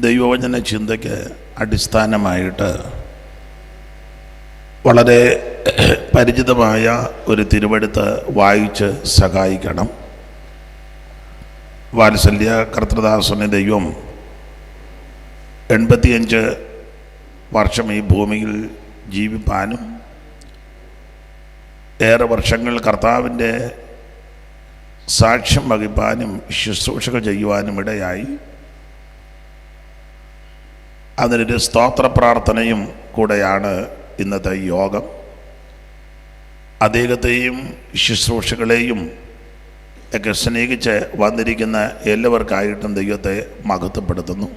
ദൈവവചന ചിന്തയ്ക്ക് അടിസ്ഥാനമായിട്ട് വളരെ പരിചിതമായ ഒരു തിരുവെഴുത്ത് വായിച്ച് സഹായിക്കണം. വാത്സല്യ കർത്തൃദാസന് ദൈവം 85 വർഷം ഈ ഭൂമിയിൽ ജീവിപ്പാനും ഏറെ വർഷങ്ങൾ കർത്താവിൻ്റെ സാക്ഷ്യം വഹിപ്പാനും ശുശ്രൂഷകൾ ചെയ്യുവാനും ഇടയായി. അതിനൊരു സ്തോത്ര പ്രാർത്ഥനയും കൂടെയാണ് ഇന്നത്തെ യോഗം. അദ്ദേഹത്തെയും ശുശ്രൂഷകളെയും ഒക്കെ സ്നേഹിച്ച് വന്നിരിക്കുന്ന എല്ലാവർക്കായിട്ടും ദൈവത്തെ മഹത്വപ്പെടുത്തുന്നു.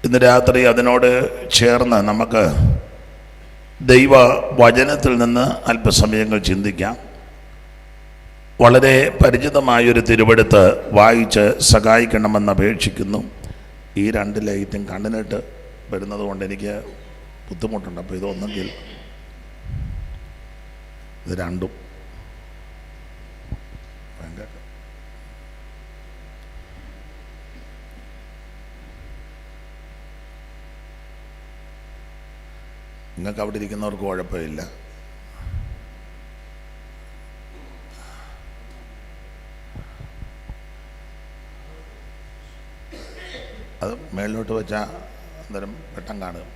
ഇന്ന് രാത്രി അതിനോട് ചേർന്ന് നമുക്ക് ദൈവ വചനത്തിൽ നിന്ന് അല്പസമയങ്ങൾ ചിന്തിക്കാം. വളരെ പരിചിതമായൊരു തിരുവെഴുത്ത് വായിച്ച് സഹായിക്കണമെന്ന് അപേക്ഷിക്കുന്നു. ഈ 2 ലൈറ്റും കണ്ണിനിട്ട് വരുന്നത് കൊണ്ട് എനിക്ക് ബുദ്ധിമുട്ടുണ്ട്. അപ്പോൾ ഇതൊന്നെങ്കിൽ ഇത് രണ്ടും നിങ്ങൾക്ക് അവിടെ ഇരിക്കുന്നവർക്ക് കുഴപ്പമില്ല. അത് മേളിലോട്ട് വെച്ചാൽ അന്നേരം വെട്ടം കാണുക.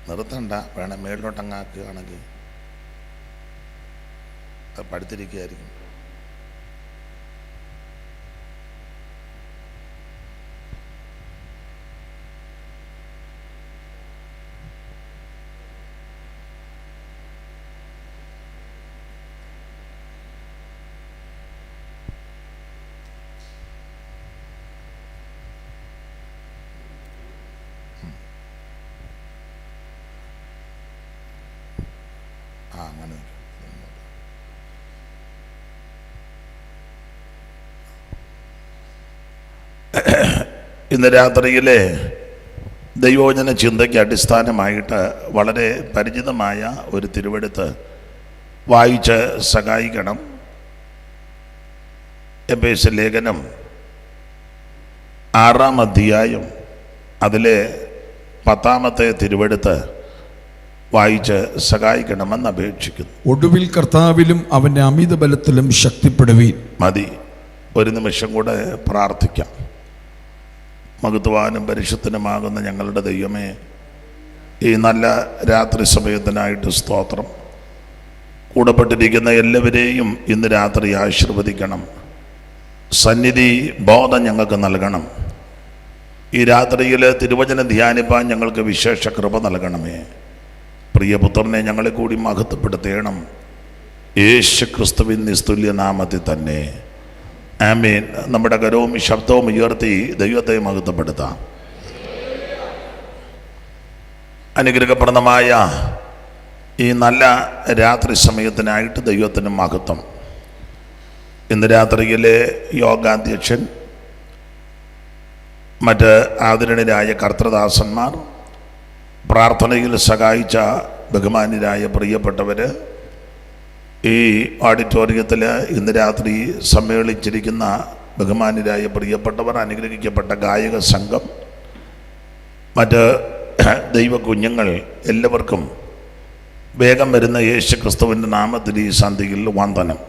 നിർത്തണ്ട, വേണം മേളിലോട്ടങ്ങാക്കുകയാണെങ്കിൽ അത് പടുത്തിരിക്കുകയായിരിക്കും. അങ്ങനെ ഇന്ന് രാത്രിയിലെ ദൈവവചന ചിന്തയ്ക്ക് അടിസ്ഥാനമായിട്ട് വളരെ പരിചിതമായ ഒരു തിരുവെഴുത്ത് വായിച്ച് സഹായിക്കണം. എഫേസ്യ ലേഖനം 6-ാം അധ്യായം അതിലെ 10-ാമത്തെ തിരുവെഴുത്ത് വായിച്ച് സഹായിക്കണമെന്ന് അപേക്ഷിക്കുന്നു. ഒടുവിൽ കർത്താവിലും അവൻ്റെ അമിത ബലത്തിലും ശക്തിപ്പെടുവീൻ. മതി, ഒരു നിമിഷം കൂടെ പ്രാർത്ഥിക്കാം. മഹത്വാനും പരിശുദ്ധനുമാകുന്ന ഞങ്ങളുടെ ദൈവമേ, ഈ നല്ല രാത്രി സമയത്തിനായിട്ട് സ്തോത്രം. കൂടപ്പെട്ടിരിക്കുന്ന എല്ലാവരെയും ഇന്ന് രാത്രി ആശീർവദിക്കണം. സന്നിധി ബോധം ഞങ്ങൾക്ക് നൽകണം. ഈ രാത്രിയിൽ തിരുവചനം ധ്യാനിപ്പാൻ ഞങ്ങൾക്ക് വിശേഷ കൃപ നൽകണമേ. പ്രിയപുത്രനെ ഞങ്ങളെ കൂടി മഹത്വപ്പെടുത്തേണം. യേശു ക്രിസ്തുവിൻ നിസ്തുല്യ നാമത്തിൽ തന്നെ, ആമേൻ. നമ്മുടെ കരവും ശബ്ദവും ഉയർത്തി ദൈവത്തെ മഹത്വപ്പെടുത്താം. അനുഗ്രഹപ്രദമായ ഈ നല്ല രാത്രി സമയത്തിനായിട്ട് ദൈവത്തിന് മഹത്വം. ഇന്ന് രാത്രിയിലെ യോഗാധ്യക്ഷൻ, മറ്റ് ആദരണീയരായ കർത്തൃദാസന്മാർ, പ്രാർത്ഥനയിൽ സഹായിച്ച ബഹുമാന്യരായ പ്രിയപ്പെട്ടവർ, ഈ ഓഡിറ്റോറിയത്തിൽ ഇന്ന് രാത്രി സമ്മേളിച്ചിരിക്കുന്ന ബഹുമാന്യരായ പ്രിയപ്പെട്ടവർ, അനുഗ്രഹിക്കപ്പെട്ട ഗായക സംഘം, മറ്റ് ദൈവ കുഞ്ഞുങ്ങൾ, എല്ലാവർക്കും വേഗം വരുന്ന യേശു ക്രിസ്തുവിൻ്റെ നാമത്തിൽ ഈ സന്ധ്യയിൽ വന്ദനം.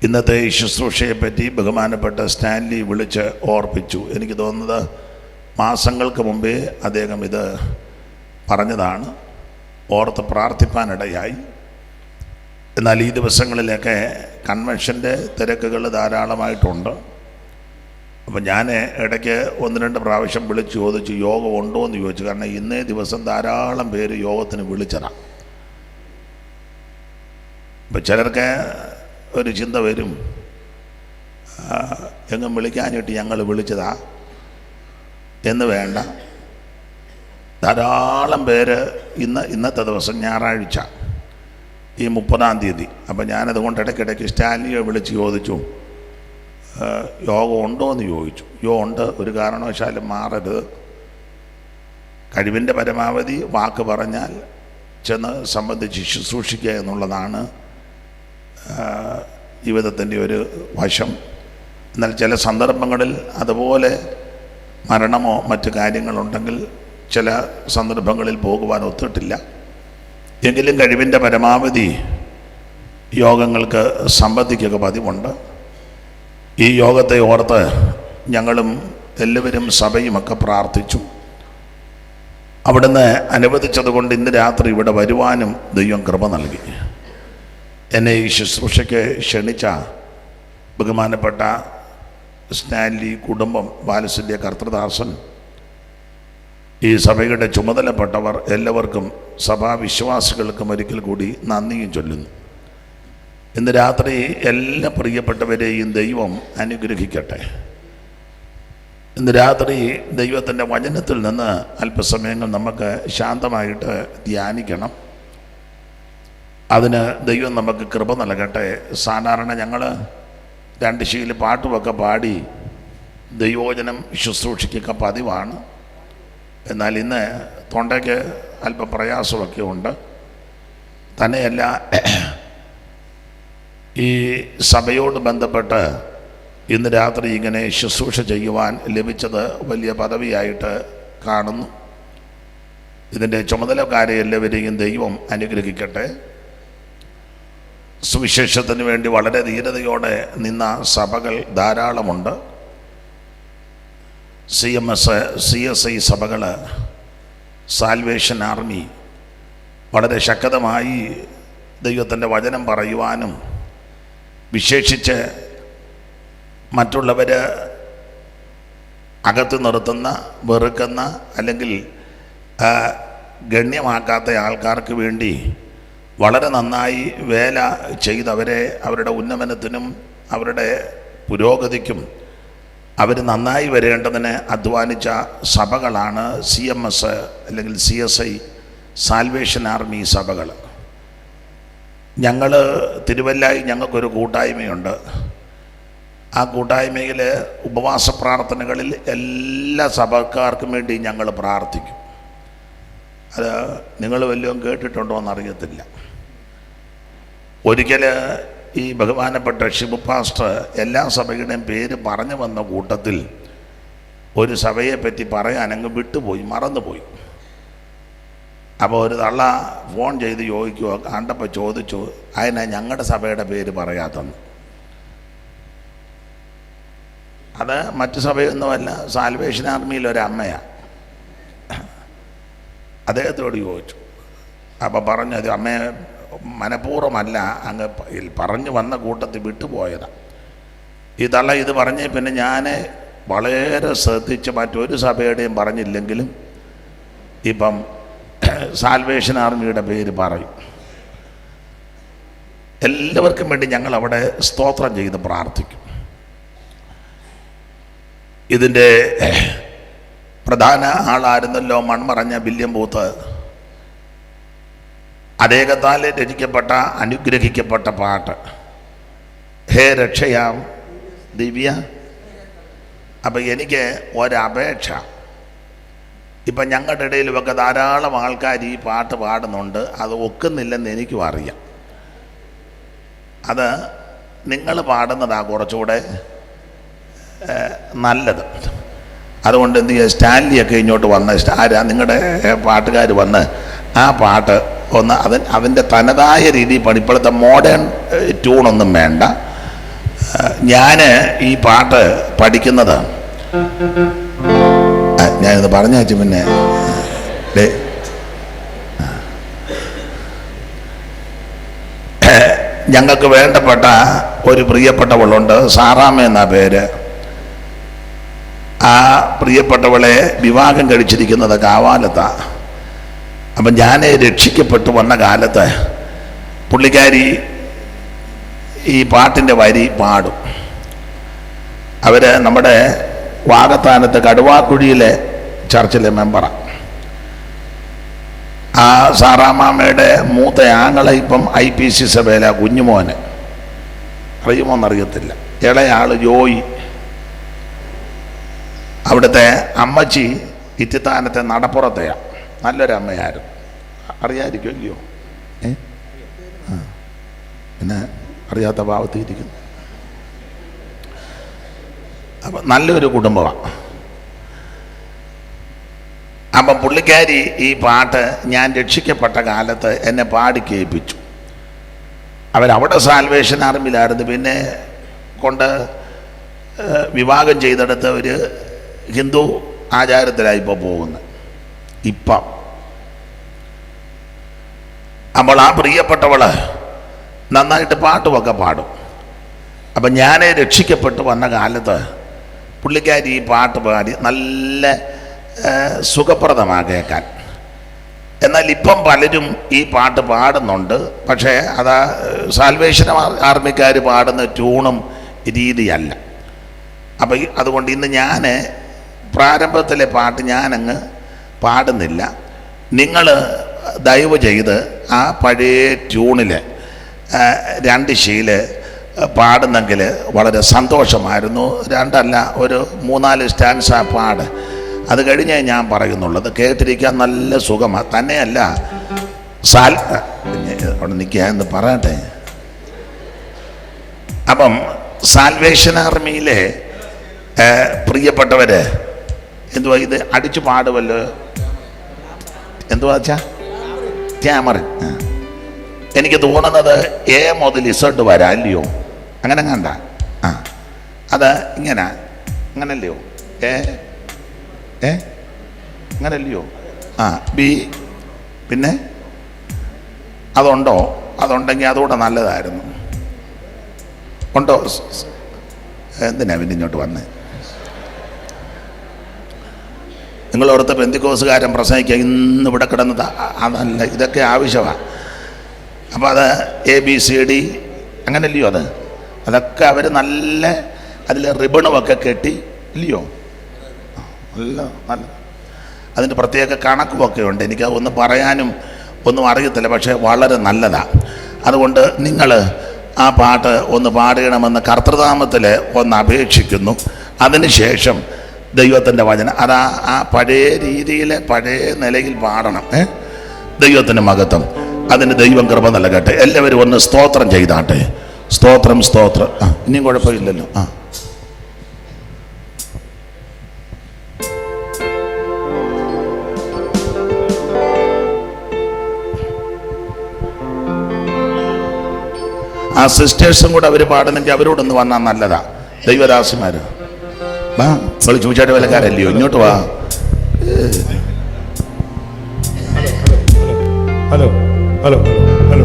ഇന്നത്തെ ശുശ്രൂഷയെപ്പറ്റി ബഹുമാനപ്പെട്ട സ്റ്റാൻലി വിളിച്ച് ഓർപ്പിച്ചു. എനിക്ക് തോന്നുന്നത് മാസങ്ങൾക്ക് മുമ്പേ അദ്ദേഹം ഇത് പറഞ്ഞതാണ്. ഓർത്ത് പ്രാർത്ഥിപ്പാനിടയായി. എന്നാൽ ഈ ദിവസങ്ങളിലൊക്കെ കൺവെൻഷൻ്റെ തിരക്കുകൾ ധാരാളമായിട്ടുണ്ട്. അപ്പം ഞാൻ ഇടയ്ക്ക് 1-2 പ്രാവശ്യം വിളിച്ച് ചോദിച്ചു യോഗം ഉണ്ടോ എന്ന് ചോദിച്ചു. കാരണം ഇന്നേ ദിവസം ധാരാളം പേര് യോഗത്തിന് വിളിച്ചതാണ്. അപ്പം ചിലർക്ക് ഒരു ചിന്ത വരും, എങ്ങും വിളിക്കാനിട്ട് ഞങ്ങൾ വിളിച്ചതാ എന്ന്. വേണ്ട, ധാരാളം പേര് ഇന്നത്തെ ദിവസം ഞായറാഴ്ച ഈ 30-ാം തീയതി. അപ്പം ഞാനതുകൊണ്ട് ഇടയ്ക്കിടയ്ക്ക് സ്റ്റാലിയെ വിളിച്ച് ചോദിച്ചു യോഗം ഉണ്ടോ എന്ന് ചോദിച്ചു. ഉണ്ട്, ഒരു കാരണവശാലും മാറരുത്. കഴിവിൻ്റെ പരമാവധി വാക്ക് പറഞ്ഞാൽ ചെന്ന് സംബന്ധിച്ച് ശുശ്രൂഷിക്കുക എന്നുള്ളതാണ് ജീവിതത്തിൻ്റെ ഒരു വശം. എന്നാൽ ചില സന്ദർഭങ്ങളിൽ അതുപോലെ മരണമോ മറ്റു കാര്യങ്ങളുണ്ടെങ്കിൽ ചില സന്ദർഭങ്ങളിൽ പോകുവാൻ ഒത്തിട്ടില്ല. എങ്കിലും കഴിവിൻ്റെ പരമാവധി യോഗങ്ങൾക്ക് സംബന്ധിക്കുക പതിവുണ്ട്. ഈ യോഗത്തെ ഓർത്ത് ഞങ്ങളും എല്ലാവരും സഭയുമൊക്കെ പ്രാർത്ഥിച്ചു. അവിടുന്ന് അനുവദിച്ചതുകൊണ്ട് ഇന്ന് രാത്രി ഇവിടെ വരുവാനും ദൈവം കൃപ നൽകി. എന്നെ ഈ ശുശ്രൂഷയ്ക്ക് ക്ഷണിച്ച ബഹുമാനപ്പെട്ട സ്റ്റാൻലി കുടുംബം, ബാലസിൻ്റെ കർത്തൃദാസൻ, ഈ സഭയുടെ ചുമതലപ്പെട്ടവർ എല്ലാവർക്കും സഭാവിശ്വാസികൾക്കും ഒരിക്കൽ കൂടി നന്ദിയും ചൊല്ലുന്നു. ഇന്ന് രാത്രി എല്ലാ പ്രിയപ്പെട്ടവരെയും ദൈവം അനുഗ്രഹിക്കട്ടെ. ഇന്ന് രാത്രി ദൈവത്തിൻ്റെ വചനത്തിൽ നിന്ന് അല്പസമയങ്ങൾ നമുക്ക് ശാന്തമായിട്ട് ധ്യാനിക്കണം. അതിന് ദൈവം നമുക്ക് കൃപ നൽകട്ടെ. സാധാരണ ഞങ്ങൾ 2 ശീല് പാട്ടുമൊക്കെ പാടി ദൈവവചനം ശുശ്രൂഷിക്കുക പതിവാണ്. എന്നാൽ ഇന്ന് തൊണ്ടയ്ക്ക് അല്പം പ്രയാസമൊക്കെ ഉണ്ട്. തന്നെയല്ല, ഈ സഭയോട് ബന്ധപ്പെട്ട് ഇന്ന് രാത്രി ഇങ്ങനെ ശുശ്രൂഷ ചെയ്യുവാൻ ലഭിച്ചത് വലിയ പദവിയായിട്ട് കാണുന്നു. ഇതിൻ്റെ ചുമതലക്കാരെ എല്ലാവരെയും ദൈവം അനുഗ്രഹിക്കട്ടെ. സുവിശേഷത്തിന് വേണ്ടി വളരെ ധീരതയോടെ നിന്ന സഭകൾ ധാരാളമുണ്ട്. CMS, CSI സഭകൾ, സാൽവേഷൻ ആർമി വളരെ ശക്തമായി ദൈവത്തിൻ്റെ വചനം പറയുവാനും വിശേഷിച്ച് മറ്റുള്ളവർ അകത്ത് നിർത്തുന്ന, വെറുക്കുന്ന അല്ലെങ്കിൽ ഗണ്യമാക്കാത്ത ആൾക്കാർക്ക് വേണ്ടി വളരെ നന്നായി വേല ചെയ്തവരെ അവരുടെ ഉന്നമനത്തിനും അവരുടെ പുരോഗതിക്കും അവർ നന്നായി വരേണ്ടതിന് അധ്വാനിച്ച സഭകളാണ് CMS അല്ലെങ്കിൽ CSI, സാൽവേഷൻ ആർമി സഭകൾ. ഞങ്ങൾ തിരുവല്ലായി ഞങ്ങൾക്കൊരു കൂട്ടായ്മയുണ്ട്. ആ കൂട്ടായ്മയിൽ ഉപവാസ പ്രാർത്ഥനകളിൽ എല്ലാ സഭക്കാർക്കും വേണ്ടി ഞങ്ങൾ പ്രാർത്ഥിക്കും. അത് നിങ്ങൾ വല്ലതും കേട്ടിട്ടുണ്ടോ എന്നറിയത്തില്ല. ഒരിക്കൽ ഈ ബഹുമാനപ്പെട്ട ഷിബു പാസ്റ്റർ എല്ലാ സഭയുടെയും പേര് പറഞ്ഞു വന്ന കൂട്ടത്തിൽ ഒരു സഭയെപ്പറ്റി പറയാനങ്ങ് വിട്ടുപോയി, മറന്നുപോയി. അപ്പോൾ ഒരു തള്ള ഫോൺ ചെയ്ത് ചോദിക്കുമോ, കണ്ടപ്പോൾ ചോദിച്ചു, അതിനാ ഞങ്ങളുടെ സഭയുടെ പേര് പറയാത്തെന്ന്. അത് മറ്റു സഭയൊന്നുമല്ല, സാൽവേഷൻ ആർമിയിലൊരമ്മയാണ്. അദ്ദേഹത്തോട് ചോദിച്ചു. അപ്പോൾ പറഞ്ഞു, അത് അമ്മയെ മനഃപൂർവ്വമല്ല, അങ്ങ് പറഞ്ഞു വന്ന കൂട്ടത്തിൽ വിട്ടുപോയതാണ്. ഈ തള്ള ഇത് പറഞ്ഞ് പിന്നെ ഞാൻ വളരെ ശ്രദ്ധിച്ച് മറ്റൊരു സഭയുടെയും പറഞ്ഞില്ലെങ്കിലും ഇപ്പം സാൽവേഷൻ ആർമിയുടെ പേര് പറയും. എല്ലാവർക്കും വേണ്ടി ഞങ്ങൾ അവിടെ സ്തോത്രം ചെയ്ത് പ്രാർത്ഥിക്കും. ഇതിൻ്റെ പ്രധാന ആളായിരുന്നല്ലോ മൺമറഞ്ഞ വില്യം ബൂത്ത്. അദ്ദേഹത്താൽ രചിക്കപ്പെട്ട അനുഗ്രഹിക്കപ്പെട്ട പാട്ട് ഹേ രക്ഷയാം ദിവ്യ. അപ്പം എനിക്ക് ഒരപേക്ഷ, ഇപ്പം ഞങ്ങളുടെ ഇടയിലുമൊക്കെ ധാരാളം ആൾക്കാർ ഈ പാട്ട് പാടുന്നുണ്ട്, അത് ഒക്കുന്നില്ലെന്ന് എനിക്കും അറിയാം. അത് നിങ്ങൾ പാടുന്നതാണ് കുറച്ചുകൂടെ നല്ലത്. അതുകൊണ്ട് എന്ത് ചെയ്യുക, സ്റ്റാൻലിയൊക്കെ ഇങ്ങോട്ട് വന്ന്, ആരാ നിങ്ങളുടെ പാട്ടുകാർ വന്ന് ആ പാട്ട് ഒന്ന് അതിൻ്റെ തനതായ രീതി ഇപ്പോഴത്തെ മോഡേൺ ട്യൂണൊന്നും വേണ്ട. ഞാൻ ഈ പാട്ട് പഠിക്കുന്നത് ഞാനിത് പറഞ്ഞു വെച്ചു. പിന്നെ ഞങ്ങൾക്ക് വേണ്ടപ്പെട്ട ഒരു പ്രിയപ്പെട്ടവളുണ്ട്, സാറാമ്മ എന്നാ പേര്. ആ പ്രിയപ്പെട്ടവളെ വിവാഹം കഴിച്ചിരിക്കുന്നത് കാവാലത്താണ്. അപ്പം ഞാൻ രക്ഷിക്കപ്പെട്ടു വന്ന കാലത്ത് പുള്ളിക്കാരി ഈ പാട്ടിൻ്റെ വരി പാടും. അവർ നമ്മുടെ വാകത്താനത്ത് കടുവാക്കുഴിയിലെ ചർച്ചിലെ മെമ്പറാണ്. ആ സാറാമാമയുടെ മൂത്ത ആങ്ങളെ ഇപ്പം IPC സഭയിലെ കുഞ്ഞുമോന്, അറിയുമോന്നറിയത്തില്ല. ഇളയാൾ ജോയി. അവിടുത്തെ അമ്മച്ചി ഇത്തിത്താനത്തെ നടപ്പുറത്തെയാണ്. നല്ലൊരമ്മയായിരുന്നു. അറിയാതിരിക്കും ഇല്ലയോ? പിന്നെ അറിയാത്ത ഭാവത്തിരിക്കുന്നു. അപ്പം നല്ലൊരു കുടുംബമാണ്. അപ്പം പുള്ളിക്കാരി ഈ പാട്ട് ഞാൻ രക്ഷിക്കപ്പെട്ട കാലത്ത് എന്നെ പാടി കേൾപ്പിച്ചു. അവരവിടെ സാൽവേഷൻ ആർമിയിലായിരുന്നു. പിന്നെ കൊണ്ട് വിവാഹം ചെയ്തെടുത്ത് ഒരു ഹിന്ദു ആചാരത്തിലായി ഇപ്പോൾ പോകുന്നത്. ഇപ്പം അപ്പോൾ ആ പ്രിയപ്പെട്ടവള് നന്നായിട്ട് പാട്ടുമൊക്കെ പാടും. അപ്പം ഞാൻ രക്ഷിക്കപ്പെട്ട് വന്ന കാലത്ത് പുള്ളിക്കാരി ഈ പാട്ട് പാടി നല്ല സുഖപ്രദമാണ് കേൾക്കാൻ. എന്നാൽ ഇപ്പം പലരും ഈ പാട്ട് പാടുന്നുണ്ട്. പക്ഷേ അതാ സാൽവേഷൻ ആർമിക്കാർ പാടുന്ന ട്യൂണും രീതിയല്ല. അപ്പം അതുകൊണ്ട് ഇന്ന് ഞാൻ പ്രാരംഭത്തിലെ പാട്ട് ഞാനങ്ങ് പാടുന്നില്ല. നിങ്ങൾ ദയവ് ചെയ്ത് ആ പഴയ ട്യൂണിൽ 2 ശീല് പാടുന്നെങ്കിൽ വളരെ സന്തോഷമായിരുന്നു. 2 അല്ല, ഒരു 3-4 സ്റ്റാൻസ പാട്. അത് കഴിഞ്ഞേ ഞാൻ പറയുന്നുള്ളത്. കേട്ടിരിക്കാൻ നല്ല സുഖമാണ്. തന്നെയല്ല അവിടെ നിൽക്കുക എന്ന് പറയട്ടെ. അപ്പം സാൽവേഷൻ ആർമിയിലെ പ്രിയപ്പെട്ടവര് എന്തുവാ ഇത് അടിച്ചു പാടുമല്ലോ? എന്തുവാ വെച്ചാ ക്യാമറ. എനിക്ക് തോന്നുന്നത് A മുതൽ Z വരാം അല്ലയോ? അങ്ങനെ കണ്ട അത് ഇങ്ങനെ അങ്ങനല്ലയോ? അങ്ങനല്ലയോ? B പിന്നെ അതുണ്ടോ? അതുണ്ടെങ്കിൽ അതുകൂടെ നല്ലതായിരുന്നു. ഉണ്ടോ? എന്തിനാ പിന്നെ ഇങ്ങോട്ട് വന്നേ? നിങ്ങളോടത്ത് പെന്തിക്കോസുകാരൻ പ്രസംഗിക്കുക ഇന്ന് ഇവിടെ കിടന്നത് അതല്ല, ഇതൊക്കെ ആവശ്യമാണ്. അപ്പോൾ അത് ABCD അങ്ങനല്ലയോ? അതൊക്കെ അവർ നല്ല അതിൽ റിബണുമൊക്കെ കെട്ടി ഇല്ലയോ? നല്ല അതിൻ്റെ പ്രത്യേക കണക്കുമൊക്കെ ഉണ്ട്. എനിക്ക് ഒന്ന് പറയാനും ഒന്നും അറിയത്തില്ല, പക്ഷേ വളരെ നല്ലതാണ്. അതുകൊണ്ട് നിങ്ങൾ ആ പാട്ട് ഒന്ന് പാടണമെന്ന് കർത്തൃനാമത്തിൽ ഒന്ന് അപേക്ഷിക്കുന്നു. അതിനുശേഷം ദൈവത്തിൻ്റെ വചനം അതാ ആ പഴയ രീതിയിൽ പഴയ നിലയിൽ പാടണം. ദൈവത്തിൻ്റെ മഹത്വം. അതിന് ദൈവം കൃപ നൽകട്ടെ. എല്ലാവരും ഒന്ന് സ്തോത്രം ചെയ്താട്ടെ. സ്തോത്രം സ്തോത്രം. ഇനിയും കുഴപ്പമില്ലല്ലോ. ആ സിസ്റ്റേഴ്സും കൂടെ അവർ പാടുന്നെങ്കിൽ അവരോടൊന്ന് വന്നാൽ നല്ലതാ. ദൈവദാസിമാർ വാ, ചൂച്ചാട്ട് വിലക്കാരല്ലയോ? ഇങ്ങോട്ട് വാ. ഹലോ ഹലോ ഹലോ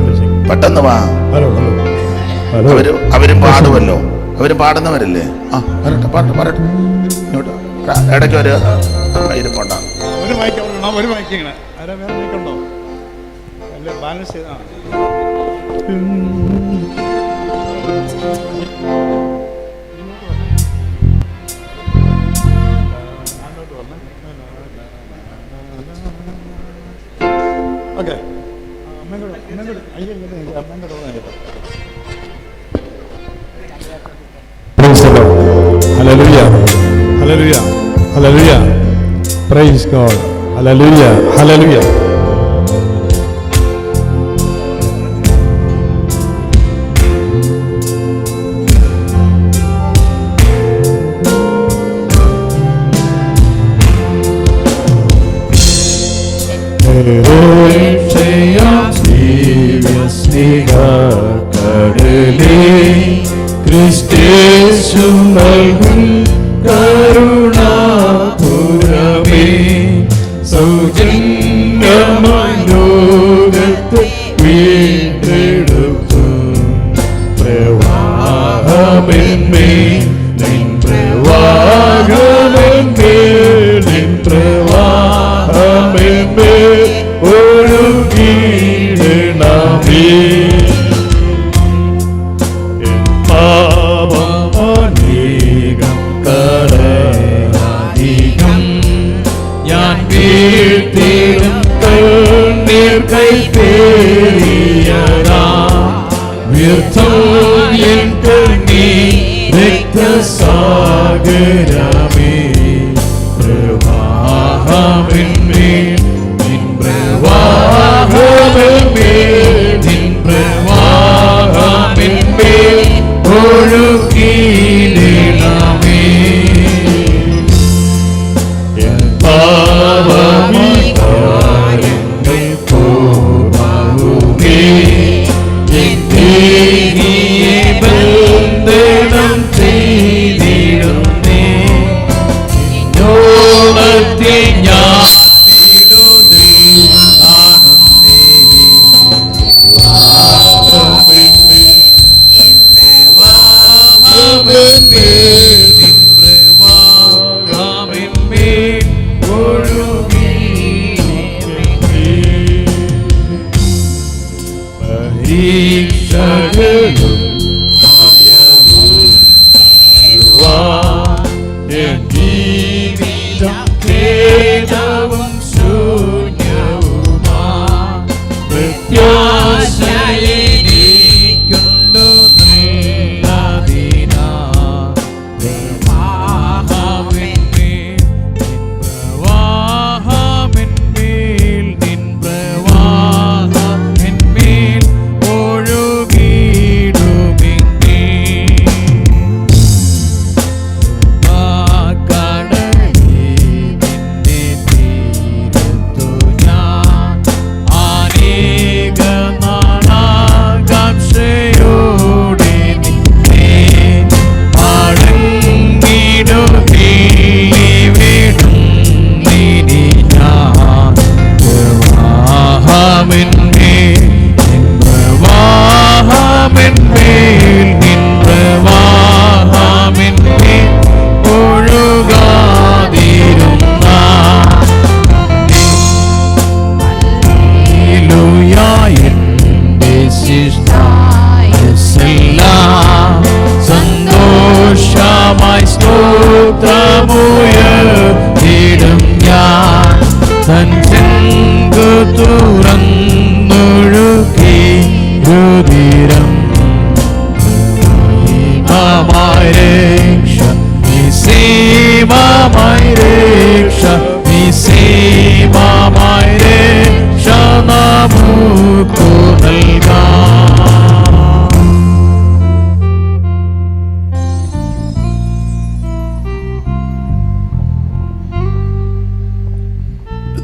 പെട്ടെന്ന് വാ. ഹലോ ഹലോ അവരും പാടുമല്ലോ. അവരും പാടുന്നവരല്ലേ? പറയട്ടെ പാട്ട് പറയട്ടെ. ഇങ്ങോട്ട് ഇടയ്ക്ക് ഒരു ഇരിപ്പുണ്ടാകും. ഒരു മൈക്ക് ഇങ്ങനെ വേറെ മൈക്കുണ്ടോ? അല്ല ബാലൻസ് ചെയ്താ okay. Hallelujah. Hallelujah. Hallelujah. Praise God. Hallelujah. Hallelujah. ക്രിസ്തേശു നൽകും കരുണാപുരമേ സൗജന്യമായി ലോകത്തെ വീണ്ടെടുക്കും പ്രവാഹമെന്മേ നിൻ പ്രവാഹമെന്മേ നിൻ പ്രവാഹമെന്മേ ഒഴുകിയിടണമേ പാപമനേകം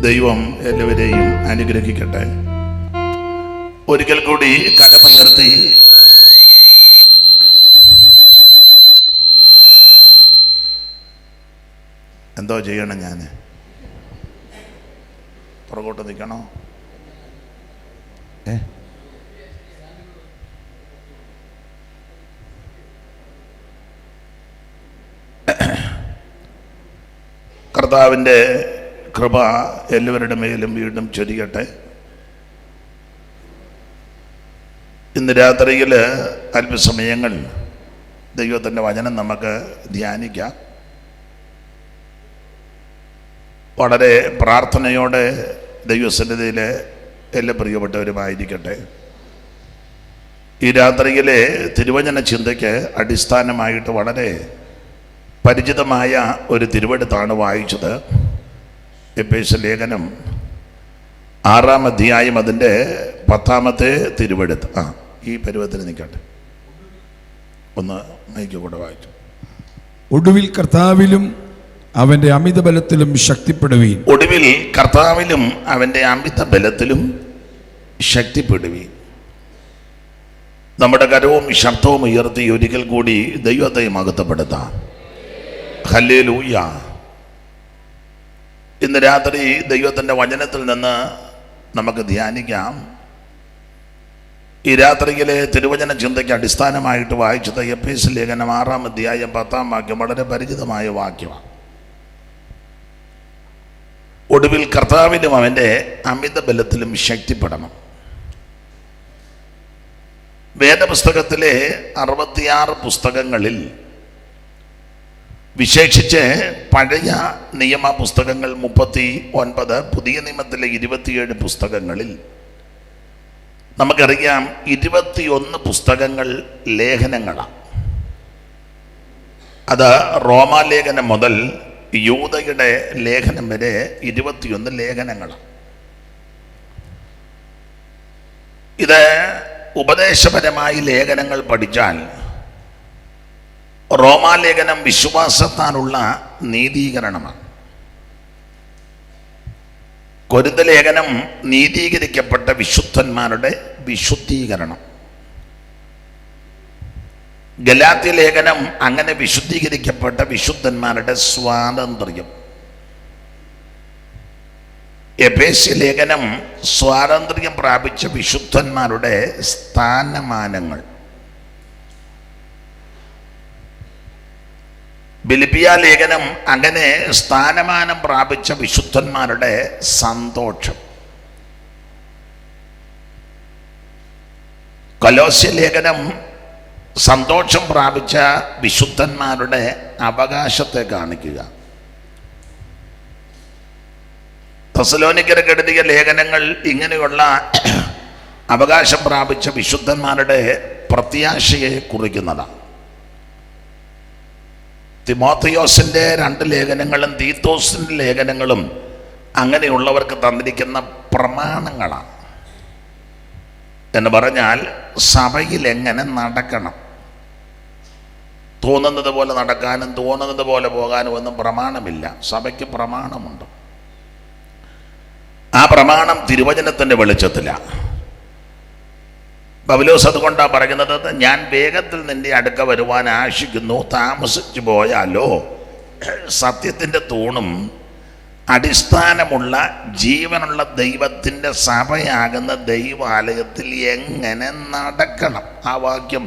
ദൈവം എല്ലാവരെയും അനുഗ്രഹിക്കട്ടെ. ഒരിക്കൽ കൂടി കരമുയർത്തി എന്തോ ചെയ്യണം? ഞാൻ പുറകോട്ട് നിൽക്കണോ? കർത്താവിൻ്റെ കൃപ എല്ലാവരുടെ മേലും വീണ്ടും ചൊരിയട്ടെ. ഇന്ന് രാത്രിയിൽ അല്പസമയങ്ങൾ ദൈവത്തിൻ്റെ വചനം നമുക്ക് ധ്യാനിക്കാം. വളരെ പ്രാർത്ഥനയോടെ ദൈവസന്നിധിയിൽ എല്ലാ പ്രിയപ്പെട്ടവരുമായിരിക്കട്ടെ. ഈ രാത്രിയിലെ തിരുവചന ചിന്തയ്ക്ക് അടിസ്ഥാനമായിട്ട് വളരെ പരിചിതമായ ഒരു തിരുവെടുത്താണ് വായിച്ചത്. എഫേസ്യ ലേഖനം 6-ാം അധ്യായം അതിൻ്റെ 10-ാമത്തെ തിരുവെടുത്ത്. ഈ പരുവത്തിന് നിൽക്കട്ടെ, ഒന്ന് മൈക്ക് കൂടെ വായിച്ചു. ഒടുവിൽ കർത്താവിലും അവന്റെ അമിത ബലത്തിലും ശക്തിപ്പെടുവീൻ. ഒടുവിൽ കർത്താവിലും അവൻ്റെ അമിത ബലത്തിലും ശക്തിപ്പെടുവീൻ. നമ്മുടെ കരവും ശബ്ദവും ഉയർത്തി ഒരിക്കൽ കൂടി ദൈവത്തെ മഹത്വപ്പെടുത്താം. ഹല്ലേലൂയ. ഇന്ന് രാത്രി ദൈവത്തിൻ്റെ വചനത്തിൽ നിന്ന് നമുക്ക് ധ്യാനിക്കാം. ഈ രാത്രിയിലെ തിരുവചന ചിന്തയ്ക്ക് അടിസ്ഥാനമായിട്ട് വായിച്ചത് എഫേസ്യ ലേഖനം 6-ാം അധ്യായം 10-ാം വാക്യം. വളരെ പരിചിതമായ വാക്യമാണ്. ഒടുവിൽ കർത്താവിലും അവൻ്റെ അമിത ബലത്തിലും ശക്തിപ്പെടണം. വേദപുസ്തകത്തിലെ 66 പുസ്തകങ്ങളിൽ, വിശേഷിച്ച് പഴയ നിയമ പുസ്തകങ്ങൾ 39, പുതിയ നിയമത്തിലെ 27 പുസ്തകങ്ങളിൽ നമുക്കറിയാം 21 പുസ്തകങ്ങൾ ലേഖനങ്ങളാണ്. അത് റോമാലേഖനം മുതൽ യൂദയുടെ ലേഖനം വരെ 21 ലേഖനങ്ങളാണ്. ഇത് ഉപദേശപരമായി ലേഖനങ്ങൾ പഠിച്ചാൽ റോമാലേഖനം വിശ്വാസത്താലുള്ള നീതീകരണമാണ്. കൊരിന്ത ലേഖനം നീതീകരിക്കപ്പെട്ട വിശുദ്ധന്മാരുടെ വിശുദ്ധീകരണം. ഗലാത്യ ലേഖനം അങ്ങനെ വിശുദ്ധീകരിക്കപ്പെട്ട വിശുദ്ധന്മാരുടെ സ്വാതന്ത്ര്യം. എഫേസ്യ ലേഖനം സ്വാതന്ത്ര്യം പ്രാപിച്ച വിശുദ്ധന്മാരുടെ സ്ഥാനമാനങ്ങൾ. ഫിലിപ്പിയ ലേഖനം അങ്ങനെ സ്ഥാനമാനം പ്രാപിച്ച വിശുദ്ധന്മാരുടെ സന്തോഷം. കൊലോസ്യ ലേഖനം സന്തോഷം പ്രാപിച്ച വിശുദ്ധന്മാരുടെ അവകാശത്തെ കാണിക്കുക. തെസ്സലോനിക്കർക്ക് എഴുതിയ ലേഖനങ്ങൾ ഇങ്ങനെയുള്ള അവകാശം പ്രാപിച്ച വിശുദ്ധന്മാരുടെ പ്രത്യാശയെ കുറിക്കുന്നതാണ്. തിമോഥെയോസിൻ്റെ 2 ലേഖനങ്ങളും തീത്തോസിൻ്റെ ലേഖനങ്ങളും അങ്ങനെയുള്ളവർക്ക് തന്നിരിക്കുന്ന പ്രമാണങ്ങളാണ്. എന്ന് പറഞ്ഞാൽ സഭയിൽ എങ്ങനെ നടക്കണം, തോന്നുന്നത് പോലെ നടക്കാനും തോന്നുന്നത് പോലെ പോകാനും ഒന്നും പ്രമാണമില്ല. സഭയ്ക്ക് പ്രമാണമുണ്ട്. ആ പ്രമാണം തിരുവചനത്തിൻ്റെ വെളിച്ചത്തിലാണ്. പൗലോസ് അതുകൊണ്ടാണ് പറയുന്നത്, ഞാൻ വേഗത്തിൽ നിന്റെ അടുക്ക വരുവാൻ ആശിക്കുന്നു, താമസിച്ചു പോയാലോ സത്യത്തിൻ്റെ തൂണും അടിസ്ഥാനമുള്ള ജീവനുള്ള ദൈവത്തിൻ്റെ സഭയാകുന്ന ദൈവാലയത്തിൽ എങ്ങനെ നടക്കണം. ആ വാക്യം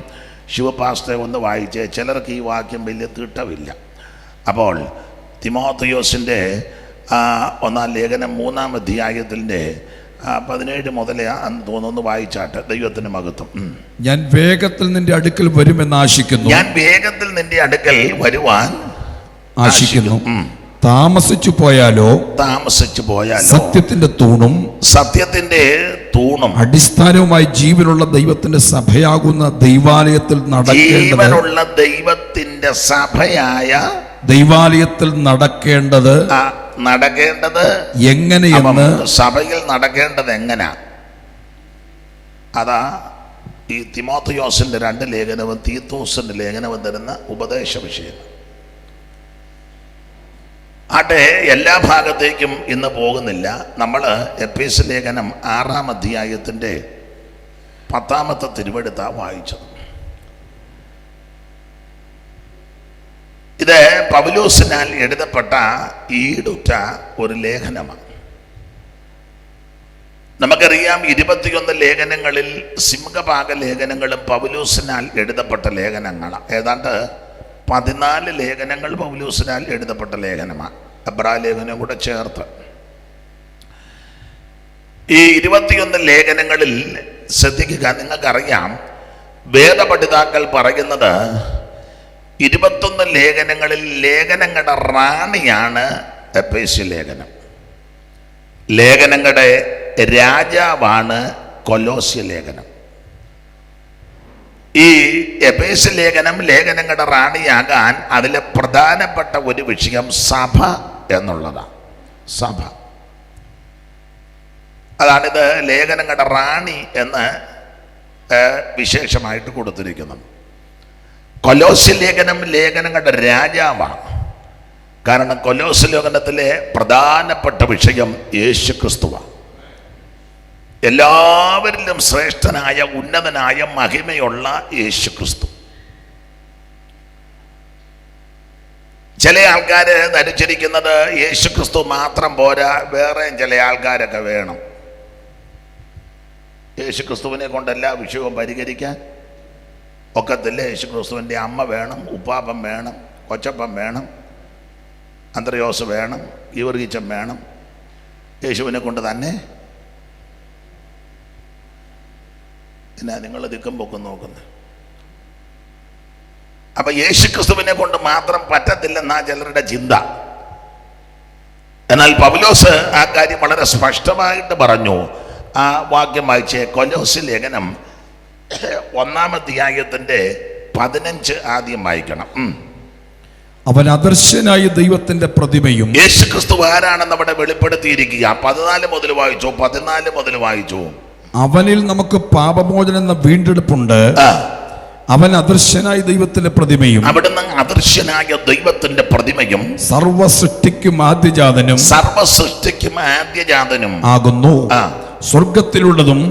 ശിവപാസ്റ്റർ ഒന്ന് വായിച്ചേ. ചിലർക്ക് ഈ വാക്യം വലിയ തിട്ടമില്ല. അപ്പോൾ തിമോഥെയോസിൻ്റെ 1-ാം ലേഖനം 3-ാം അധ്യായത്തിൻ്റെ 17 മുതലേ തോന്നുന്നു വായിച്ചാട്ട്. ദൈവത്തിന് മഹത്വം. ഞാൻ വേഗത്തിൽ നിന്റെ അടുക്കൽ വരുമെന്ന് ആശിക്കുന്നു. ഞാൻ വേഗത്തിൽ നിന്റെ അടുക്കൽ വരുവാൻ ആശിക്കുന്നു. താമസിച്ചു പോയാലോ സത്യത്തിന്റെ തൂണും അടിസ്ഥാനവുമായി ജീവനുള്ള ദൈവത്തിന്റെ സഭയാകുന്ന ദൈവാലയത്തിൽ നടക്കേണ്ടത് എങ്ങനെയെന്ന്, സഭയിൽ നടക്കേണ്ടത് എങ്ങനെയാ, അതാ ഈ തിമോഥെയോസിന്റെ 2 ലേഖനവും തീത്തോസിന്റെ ലേഖനവും തരുന്ന ഉപദേശ വിഷയം. ആട്ടെ, എല്ലാ ഭാഗത്തേക്കും ഇന്ന് പോകുന്നില്ല. നമ്മൾ എഫേസ്യ ലേഖനം 6-ാം അധ്യായത്തിൻ്റെ 10-ാമത്തെ തിരുവെടുത്താണ് വായിച്ചത്. ഇത് പൗലോസിനാൽ എഴുതപ്പെട്ട ഈടുറ്റ ഒരു ലേഖനമാണ്. നമുക്കറിയാം 21 ലേഖനങ്ങളിൽ സിംഹഭാഗ ലേഖനങ്ങളും പൗലോസിനാൽ എഴുതപ്പെട്ട ലേഖനങ്ങളാണ്. ഏതാണ്ട് 14 ലേഖനങ്ങൾ പൗലോസിനാൽ എഴുതപ്പെട്ട ലേഖനമാണ്, എബ്രായ ലേഖനം കൂടെ ചേർത്ത്. ഈ 21 ലേഖനങ്ങളിൽ ശ്രദ്ധിക്കുക. നിങ്ങൾക്കറിയാം, വേദപഠിതാക്കൾ പറയുന്നത് 21 ലേഖനങ്ങളിൽ ലേഖനങ്ങളുടെ റാണിയാണ് എഫേസ്യ ലേഖനം. ലേഖനങ്ങളുടെ രാജാവാണ് കൊലോസ്യ ലേഖനം. ഈ എഫേസ്യ ലേഖനം ലേഖനങ്ങളുടെ റാണിയാകാൻ അതിലെ പ്രധാനപ്പെട്ട ഒരു വിഷയം സഭ എന്നുള്ളതാണ്. സഭ, അതാണിത് ലേഖനങ്ങളുടെ റാണി എന്ന് വിശേഷമായിട്ട് കൊടുത്തിരിക്കുന്നത്. കൊലോസ്യ ലേഖനം ലേഖനങ്ങളുടെ രാജാവാണ്. കാരണം കൊലോസ്യ ലേഖനത്തിലെ പ്രധാനപ്പെട്ട വിഷയം യേശു ക്രിസ്തുവാണ്. എല്ലാവരിലും ശ്രേഷ്ഠനായ ഉന്നതനായ മഹിമയുള്ള യേശു ക്രിസ്തു. ചില ആൾക്കാർ ധരിച്ചിരിക്കുന്നത് യേശു ക്രിസ്തു മാത്രം പോരാ, വേറെയും ചില ആൾക്കാരൊക്കെ വേണം. യേശു ക്രിസ്തുവിനെ കൊണ്ട് എല്ലാ വിഷയവും പരിഹരിക്കാൻ ഒക്കത്തില്ല. യേശു ക്രിസ്തുവിൻ്റെ അമ്മ വേണം, ഉപ്പാപ്പൻ വേണം, കൊച്ചപ്പൻ വേണം, അന്ത്രയോസ് വേണം, ഗീവർഗീച്ചൻ വേണം. യേശുവിനെ കൊണ്ട് തന്നെ പിന്നെ നിങ്ങൾ ദിക്കം പൊക്കം നോക്കുന്നത്. അപ്പൊ യേശു ക്രിസ്തുവിനെ കൊണ്ട് മാത്രം പറ്റത്തില്ലെന്നാ ചിലരുടെ ചിന്ത. എന്നാൽ പൗലോസ് ആ കാര്യം വളരെ സ്പഷ്ടമായിട്ട് പറഞ്ഞു. ആ വാക്യം വായിച്ചേ. കൊലോസ്യ ലേഖനം 1-ാം അധ്യായത്തിന്റെ 15 ആദ്യം വായിക്കണം. അവൻ അദർശനായ ദൈവത്തിന്റെ പ്രതിമയും. യേശു ക്രിസ്തു ആരാണെന്ന് അവിടെ വെളിപ്പെടുത്തിയിരിക്കുക. 14 മുതൽ വായിച്ചു. അവനിൽ നമുക്ക് പാപമോചനം എന്ന വീണ്ടെടുപ്പുണ്ട്. അവൻ അദൃശ്യനായ ദൈവത്തിന്റെ പ്രതിമയും. അവിടുന്ന് അദൃശ്യനായ ദൈവത്തിന്റെ പ്രതിമയും സർവസൃഷ്ടിക്കും ആദ്യജാതനും ആകുന്നു. സ്വർഗത്തിലുള്ളതും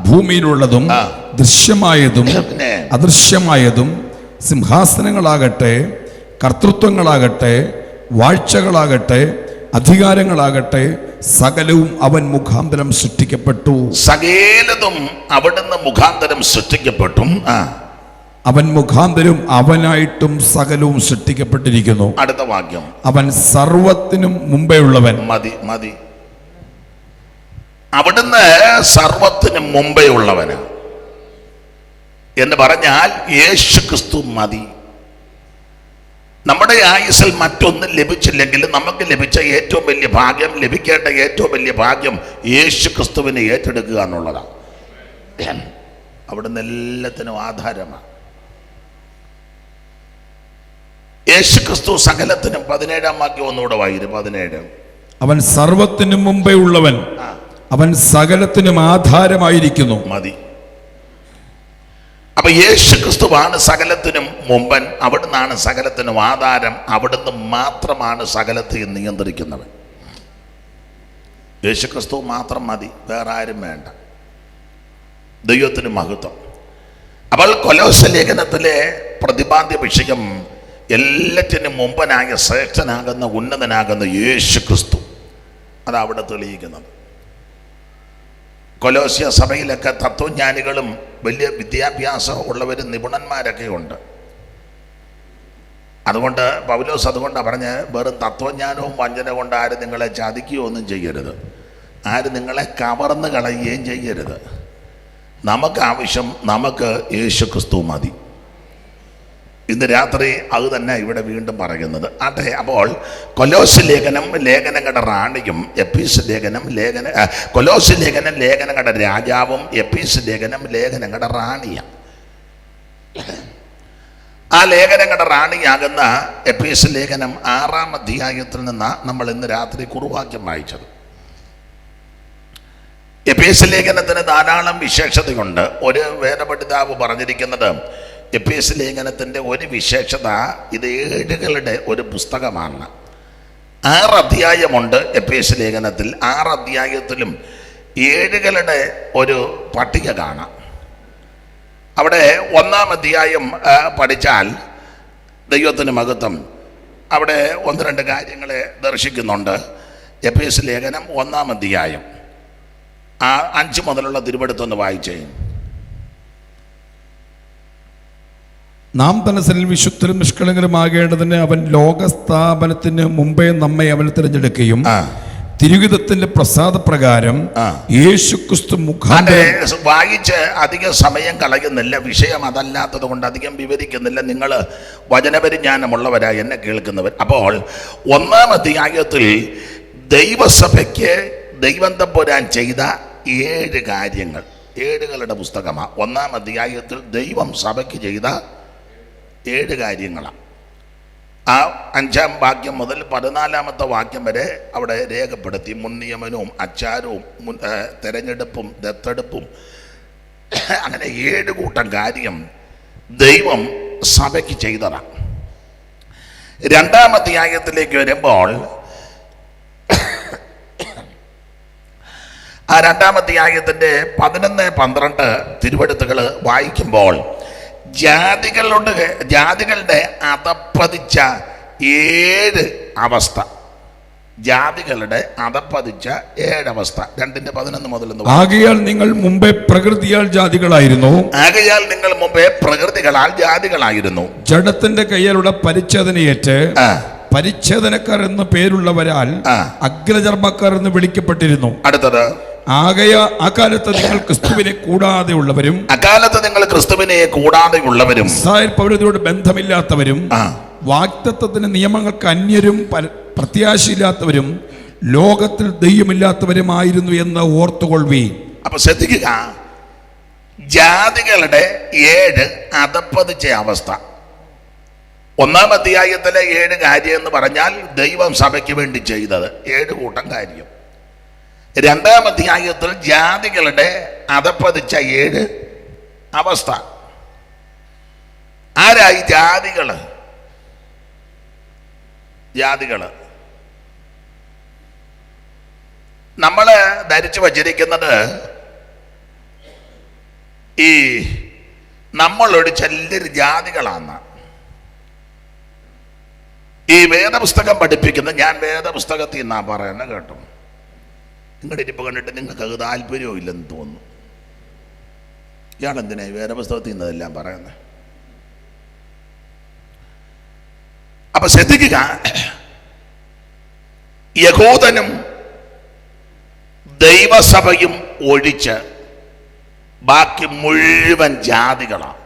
ഭൂമിയിലുള്ളതും ദൃശ്യമായതും അദൃശ്യമായതും, സിംഹാസനങ്ങളാകട്ടെ, കർത്തൃത്വങ്ങളാകട്ടെ, വാഴ്ചകളാകട്ടെ, അധികാരങ്ങളാകട്ടെ, സകലവും അവൻ മുഖാന്തരം സൃഷ്ടിക്കപ്പെട്ടു. സകലതും അവിടുന്ന് മുഖാന്തരം സൃഷ്ടിക്കപ്പെട്ടു. അവൻ മുഖാന്തരം അവനായിട്ടും സകലവും സൃഷ്ടിക്കപ്പെട്ടിരിക്കുന്നു. അടുത്ത വാക്യം, അവൻ സർവത്തിനും മുമ്പേ ഉള്ളവൻ. മതി മതി. അവിടുന്ന് സർവത്തിനും മുമ്പേ ഉള്ളവന് എന്ന് പറഞ്ഞാൽ യേശു ക്രിസ്തു മതി. നമ്മുടെ ആയുസ്സിൽ മറ്റൊന്നും ലഭിച്ചില്ലെങ്കിൽ നമുക്ക് ലഭിച്ച ഏറ്റവും വലിയ ഭാഗ്യം, ലഭിക്കേണ്ട ഏറ്റവും വലിയ ഭാഗ്യം യേശു ക്രിസ്തുവിനെ ഏറ്റെടുക്കുക എന്നുള്ളതാണ്. അവിടുന്ന് എല്ലാത്തിനും ആധാരമാണ്. യേശു ക്രിസ്തു സകലത്തിനും, 17 വാക്യം ഒന്നുകൂടെ വായിരു. 17. അവൻ സർവത്തിനും മുമ്പേ ഉള്ളവൻ, അവൻ സകലത്തിനും ആധാരമായിരിക്കുന്നു. മതി. അപ്പൊ യേശു ക്രിസ്തുവാണ് സകലത്തിനും മുമ്പൻ, അവിടുന്നാണ് സകലത്തിനും ആധാരം, അവിടുന്ന് മാത്രമാണ് സകലത്തെയും നിയന്ത്രിക്കുന്നവൻ. യേശു ക്രിസ്തു മാത്രം മതി, വേറെ ആരും വേണ്ട. ദൈവത്തിന് മഹത്വം. അപ്പോൾ കൊലോസ്യ ലേഖനത്തിലെ പ്രതിപാദ്യ വിഷയം എല്ലാറ്റിനും മുമ്പനായ ശ്രേഷ്ഠനാകുന്ന ഉന്നതനാകുന്ന യേശു ക്രിസ്തു, അതവിടെ തെളിയിക്കുന്നത്. കൊലോസ്യ സഭയിലൊക്കെ തത്വജ്ഞാനികളും വലിയ വിദ്യാഭ്യാസം ഉള്ളവരും നിപുണന്മാരൊക്കെ ഉണ്ട്. അതുകൊണ്ട് പൗലോസ് അതുകൊണ്ടാണ് പറഞ്ഞ്, വെറും തത്വജ്ഞാനവും വഞ്ചന കൊണ്ട് ആരും നിങ്ങളെ ചതിക്കുകയോ ഒന്നും ചെയ്യരുത്, ആരും നിങ്ങളെ കവർന്ന് കളയുകയും ചെയ്യരുത്. നമുക്ക് ആവശ്യം, നമുക്ക് യേശു ക്രിസ്തു മതി. ഇന്ന് രാത്രി അത് തന്നെ ഇവിടെ വീണ്ടും പറയുന്നത്. അതെ, അപ്പോൾ കൊലോസ്യ ലേഖനം ലേഖനങ്ങളുടെ റാണിയും, എപ്പീസ് ലേഖനം കൊലോസ്യ ലേഖനം ലേഖനങ്ങളുടെ രാജാവും, എപ്പീസ് ലേഖനം ലേഖനങ്ങളുടെ റാണിയാണ്. ആ ലേഖനങ്ങളുടെ റാണിയാകുന്ന എപ്പീസ് ലേഖനം 6-ാം അധ്യായത്തിൽ നിന്നാണ് നമ്മൾ ഇന്ന് രാത്രി കുറുവാക്യം വായിച്ചത്. എപ്പീസ് ലേഖനത്തിന് ധാരാളം വിശേഷതയുണ്ട്. ഒരു വേദപണ്ഡിതാവ് പറഞ്ഞിരിക്കുന്നത്, എഫേസ്യ ലേഖനത്തിൻ്റെ ഒരു വിശേഷത, ഇത് ഏടുകളുടെ ഒരു പുസ്തകമാണ്. 6 അധ്യായമുണ്ട് എഫേസ്യ ലേഖനത്തിൽ. 6 അധ്യായത്തിലും ഏടുകളുടെ ഒരു പട്ടിക കാണാം. അവിടെ 1-ാം അധ്യായം പഠിച്ചാൽ ദൈവത്തിന് മഹത്വം, അവിടെ 1-2 കാര്യങ്ങളെ ദർശിക്കുന്നുണ്ട്. എഫേസ്യ ലേഖനം 1-ാം അധ്യായം 5 മുതലുള്ള തിരുവെടുത്തൊന്ന് വായിച്ചേ. നാം തനസലിൽ വിശുദ്ധരും നിഷ്കളങ്കരുമാകേണ്ടതിന് അവൻ ലോകസ്ഥാപനത്തിന് മുമ്പേ നമ്മെ അവൻ തിരഞ്ഞെടുക്കുകയും തിരുഹിതത്തിന്റെ പ്രസാദപ്രകാരം യേശുക്രിസ്തു മുഖാന്തരം. വായിച്ച് അധികം സമയം കളയുന്നില്ല, വിഷയം അതല്ലാത്തത് കൊണ്ട് അധികം വിവരിക്കുന്നില്ല. നിങ്ങൾ വചനപരിജ്ഞാനമുള്ളവരായി എന്നെ കേൾക്കുന്നവർ. അപ്പോൾ 1-ാം അധ്യായത്തിൽ ദൈവസഭയ്ക്ക് ദൈവം തമ്പുരാൻ ചെയ്ത 7 കാര്യങ്ങൾ, ഏടുകളുടെ പുസ്തകമാണ്. 1-ാം അധ്യായത്തിൽ ദൈവം സഭയ്ക്ക് ചെയ്ത 7 കാര്യങ്ങളാണ്. ആ 5-ാം വാക്യം മുതൽ 14-ാമത്തെ വാക്യം വരെ അവിടെ രേഖപ്പെടുത്തി. മുൻനിയമനവും അച്ചാരവും തെരഞ്ഞെടുപ്പും ദത്തെടുപ്പും, അങ്ങനെ 7 കൂട്ടം കാര്യം ദൈവം സഭയ്ക്ക് ചെയ്തതാണ്. 2-ാം അധ്യായത്തിലേക്ക് വരുമ്പോൾ ആ 2-ാം അധ്യായത്തിൻ്റെ 11-12 തിരുവെടുത്തുകൾ വായിക്കുമ്പോൾ ജാതികളുടെ അധപ്പതിച്ച 7 അവസ്ഥ, ജാതികളുടെ അധപ്പതിച്ച 7 അവസ്ഥ. 2-11 മുതൽ. ആകയാൽ നിങ്ങൾ മുമ്പേ പ്രകൃതിയാൽ ജാതികളായിരുന്നു, ആകയാൽ നിങ്ങൾ മുമ്പേ പ്രകൃതികളാൽ ജാതികളായിരുന്നു, ജഡത്തിന്റെ കയ്യിലുള്ള പരിച്ഛേദനയേറ്റ് പരിച്ഛേദനക്കാർ എന്ന പേരുള്ളവരാൽ അഗ്രചർമ്മക്കാർ എന്ന് വിളിക്കപ്പെട്ടിരുന്നു. അടുത്തത്, അക്കാലത്ത് നിങ്ങൾ ക്രിസ്തുവിനെ കൂടാതെ ഉള്ളവരും, അക്കാലത്ത് നിങ്ങൾ ക്രിസ്തുവിനെ കൂടാതെ ഉള്ളവരും, ഇസ്രായേൽ പൗരതയോട് ബന്ധമില്ലാത്തവരും, വാഗ്ദത്തത്തിന് നിയമങ്ങൾക്ക് അന്യരും പ്രത്യാശയില്ലാത്തവരും, ലോകത്തിൽ ദൈവമില്ലാത്തവരുമായിരുന്നു എന്ന് ഓർത്തുകൊള്ളുവീൻ. അപ്പൊ ശ്രദ്ധിക്കുക, ജാതികളുടെ 7 അധപ്പതിച്ച അവസ്ഥ. 1-ാം അധ്യായത്തിലെ 7 കാര്യം എന്ന് പറഞ്ഞാൽ ദൈവം സഭയ്ക്ക് വേണ്ടി ചെയ്തത് 7 കൂട്ടം കാര്യം. 2-ാം അധ്യായത്തിൽ ജാതികളുടെ അധപ്പതിച്ച 7 അവസ്ഥ. ആരായി ജാതികള്? നമ്മള് ധരിച്ചു വച്ചിരിക്കുന്നത് ഈ നമ്മളൊരു ചിലർ ജാതികളാണ്. ഈ വേദപുസ്തകം പഠിപ്പിക്കുന്ന, ഞാൻ വേദപുസ്തകത്തിൽ നിന്നാ പറയുന്നത് കേട്ടോ. നിങ്ങളുടെ ഇരിപ്പ് കണ്ടിട്ട് നിങ്ങൾക്ക് അത് താല്പര്യവും ഇല്ലെന്ന് തോന്നുന്നു. ഇയാളെന്തിനാ വേദപുസ്തകത്തിൽ നിന്നതെല്ലാം പറയുന്നത്? അപ്പൊ ശ്രദ്ധിക്കുക, യഹൂദനും ദൈവസഭയും ഒഴിച്ച് ബാക്കി മുഴുവൻ ജാതികളാണ്.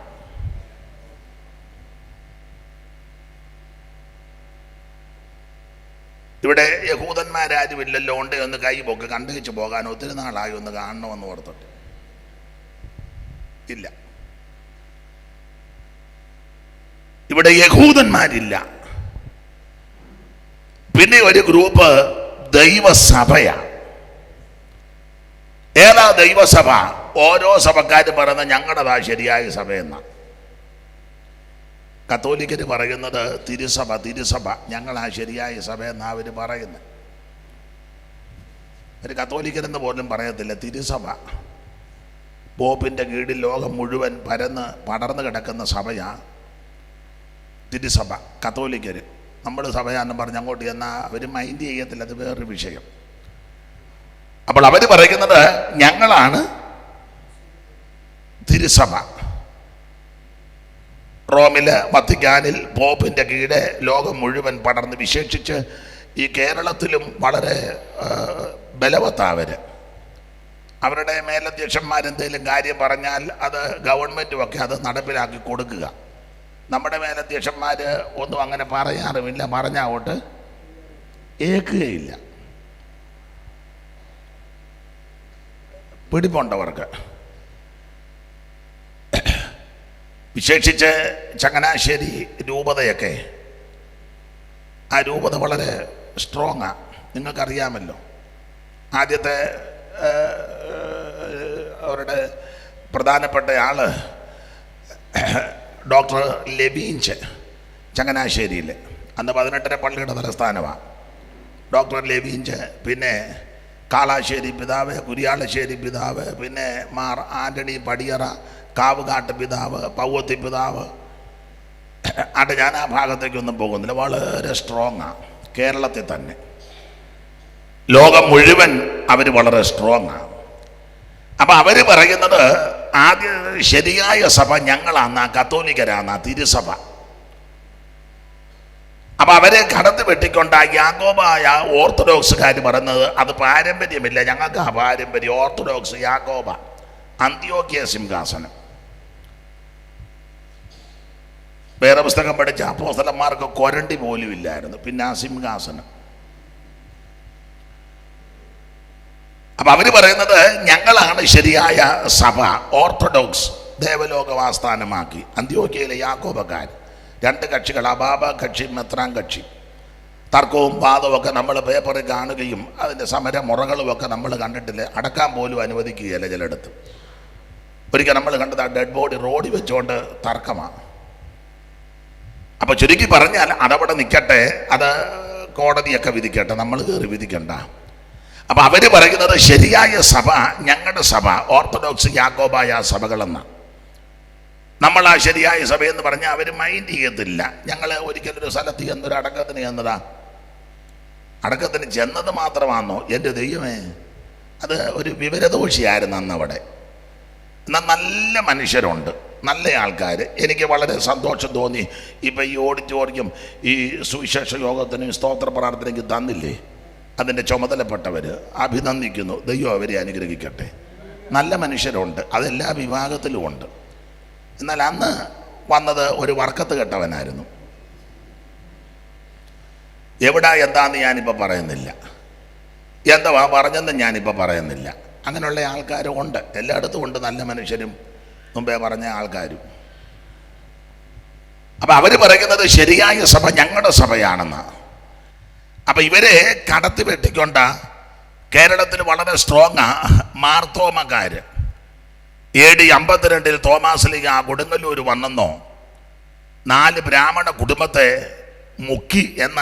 ഇവിടെ യഹൂദന്മാരാരും ഇല്ലല്ലോ, ഉണ്ട് ഒന്ന് കൈ പൊക്ക് കണ്ടുവച്ച് പോകാൻ ഒത്തിരി നാളായി, ഒന്ന് കാണണമെന്ന് ഓർത്തിട്ട് ഇല്ല. ഇവിടെ യഹൂദന്മാരില്ല. പിന്നെ ഒരു ഗ്രൂപ്പ് ദൈവസഭയാണ്. ഏതാ ദൈവസഭ? ഓരോ സഭക്കാരും പറയുന്നത് ഞങ്ങളുടേതാ ശരിയായ സഭയെന്ന. കത്തോലിക്കര് പറയുന്നത് തിരുസഭ, തിരുസഭ ഞങ്ങളാ ശരിയായ സഭ എന്നാ അവർ പറയുന്നത്. ഒരു കത്തോലിക്കരെന്ന് പോലും പറയത്തില്ല, തിരുസഭ. പോപ്പിൻ്റെ കീഴിൽ ലോകം മുഴുവൻ പടർന്നു കിടക്കുന്ന സഭയാ തിരുസഭ. കത്തോലിക്കര് നമ്മൾ സഭയാണെന്ന് പറഞ്ഞ് അങ്ങോട്ട് ചെന്നാൽ അവർ മൈൻഡ് ചെയ്യത്തില്ല, അത് വേറൊരു വിഷയം. അപ്പോൾ അവർ പറയുന്നത് ഞങ്ങളാണ് തിരുസഭ. റോമില് വത്തിക്കാനിൽ പോപ്പിൻ്റെ കീഴെ ലോകം മുഴുവൻ പടർന്ന്, വിശേഷിച്ച് ഈ കേരളത്തിലും വളരെ ബലവത്താവര്. അവരുടെ മേലധ്യക്ഷന്മാരെന്തെങ്കിലും കാര്യം പറഞ്ഞാൽ അത് ഗവൺമെൻറ്റുമൊക്കെ അത് നടപ്പിലാക്കി കൊടുക്കുക. നമ്മുടെ മേലധ്യക്ഷന്മാർ ഒന്നും അങ്ങനെ പറയാറുമില്ല, പറഞ്ഞാവോട്ട് ഏൽക്കുകയില്ല. പിടിപ്പുണ്ടവർക്ക്. വിശേഷിച്ച് ചങ്ങനാശ്ശേരി രൂപതയൊക്കെ, ആ രൂപത വളരെ സ്ട്രോങ്ങാണ്, നിങ്ങൾക്കറിയാമല്ലോ. ആദ്യത്തെ അവരുടെ പ്രധാനപ്പെട്ട ആള് ഡോക്ടർ ലെബീഞ്ച്, ചങ്ങനാശ്ശേരിയിൽ. അന്ന് 18ര പള്ളിയുടെ തലസ്ഥാനമാണ് ഡോക്ടർ ലെബീഞ്ച്. പിന്നെ കാളാശ്ശേരി പിതാവ്, കുരിയാളശ്ശേരി പിതാവ്, പിന്നെ മാർ ആൻ്റണി പടിയറ, കാവുകാട്ട് പിതാവ്, പൗവത്തി പിതാവ്. ആട്ടെ, ഞാൻ ആ ഭാഗത്തേക്കൊന്നും പോകുന്നില്ല. വളരെ സ്ട്രോങ്ങാണ്. കേരളത്തിൽ തന്നെ ലോകം മുഴുവൻ അവർ വളരെ സ്ട്രോങ്ങാണ്. അപ്പം അവർ പറയുന്നത് ആദ്യ ശരിയായ സഭ ഞങ്ങളാണ്, കത്തോലിക്കരാണ്, തിരുസഭ. അപ്പം അവരെ കടന്നു വെട്ടിക്കൊണ്ട യാക്കോബായ ഓർത്തഡോക്സുകാർ പറയുന്നത് അത് പാരമ്പര്യമില്ല, ഞങ്ങൾക്ക് ആ പാരമ്പര്യം. ഓർത്തഡോക്സ് യാക്കോബ, അന്ത്യോക്യ സിംഹാസനം. വേറെ പുസ്തകം പഠിച്ച അപ്പോസ്തലന്മാർക്ക് കൊരണ്ടി പോലും ഇല്ലായിരുന്നു, പിന്നെ ആ സിംഹാസനം. അപ്പം അവർ പറയുന്നത് ഞങ്ങളാണ് ശരിയായ സഭ. ഓർത്തഡോക്സ് ദേവലോകവാസ്ഥാനമാക്കി. അന്ത്യോക്യയിലെ യാക്കോബക്കാർ, 2 കക്ഷികൾ, അബാബ കക്ഷി, മെത്രാൻ കക്ഷി. തർക്കവും വാദവും ഒക്കെ നമ്മൾ പേപ്പറിൽ കാണുകയും അതിൻ്റെ സമരമുറകളുമൊക്കെ നമ്മൾ കണ്ടിട്ടില്ല. അടക്കാൻ പോലും അനുവദിക്കുകയല്ല ചിലയിടത്ത്. ഒരിക്കൽ നമ്മൾ കണ്ടത് ആ ഡെഡ് ബോഡി റോഡിൽ വെച്ചുകൊണ്ട് തർക്കമാണ്. അപ്പോൾ ചുരുക്കി പറഞ്ഞാൽ അതവിടെ നിൽക്കട്ടെ, അത് കോടതിയൊക്കെ വിധിക്കട്ടെ, നമ്മൾ കയറി വിധിക്കണ്ട. അപ്പം അവർ പറയുന്നത് ശരിയായ സഭ ഞങ്ങളുടെ സഭ, ഓർത്തഡോക്സ് യാക്കോബായ സഭകളെന്ന. നമ്മൾ ആ ശരിയായ സഭയെന്ന് പറഞ്ഞാൽ അവർ മൈൻഡ് ചെയ്യത്തില്ല. ഞങ്ങൾ ഒരിക്കലൊരു സ്ഥലത്ത് ചെന്നൊരു അടക്കത്തിന് ചെന്നതാ. അടക്കത്തിന് ചെന്നത് മാത്രമാണോ? എൻ്റെ ദൈവമേ, അത് ഒരു വിവരദോഷിയായിരുന്നു അന്ന് അവിടെ. എന്നാൽ നല്ല മനുഷ്യരുണ്ട്, നല്ല ആൾക്കാർ. എനിക്ക് വളരെ സന്തോഷം തോന്നി. ഇപ്പം ഈ ഓഡിറ്റോറിയം ഈ സുവിശേഷ യോഗത്തിനും സ്തോത്ര പ്രാർത്ഥനയ്ക്ക് തന്നില്ലേ, അതിൻ്റെ ചുമതലപ്പെട്ടവർ അഭിനന്ദിക്കുന്നു. ദൈവം അവരെ അനുഗ്രഹിക്കട്ടെ. നല്ല മനുഷ്യരുണ്ട്, അതെല്ലാ വിഭാഗത്തിലും ഉണ്ട്. എന്നാൽ അന്ന് വന്നത് ഒരു വർക്കത്ത് കെട്ടവനായിരുന്നു. എവിടാ എന്താന്ന് ഞാനിപ്പോൾ പറയുന്നില്ല, എന്താ പറഞ്ഞെന്ന് ഞാനിപ്പോൾ പറയുന്നില്ല. അങ്ങനെയുള്ള ആൾക്കാരും ഉണ്ട്, എല്ലായിടത്തും ഉണ്ട് നല്ല മനുഷ്യരും മുമ്പേ പറഞ്ഞ ആൾക്കാരും. അപ്പം അവർ പറയുന്നത് ശരിയായ സഭ ഞങ്ങളുടെ സഭയാണെന്ന്. അപ്പം ഇവരെ കടത്തി വെട്ടിക്കൊണ്ട കേരളത്തിൽ വളരെ സ്ട്രോങ്ങാ മാർത്തോമക്കാർ. AD 52 തോമാസ് ലീഗ കൊടുങ്ങല്ലൂർ വന്നെന്നോ 4 ബ്രാഹ്മണ കുടുംബത്തെ മുക്കി എന്ന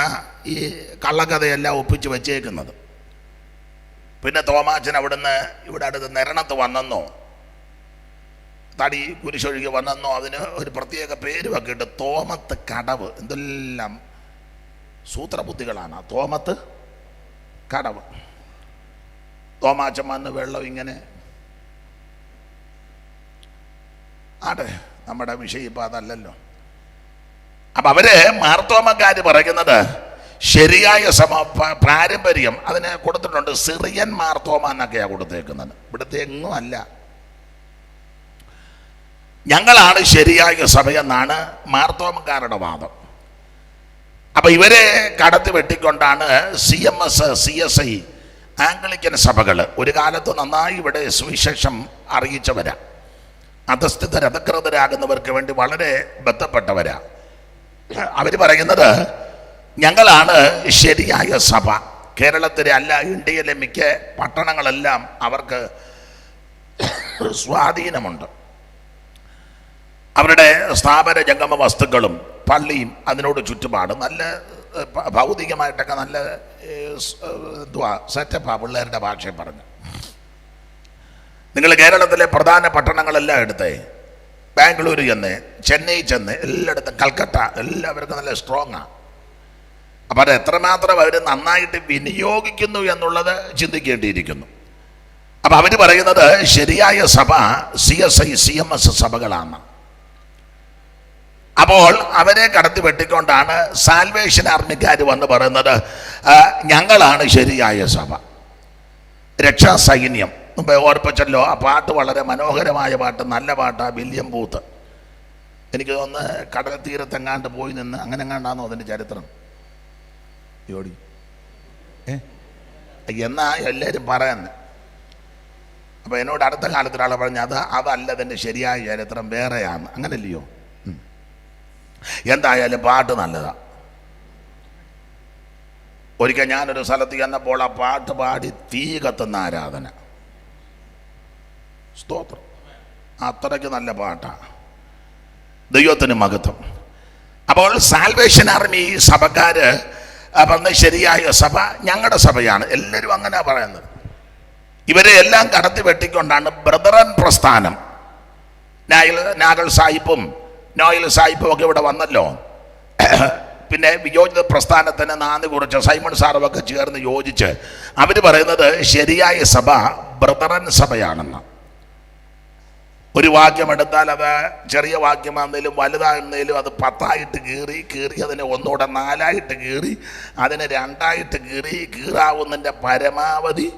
ഈ കള്ളക്കഥയെല്ലാം ഒപ്പിച്ച് വെച്ചേക്കുന്നത്. പിന്നെ തോമാച്ചൻ അവിടുന്ന് ഇവിടെ അടുത്ത് നിരണത്ത് വന്നെന്നോ, തടി കുരിശൊഴുകി വന്നെന്നോ, അതിന് ഒരു പ്രത്യേക പേരുമൊക്കെ ഇട്ട് തോമത്ത് കടവ്. എന്തെല്ലാം സൂത്രബുദ്ധികളാണ്. തോമത്ത് കടവ്. തോമാച്ചൻ വന്ന് വെള്ളം ഇങ്ങനെ. ആട്ടെ, നമ്മുടെ വിഷയം ഇപ്പം അതല്ലല്ലോ. അപ്പം അവര് മാർത്തോമക്കാർ പറയുന്നത് ശരിയായ പാരമ്പര്യം അതിന് കൊടുത്തിട്ടുണ്ട്. സിറിയൻ മാർത്തോമ എന്നൊക്കെയാണ് കൊടുത്തേക്കുന്നത്. ഇവിടുത്തെ എങ്ങും അല്ല. ഞങ്ങളാണ് ശരിയായ സഭയെന്നാണ് മാർത്തോമക്കാരുടെ വാദം. അപ്പൊ ഇവരെ കടത്തി വെട്ടിക്കൊണ്ടാണ് CMS CSI ആംഗ്ലിക്കൻ സഭകൾ ഒരു കാലത്ത് നന്നായി ഇവിടെ സുവിശേഷം അറിയിച്ചവരാ. അധകൃതരാകുന്നവർക്ക് വേണ്ടി വളരെ ബന്ധപ്പെട്ടവരാ. അവർ പറയുന്നത് ഞങ്ങളാണ് ശരിയായ സഭ. കേരളത്തിലെ അല്ല, ഇന്ത്യയിലെ മിക്ക പട്ടണങ്ങളെല്ലാം അവർക്ക് സ്വാധീനമുണ്ട്. അവരുടെ സ്ഥാപന ജംഗമ വസ്തുക്കളും പള്ളിയും അതിനോട് ചുറ്റുപാടും നല്ല ഭൗതികമായിട്ടൊക്കെ നല്ല സെറ്റപ്പാ. പിള്ളേരുടെ ഭാഷയിൽ പറഞ്ഞു, നിങ്ങൾ കേരളത്തിലെ പ്രധാന പട്ടണങ്ങളെല്ലാം എടുത്തേ, ബാംഗ്ലൂർ ചെന്ന്, ചെന്നൈ ചെന്ന്, എല്ലായിടത്തും, കൽക്കട്ട, എല്ലാവർക്കും നല്ല സ്ട്രോങ്ങാണ്. അപ്പം അത് എത്രമാത്രം അവർ നന്നായിട്ട് വിനിയോഗിക്കുന്നു എന്നുള്ളത് ചിന്തിക്കേണ്ടിയിരിക്കുന്നു. അപ്പം അവർ പറയുന്നത് ശരിയായ സഭ CSI CMS സഭകളാണ്. അപ്പോൾ അവരെ കടത്തി വെട്ടിക്കൊണ്ടാണ് സാൽവേഷൻ ആർമിക്കാർ വന്ന് പറയുന്നത് ഞങ്ങളാണ് ശരിയായ സഭ, രക്ഷാസൈന്യം. മുമ്പ് ഓർപ്പിച്ചല്ലോ, ആ പാട്ട് വളരെ മനോഹരമായ പാട്ട്, നല്ല പാട്ടാ. വില്യം ബൂത്ത്, എനിക്ക് തോന്നുന്നു കടൽ തീരത്തെങ്ങാണ്ട് പോയി നിന്ന് അങ്ങനെ എങ്ങാണ്ടാന്നോ അതിൻ്റെ ചരിത്രം യോടി എന്നാ എല്ലാവരും പറയുന്നത്. അപ്പം എന്നോട് അടുത്ത കാലത്ത് ഒരാളെ പറഞ്ഞ അതല്ല അതിൻ്റെ ശരിയായ ചരിത്രം, വേറെയാണ്. അങ്ങനല്ലയോ? എന്തായാലും പാട്ട് നല്ലതാ. ഒരിക്കൽ ഞാനൊരു സ്ഥലത്ത് ചെന്നപ്പോൾ ആ പാട്ട് പാടി തീ കത്തുന്ന ആരാധന. സ്തോത്രം, അത്രയ്ക്ക് നല്ല പാട്ടാണ്. ദൈവത്തിന് മഹത്വം. അപ്പോൾ സാൽവേഷൻ ആർമി സഭക്കാര് പറഞ്ഞ ശരിയായ സഭ ഞങ്ങളുടെ സഭയാണ്. എല്ലാവരും അങ്ങനെ പറയുന്നത്. ഇവരെ എല്ലാം കടത്തി വെട്ടിക്കൊണ്ടാണ് ബ്രദറൻ പ്രസ്ഥാനം. നാഗൽ സാഹിബും നോയൽ സാഹിബും ഒക്കെ ഇവിടെ വന്നല്ലോ. പിന്നെ വിയോജിത പ്രസ്ഥാനത്തിന് നാന്ദി കുറിച്ച് സൈമൺ സാറുമൊക്കെ ചേർന്ന് യോജിച്ച് അവർ പറയുന്നത് ശരിയായ സഭ ബ്രദറൻ സഭയാണെന്ന്. ഒരു വാക്യം എടുത്താൽ അത് ചെറിയ വാക്യമാണെന്നേലും വലുതാണെന്നേലും അത് 10ആയിട്ട് കീറി അതിനെ ഒന്നുകൂടെ 4ആയിട്ട് കീറി അതിനെ 2ആയിട്ട് കീറാവുന്നതിൻ്റെ പരമാവധി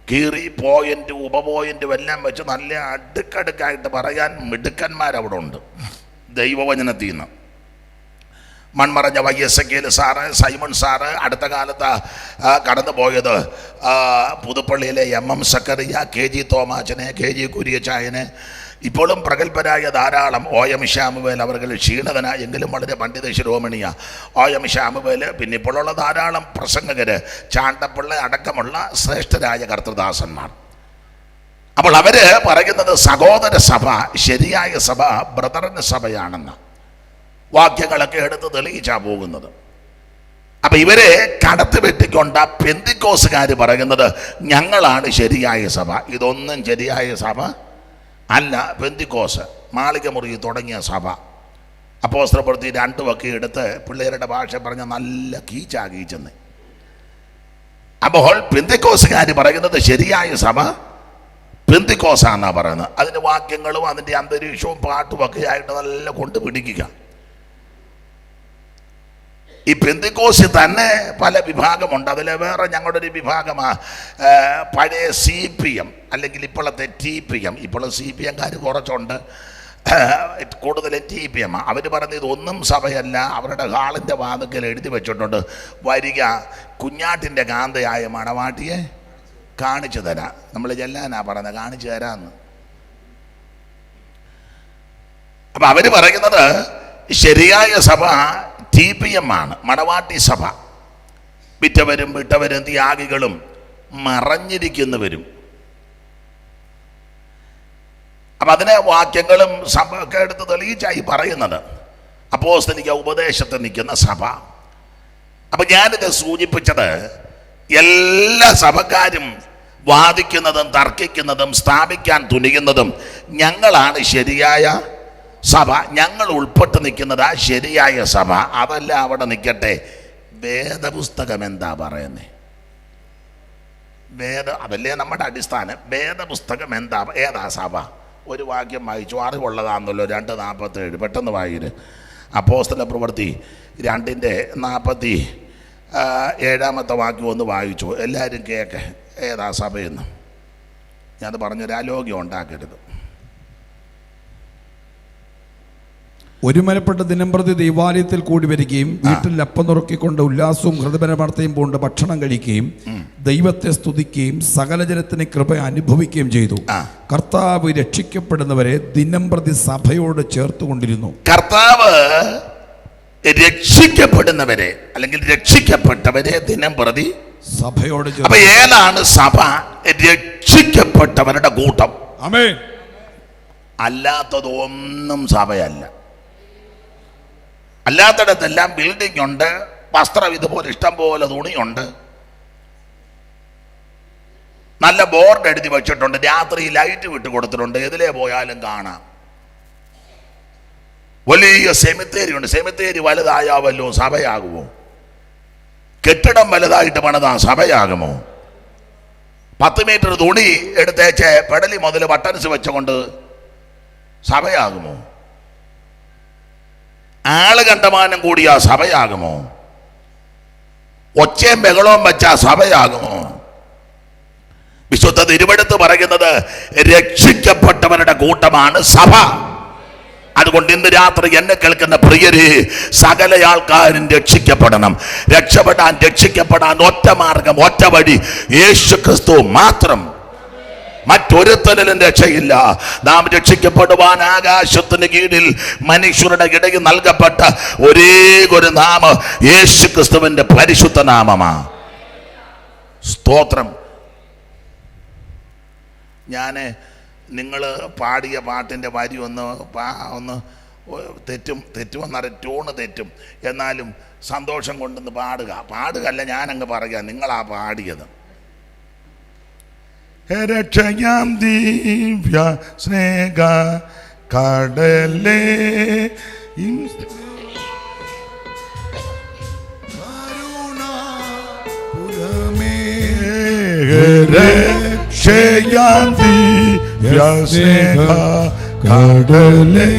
കീറി പോയിന്റ് ഉപപോയിന്റും എല്ലാം വെച്ച് നല്ല അടുക്കടുക്കായിട്ട് പറയാൻ മിടുക്കന്മാരവിടെ ഉണ്ട്. ദൈവവചനത്തിൽ നിന്ന് മൺമറഞ്ഞ YSKL സാറ്, സൈമൺ സാറ്, അടുത്ത കാലത്ത് കടന്നു പോയത് പുതുപ്പള്ളിയിലെ MM സക്കറിയ, KG തോമാച്ചനെ, KG കുര്യച്ചായന്, ഇപ്പോഴും പ്രഗത്ഭരായ ധാരാളം OM ശാമുവേൽ. അവർ ക്ഷീണിതനായെങ്കിലും വളരെ പണ്ഡിത ശിരോമണിയ OM ശാമുവേൽ. പിന്നെ ഇപ്പോഴുള്ള ധാരാളം പ്രസംഗകര്, ചാണ്ടപ്പിള്ള അടക്കമുള്ള ശ്രേഷ്ഠരായ കർത്തൃദാസന്മാർ. അപ്പോൾ അവര് പറയുന്നത് സഹോദര സഭ, ശരിയായ സഭ ബ്രദറൻ സഭയാണെന്ന് വാക്യങ്ങളൊക്കെ എടുത്ത് തെളിയിച്ചാ പോകുന്നത്. അപ്പൊ ഇവരെ കടത്തി വെട്ടിക്കൊണ്ട പെന്തിക്കോസുകാർ പറയുന്നത് ഞങ്ങളാണ് ശരിയായ സഭ. ഇതൊന്നും ശരിയായ സഭ അല്ല. പെന്തിക്കോസ് മാളികമുറി തുടങ്ങിയ സഭ. അപ്പോസ്തലപ്രവൃത്തി 2 ഒക്കെ എടുത്ത് പിള്ളേരുടെ ഭാഷ പറഞ്ഞ നല്ല കീച്ചെന്ന്. അപ്പോൾ പെന്തിക്കോസുകാർ പറയുന്നത് ശരിയായ സഭ പെന്തിക്കോസാന്നാ പറയുന്നത്. അതിൻ്റെ വാക്യങ്ങളും അതിൻ്റെ അന്തരീക്ഷവും പാട്ടും ഒക്കെ ആയിട്ട് നല്ല കൊണ്ടുപിടിക്കുക. ഈ പെന്തിക്കോസിൽ തന്നെ പല വിഭാഗമുണ്ട്. അതിൽ വേറെ ഞങ്ങളുടെ ഒരു വിഭാഗമാണ് പഴയ CPM, അല്ലെങ്കിൽ ഇപ്പോഴത്തെ TPM. ഇപ്പോഴും CPMകാർ കുറച്ചുണ്ട്, കൂടുതലും TPM. അവർ പറഞ്ഞത് ഒന്നും സഭയല്ല. അവരുടെ ഹാളിൻ്റെ വാതിക്കൽ എഴുതി വെച്ചിട്ടുണ്ട്, വരിക കുഞ്ഞാട്ടിൻ്റെ കാന്തയായ മണവാട്ടിയെ കാണിച്ചു തരാം. നമ്മൾ ചെല്ലാനാ പറഞ്ഞത്, കാണിച്ചു തരാമെന്ന്. അപ്പം അവർ പറയുന്നത് ശരിയായ സഭ TPM ആണ്, മണവാട്ടി സഭ. വിറ്റവരും വിട്ടവരും ത്യാഗികളും മറഞ്ഞിരിക്കുന്നവരും. അപ്പം അതിനെ വാക്യങ്ങളും ഒക്കെ എടുത്ത് തെളിയിച്ചായി പറയുന്നത് അപ്പോസ്തലിക ഉപദേശത്തിൽ നിൽക്കുന്ന സഭ. അപ്പം ഞാനിത് സൂചിപ്പിച്ചത് എല്ലാ സഭക്കാരും വാദിക്കുന്നതും തർക്കിക്കുന്നതും സ്ഥാപിക്കാൻ തുനിയുന്നതും ഞങ്ങളാണ് ശരിയായ സഭ, ഞങ്ങൾ ഉൾപ്പെട്ട് നിൽക്കുന്നത് ആ ശരിയായ സഭ. അതല്ല അവിടെ നിൽക്കട്ടെ, വേദപുസ്തകം എന്താ പറയുന്നേ? അതല്ലേ നമ്മുടെ അടിസ്ഥാനം. വേദപുസ്തകം എന്താ, ഏതാ സഭ? ഒരു വാക്യം വായിച്ചു, അറിവുള്ളതാണെന്നല്ലോ, 2:47 പെട്ടെന്ന് വായിര്. അപ്പോസ്തല പ്രവൃത്തി 2:47 വാക്യം ഒന്ന് വായിച്ചു. എല്ലാവരും കേക്ക്. ഏതാ സഭയെന്ന് ഞാനത് പറഞ്ഞൊരു അലോഗ്യം ഉണ്ടാക്കരുത്. ഒരുമനപ്പെട്ട ദിനംപ്രതി ദൈവാലയത്തിൽ കൂടി വരികയും വീട്ടിൽ അപ്പം നുറുക്കിക്കൊണ്ട് ഉല്ലാസവും ഹൃദയപരമാർത്ഥയും കൊണ്ട് ഭക്ഷണം കഴിക്കുകയും ദൈവത്തെ സ്തുതിക്കുകയും സകല ജനത്തിന് കൃപ അനുഭവിക്കുകയും ചെയ്തു. കർത്താവ് രക്ഷിക്കപ്പെടുന്നവരെ ദിനംപ്രതി സഭയോട് ചേർത്തുകൊണ്ടിരുന്നു. കർത്താവ് രക്ഷിക്കപ്പെടുന്നവരെ അല്ലെങ്കിൽ രക്ഷിക്കപ്പെട്ടവരെ ദിനംപ്രതി സഭയോട്. അപ്പൊ ഏതാണ് സഭ? രക്ഷിക്കപ്പെട്ടവരുടെ കൂട്ടം. ആമേൻ. അല്ലാത്തതൊന്നും സഭയല്ല. അല്ലാത്തടത്തെല്ലാം ബിൽഡിംഗ് ഉണ്ട്, വസ്ത്രം ഇതുപോലെ ഇഷ്ടം പോലെ തുണിയുണ്ട്, നല്ല ബോർഡ് എഴുതി വെച്ചിട്ടുണ്ട്, രാത്രി ലൈറ്റ് വിട്ട് കൊടുത്തിട്ടുണ്ട്, എതിലേ പോയാലും കാണാം. വലിയ സെമിത്തേരി ഉണ്ട്. സെമിത്തേരി വലുതായാവല്ലോ സഭയാകുമോ? കെട്ടിടം വലുതായിട്ട് പണിതാ സഭയാകുമോ? 10 മീറ്റർ തുണി എടുത്തേച്ച് പെടലി മുതൽ ബട്ടൺസ് വെച്ചുകൊണ്ട് സഭയാകുമോ? ആള് കണ്ടമാനം കൂടിയാ സഭയാകുമോ? ഒച്ചയും ബഹളവും വെച്ചാ സഭയാകുമോ? വിശുദ്ധ തിരുവെടുത്ത് പറയുന്നത് രക്ഷിക്കപ്പെട്ടവരുടെ കൂട്ടമാണ് സഭ. അതുകൊണ്ട് ഇന്ന് രാത്രി എന്നെ കേൾക്കുന്ന പ്രിയരെ, സകല ആൾക്കാരും രക്ഷിക്കപ്പെടണം. രക്ഷപ്പെടാൻ ഒറ്റ മാർഗം, ഒറ്റ വഴി, യേശു ക്രിസ്തു മാത്രം. മറ്റൊരുത്തനും രക്ഷയില്ല. നാം രക്ഷിക്കപ്പെടുവാൻ ആകാശത്തിന് കീഴിൽ മനുഷ്യരുടെ ഇടയിൽ നൽകപ്പെട്ട ഒരേ ഒരു നാമം യേശു ക്രിസ്തുവിന്റെ പരിശുദ്ധ നാമമാ. സ്തോത്രം. ഞാൻ നിങ്ങൾ പാടിയ പാട്ടിൻ്റെ വരി ഒന്ന് തെറ്റുമെന്നറിയാം, ട്യൂണ് തെറ്റും. എന്നാലും സന്തോഷം കൊണ്ടൊന്ന് പാടുകയല്ല, ഞാനങ്ങ് പറയുക, നിങ്ങളാ പാടിയത്. രക്ഷയാം ദിവ്യ സ്നേഹ കടലേ രക്ഷയാം ദിവ്യ സ്നേഹ കടലേ.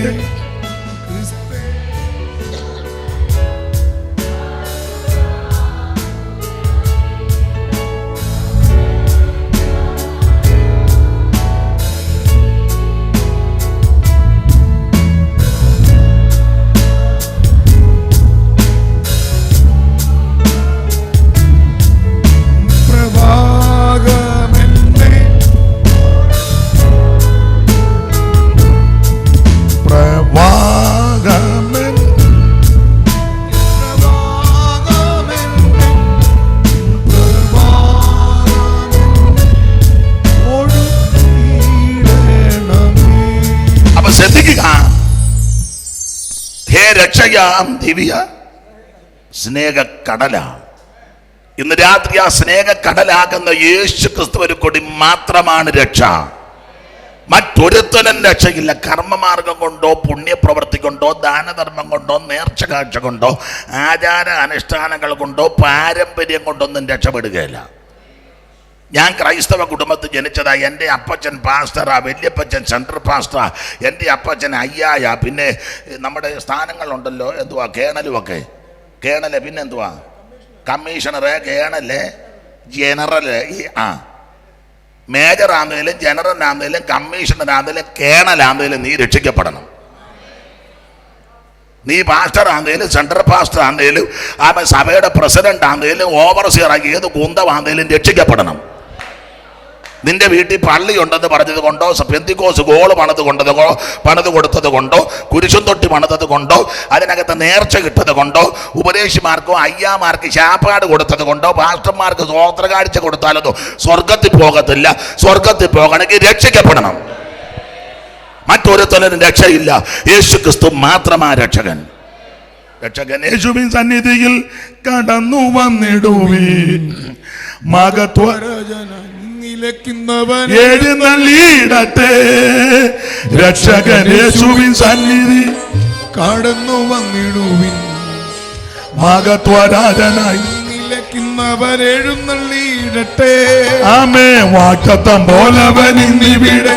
രക്ഷയാം ദിവ്യ സ്നേഹക്കടല. ഇന്ന് രാത്രി ആ സ്നേഹക്കടലാകുന്ന യേശു ക്രിസ്തുവിന് കൂടി മാത്രമാണ് രക്ഷ. മറ്റൊരുത്തനും രക്ഷയില്ല. കർമ്മമാർഗം കൊണ്ടോ പുണ്യപ്രവൃത്തി കൊണ്ടോ ദാനധർമ്മം കൊണ്ടോ നേർച്ച കാഴ്ച കൊണ്ടോ ആചാര അനുഷ്ഠാനങ്ങൾ കൊണ്ടോ പാരമ്പര്യം കൊണ്ടൊന്നും രക്ഷപ്പെടുകയില്ല. ഞാൻ ക്രൈസ്തവ കുടുംബത്തിൽ ജനിച്ചതാ. എൻ്റെ അപ്പച്ചൻ പാസ്റ്ററാ, വല്യപ്പച്ചൻ സെൻട്രൽ പാസ്റ്ററാ, എൻ്റെ അപ്പച്ചൻ അയ്യായ, പിന്നെ നമ്മുടെ സ്ഥാനങ്ങളുണ്ടല്ലോ, എന്തുവാ കേണലുമൊക്കെ, കേണല്, പിന്നെ എന്തുവാ കമ്മീഷണറ്, കേണല്, ജനറല്, മേജർ ആണെങ്കിലും ജനറൽ ആണെങ്കിലും കമ്മീഷണർ ആണെങ്കിലും കേണലാണെങ്കിലും നീ രക്ഷിക്കപ്പെടണം. നീ പാസ്റ്റർ ആണെങ്കിലും സെൻട്രൽ പാസ്റ്റർ ആണെങ്കിലും സഭയുടെ പ്രസിഡന്റ് ആണെങ്കിലും ഓവർസിയർ ആക്കി ഏത് കുന്തമാണെങ്കിലും രക്ഷിക്കപ്പെടണം. നിന്റെ വീട്ടിൽ പള്ളി ഉണ്ടെന്ന് പറഞ്ഞത് കൊണ്ടോ, പെന്തിക്കോസ് ഗോള് പണിത് കൊടുത്തത് കൊണ്ടോ, കുരിശും തൊട്ടി പണിതത് കൊണ്ടോ, അതിനകത്ത് നേർച്ച കിട്ടത് കൊണ്ടോ, ഉപദേശിമാർക്കോ അയ്യാമാർക്ക് ശാപ്പാട് കൊടുത്തത് കൊണ്ടോ, പാസ്റ്റർമാർക്ക് സ്വോത്രകാഴ്ച കൊടുത്താലോ സ്വർഗത്തിൽ പോകത്തില്ല. സ്വർഗത്തിൽ പോകണമെങ്കിൽ രക്ഷിക്കപ്പെടണം. മറ്റൊരുത്തനും രക്ഷയില്ല. യേശു ക്രിസ്തു മാത്രമാ രക്ഷകൻ. യേശുവിൻ സന്നിധിയിൽ കടന്നു വന്നിടുവീൻ, എഴുന്നള്ളിയിടട്ടെ. രക്ഷകൻ യേശുവിൻ സന്നിധി കടന്നു വന്നിടുവിൻ, മഹത്വരാജനായി എഴുന്നള്ളിയിടട്ടെ. ആമേ. വാഗ്ദത്തം പോലവൻ ഇന്നിവിടെ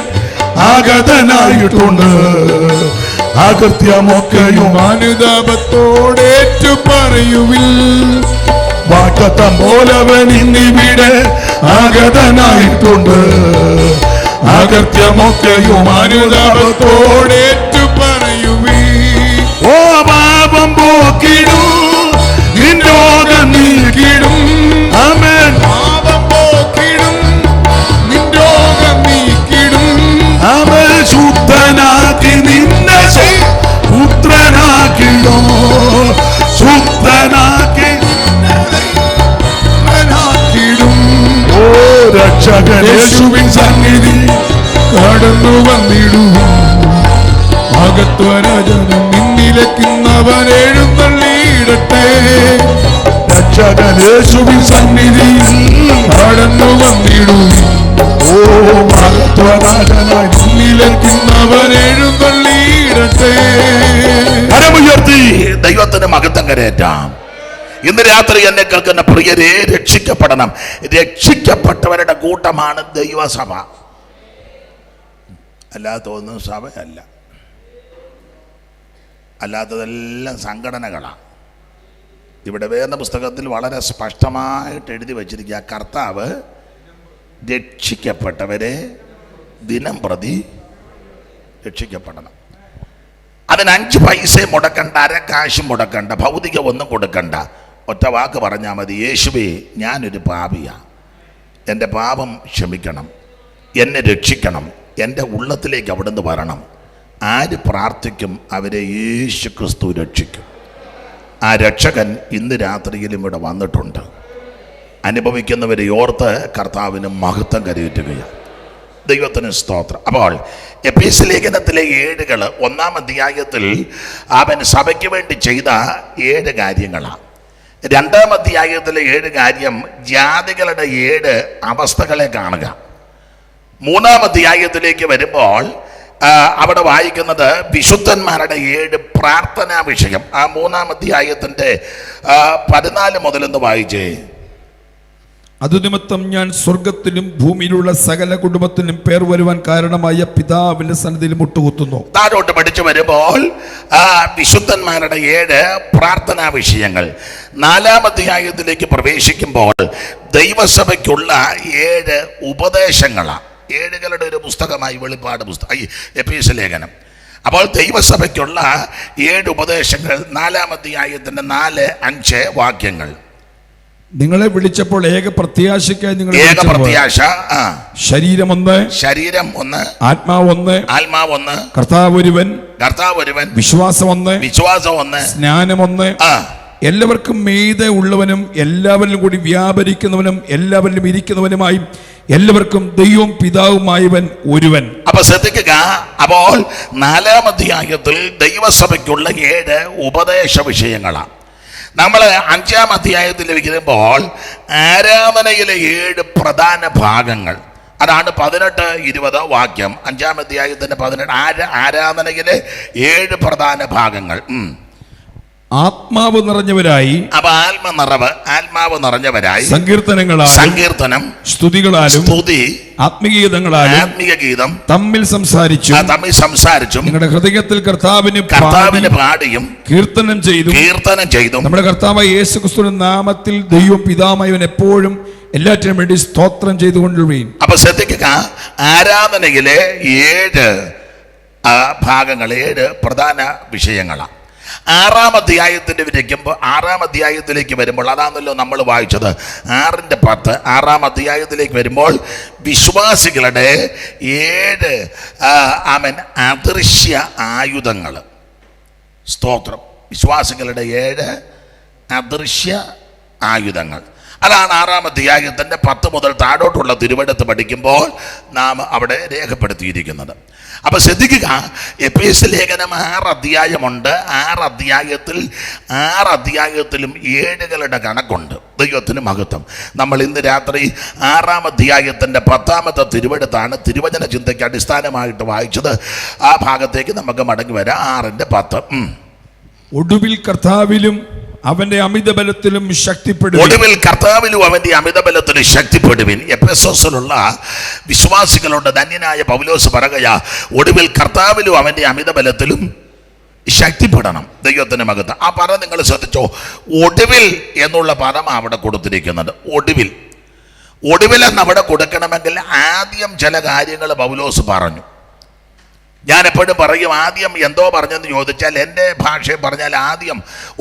ആഗതനായിട്ടുണ്ട്. അകർത്യമൊക്കെയും അനുതാപത്തോടേറ്റു പറയുവിൽ. വാഗ്ദത്തം പോലവൻ ഇന്നിവിടെ ആഗതനായിട്ടുണ്ട്. അകർത്യമൊക്കെയും അനുതാപത്തോടേറ്റു പറയുവിൽ. ഓ പാപം പോക്കിടും, നിൻ രോഗം നീക്കിടും. ആമേൻ. പാപം പോക്കിടും, നിൻ രോഗം നീക്കിടും. അവൻ ശുദ്ധനാക്കി നിന്നെ പുത്രനാക്കിടോ. ശുദ്ധനാക്കി ിടും. ഓ രക്ഷകൻ യേശുവിൻ സന്നിധി കടന്നു വന്നിടും. മഹത്വരാജനം നിന്നിലേക്കുന്നവൻ എഴുന്നള്ളിയിടട്ടെ. രക്ഷകൻ യേശുവിൻ സന്നിധി കടന്നു വന്നിടും. ഓ മഹത്വനാഥനായി നിന്നിലേക്കുന്നവൻ എഴുന്നള്ളിയിടട്ടെ. കരമുയർത്തി ദൈവത്തിന് മഹത്വം കരേറ്റാം. ഇന്ന് രാത്രി എന്നെ കേൾക്കുന്ന പ്രിയരെ, രക്ഷിക്കപ്പെടണം. രക്ഷിക്കപ്പെട്ടവരുടെ കൂട്ടമാണ് ദൈവസഭ. അല്ലാത്തൊന്നും സഭയല്ല, അല്ലാത്തതെല്ലാം സംഘടനകളാണ്. ഇവിടെ വേദ പുസ്തകത്തിൽ വളരെ സ്പഷ്ടമായിട്ട് എഴുതി വച്ചിരിക്കുക, കർത്താവ് രക്ഷിക്കപ്പെട്ടവരെ ദിനം പ്രതി രക്ഷിക്കപ്പെടണം. അതിന് 5 പൈസ മുടക്കണ്ട, അരക്കാശും മുടക്കണ്ട, ഭൗതിക ഒന്നും കൊടുക്കണ്ട. ഒറ്റ വാക്ക് പറഞ്ഞാൽ മതി, യേശുവേ ഞാനൊരു പാപിയാണ്, എൻ്റെ പാപം ക്ഷമിക്കണം, എന്നെ രക്ഷിക്കണം, എൻ്റെ ഉള്ളത്തിലേക്ക് അവിടുന്ന് വരണം. ആര് പ്രാർത്ഥിക്കും അവരെ യേശു ക്രിസ്തു രക്ഷിക്കും. ആ രക്ഷകൻ ഇന്ന് രാത്രിയിലും ഇവിടെ വന്നിട്ടുണ്ട്. അനുഭവിക്കുന്നവരെ ഓർത്ത് കർത്താവിന് മഹത്വം കരയേറ്റുകയാണ്. ദൈവത്തിന് സ്തോത്രം. അപ്പോൾ എഫേസ്യ ലേഖനത്തിലെ 7 1-ാം അധ്യായത്തിൽ അവൻ സഭയ്ക്ക് വേണ്ടി ചെയ്ത 7 കാര്യങ്ങളാണ്. 2-ാം അധ്യായത്തിലെ 7 കാര്യം ജാതികളുടെ 7 അവസ്ഥകളെ കാണുക. 3-ാം അധ്യായത്തിലേക്ക് വരുമ്പോൾ അവിടെ വായിക്കുന്നത് വിശുദ്ധന്മാരുടെ 7 പ്രാർത്ഥനാ വിഷയം. ആ 3-ാം അധ്യായത്തിൻ്റെ 14 മുതലൊന്ന് വായിച്ചേ. അതുനിമിത്തം ഞാൻ സ്വർഗത്തിലും ഭൂമിയിലുള്ള സകല കുടുംബത്തിനും പേർ വരുവാൻ കാരണമായ പിതാവിന്റെ സന്നിധിയിൽ മുട്ടുകുത്തുന്നു. താഴോട്ട് പഠിച്ചു വരുമ്പോൾ വിശുദ്ധന്മാരുടെ 7 പ്രാർത്ഥനാ വിഷയങ്ങൾ. 4-ാം അധ്യായത്തിലേക്ക് പ്രവേശിക്കുമ്പോൾ ദൈവസഭയ്ക്കുള്ള 7 ഉപദേശങ്ങളാണ്. 7 ഒരു പുസ്തകമായി വെളിപ്പാട് പുസ്തകം, എഫേസ്യ ലേഖനം. അപ്പോൾ ദൈവസഭയ്ക്കുള്ള 7 ഉപദേശങ്ങൾ 4-ാം അധ്യായത്തിന്റെ 4-5 വാക്യങ്ങൾ. നിങ്ങളെ വിളിച്ചപ്പോൾ ഏക പ്രത്യാശയ്ക്കായി നിങ്ങൾ പ്രത്യാശ. ശരീരം ഒന്ന്, ആത്മാവ് ഒന്ന്, കർത്താവ് ഒരുവൻ, വിശ്വാസം ഒന്ന്, സ്നാനം ഒന്ന്, എല്ലാവർക്കും മീതെ ഉള്ളവനും എല്ലാവരിലും കൂടി വ്യാപരിക്കുന്നവനും എല്ലാവരിലും ഇരിക്കുന്നവനുമായി എല്ലാവർക്കും ദൈവവും പിതാവുമായവൻ ഒരുവൻ. അപ്പൊ ശ്രദ്ധിക്കുക. അപ്പോൾ 4-ാം അധ്യായത്തിൽ ദൈവസഭയ്ക്കുള്ള 7 ഉപദേശ വിഷയങ്ങളാണ്. നമ്മൾ 5-ാം അധ്യായത്തിലേക്ക് വരുമ്പോൾ ആരാധനയിലെ 7 പ്രധാന ഭാഗങ്ങൾ. അതാണ് 18-20 വാക്യം. 5-ാം അധ്യായത്തിന്റെ 18 ആരാധനയിലെ 7 പ്രധാന ഭാഗങ്ങൾ. ആത്മാവ് നിറഞ്ഞവരായി, അപ്പൊ ആത്മാവ് നിറഞ്ഞവരായി സങ്കീർത്തനം, സ്തുതികളാലും ആത്മീയ ഗീതം തമ്മിൽ സംസാരിച്ചും നിങ്ങളുടെ ഹൃദയത്തിൽ കർത്താവിന് പാടിയും കീർത്തനം ചെയ്തു നമ്മുടെ കർത്താവായ യേശുക്രിസ്തുവിന്റെ നാമത്തിൽ ദൈവം പിതാവായവൻ എപ്പോഴും എല്ലാറ്റിനും വേണ്ടി സ്തോത്രം ചെയ്തുകൊണ്ടിരുവീൻ. അപ്പൊ ശ്രദ്ധിക്കുക, ആരാധനയിലെ 7 ഭാഗങ്ങൾ, 7 പ്രധാന വിഷയങ്ങളാണ്. 6-ാം അധ്യായത്തിലേക്ക് വരുമ്പോൾ അതാണല്ലോ നമ്മൾ വായിച്ചത്. 6-10 6-ാം അധ്യായത്തിലേക്ക് വരുമ്പോൾ വിശ്വാസികളുടെ 7 അദൃശ്യ ആയുധങ്ങൾ. സ്തോത്രം. വിശ്വാസികളുടെ 7 അദൃശ്യ ആയുധങ്ങൾ. അതാണ് 6-ാം അധ്യായത്തിൻ്റെ 10 മുതൽ താഴോട്ടുള്ള തിരുവെടുത്ത് പഠിക്കുമ്പോൾ നാം അവിടെ രേഖപ്പെടുത്തിയിരിക്കുന്നത്. അപ്പൊ ശ്രദ്ധിക്കുക, എഫേസ്യ ലേഖനം 6 അധ്യായമുണ്ട്. 6 അധ്യായത്തിലും 7 കണക്കുണ്ട്. ദൈവത്തിന് മഹത്വം. നമ്മൾ ഇന്ന് രാത്രി 6-ാം അധ്യായത്തിന്റെ 10-ാമത്തെ തിരുവെടുത്താണ് തിരുവചന ചിന്തയ്ക്ക് അടിസ്ഥാനമായിട്ട് വായിച്ചത്. ആ ഭാഗത്തേക്ക് നമുക്ക് മടങ്ങി വരാം. 6-10. ഒടുവിൽ കർത്താവിലും അവന്റെ അമിതബലത്തിലും ശക്തിപ്പെടുവിൻ. എഫെസോസിലുള്ള വിശ്വാസികളുടെ ധന്യനായ പൗലോസ് പറയുകയാ, ഒടുവിൽ കർത്താവിലും അവന്റെ അമിതബലത്തിലും ശക്തിപ്പെടണം. ദൈവത്തിന് മകത്ത്. ആ പദം നിങ്ങൾ ശ്രദ്ധിച്ചോ, ഒടുവിൽ എന്നുള്ള പദം അവിടെ കൊടുത്തിരിക്കുന്നുണ്ട്. ഒടുവിൽ, ഒടുവിൽ എന്നവിടെ കൊടുക്കണമെങ്കിൽ ആദ്യം ചില കാര്യങ്ങൾ പൗലോസ് പറഞ്ഞു. ഞാൻ എപ്പോഴും പറയും, ആദ്യം എന്തോ പറഞ്ഞെന്ന് ചോദിച്ചാൽ, എൻ്റെ ഭാഷയിൽ പറഞ്ഞാൽ ആദ്യം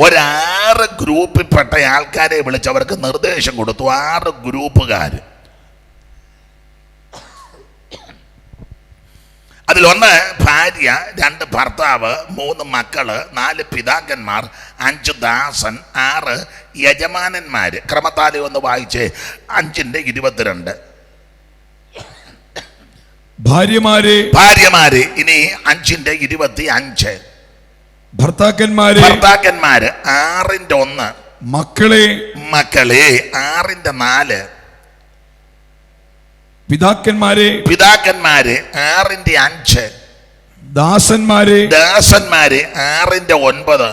6 ഗ്രൂപ്പിൽപ്പെട്ട ആൾക്കാരെ വിളിച്ചവർക്ക് നിർദ്ദേശം കൊടുത്തു. 6 ഗ്രൂപ്പുകാർ. അതിലൊന്ന് ഭാര്യ, 2 ഭർത്താവ്, 3 മക്കള്, 4 പിതാക്കന്മാർ, 5 ദാസൻ, 6 യജമാനന്മാർ. ക്രമത്താലി ഒന്ന് വായിച്ചേ, 5:22. ഭാര്യമാര്. ഇനി 5:25. ഭർത്താക്കന്മാര് 6:1. മക്കളെ 6:4. പിതാക്കന്മാര് 6:5. ദാസന്മാര് 6:9.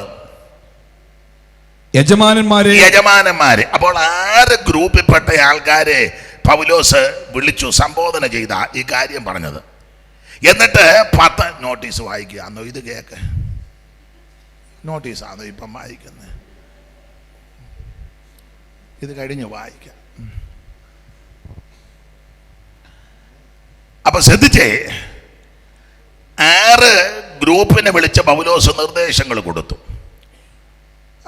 യജമാനന്മാര്. അപ്പോൾ 6 ഗ്രൂപ്പിൽപ്പെട്ട ആൾക്കാരെ പൗലോസ് വിളിച്ചു, സംബോധന ചെയ്ത ഈ കാര്യം പറഞ്ഞത്. എന്നിട്ട് 10 നോട്ടീസ് വായിക്കുക. അന്നോ ഇത് കേക്ക്, നോട്ടീസാണോ ഇപ്പം വായിക്കുന്നത്? ഇത് കഴിഞ്ഞ് വായിക്കാം. അപ്പൊ ശ്രദ്ധിച്ചേ, 6 ഗ്രൂപ്പിനെ വിളിച്ച പൗലോസ് നിർദ്ദേശങ്ങൾ കൊടുത്തു.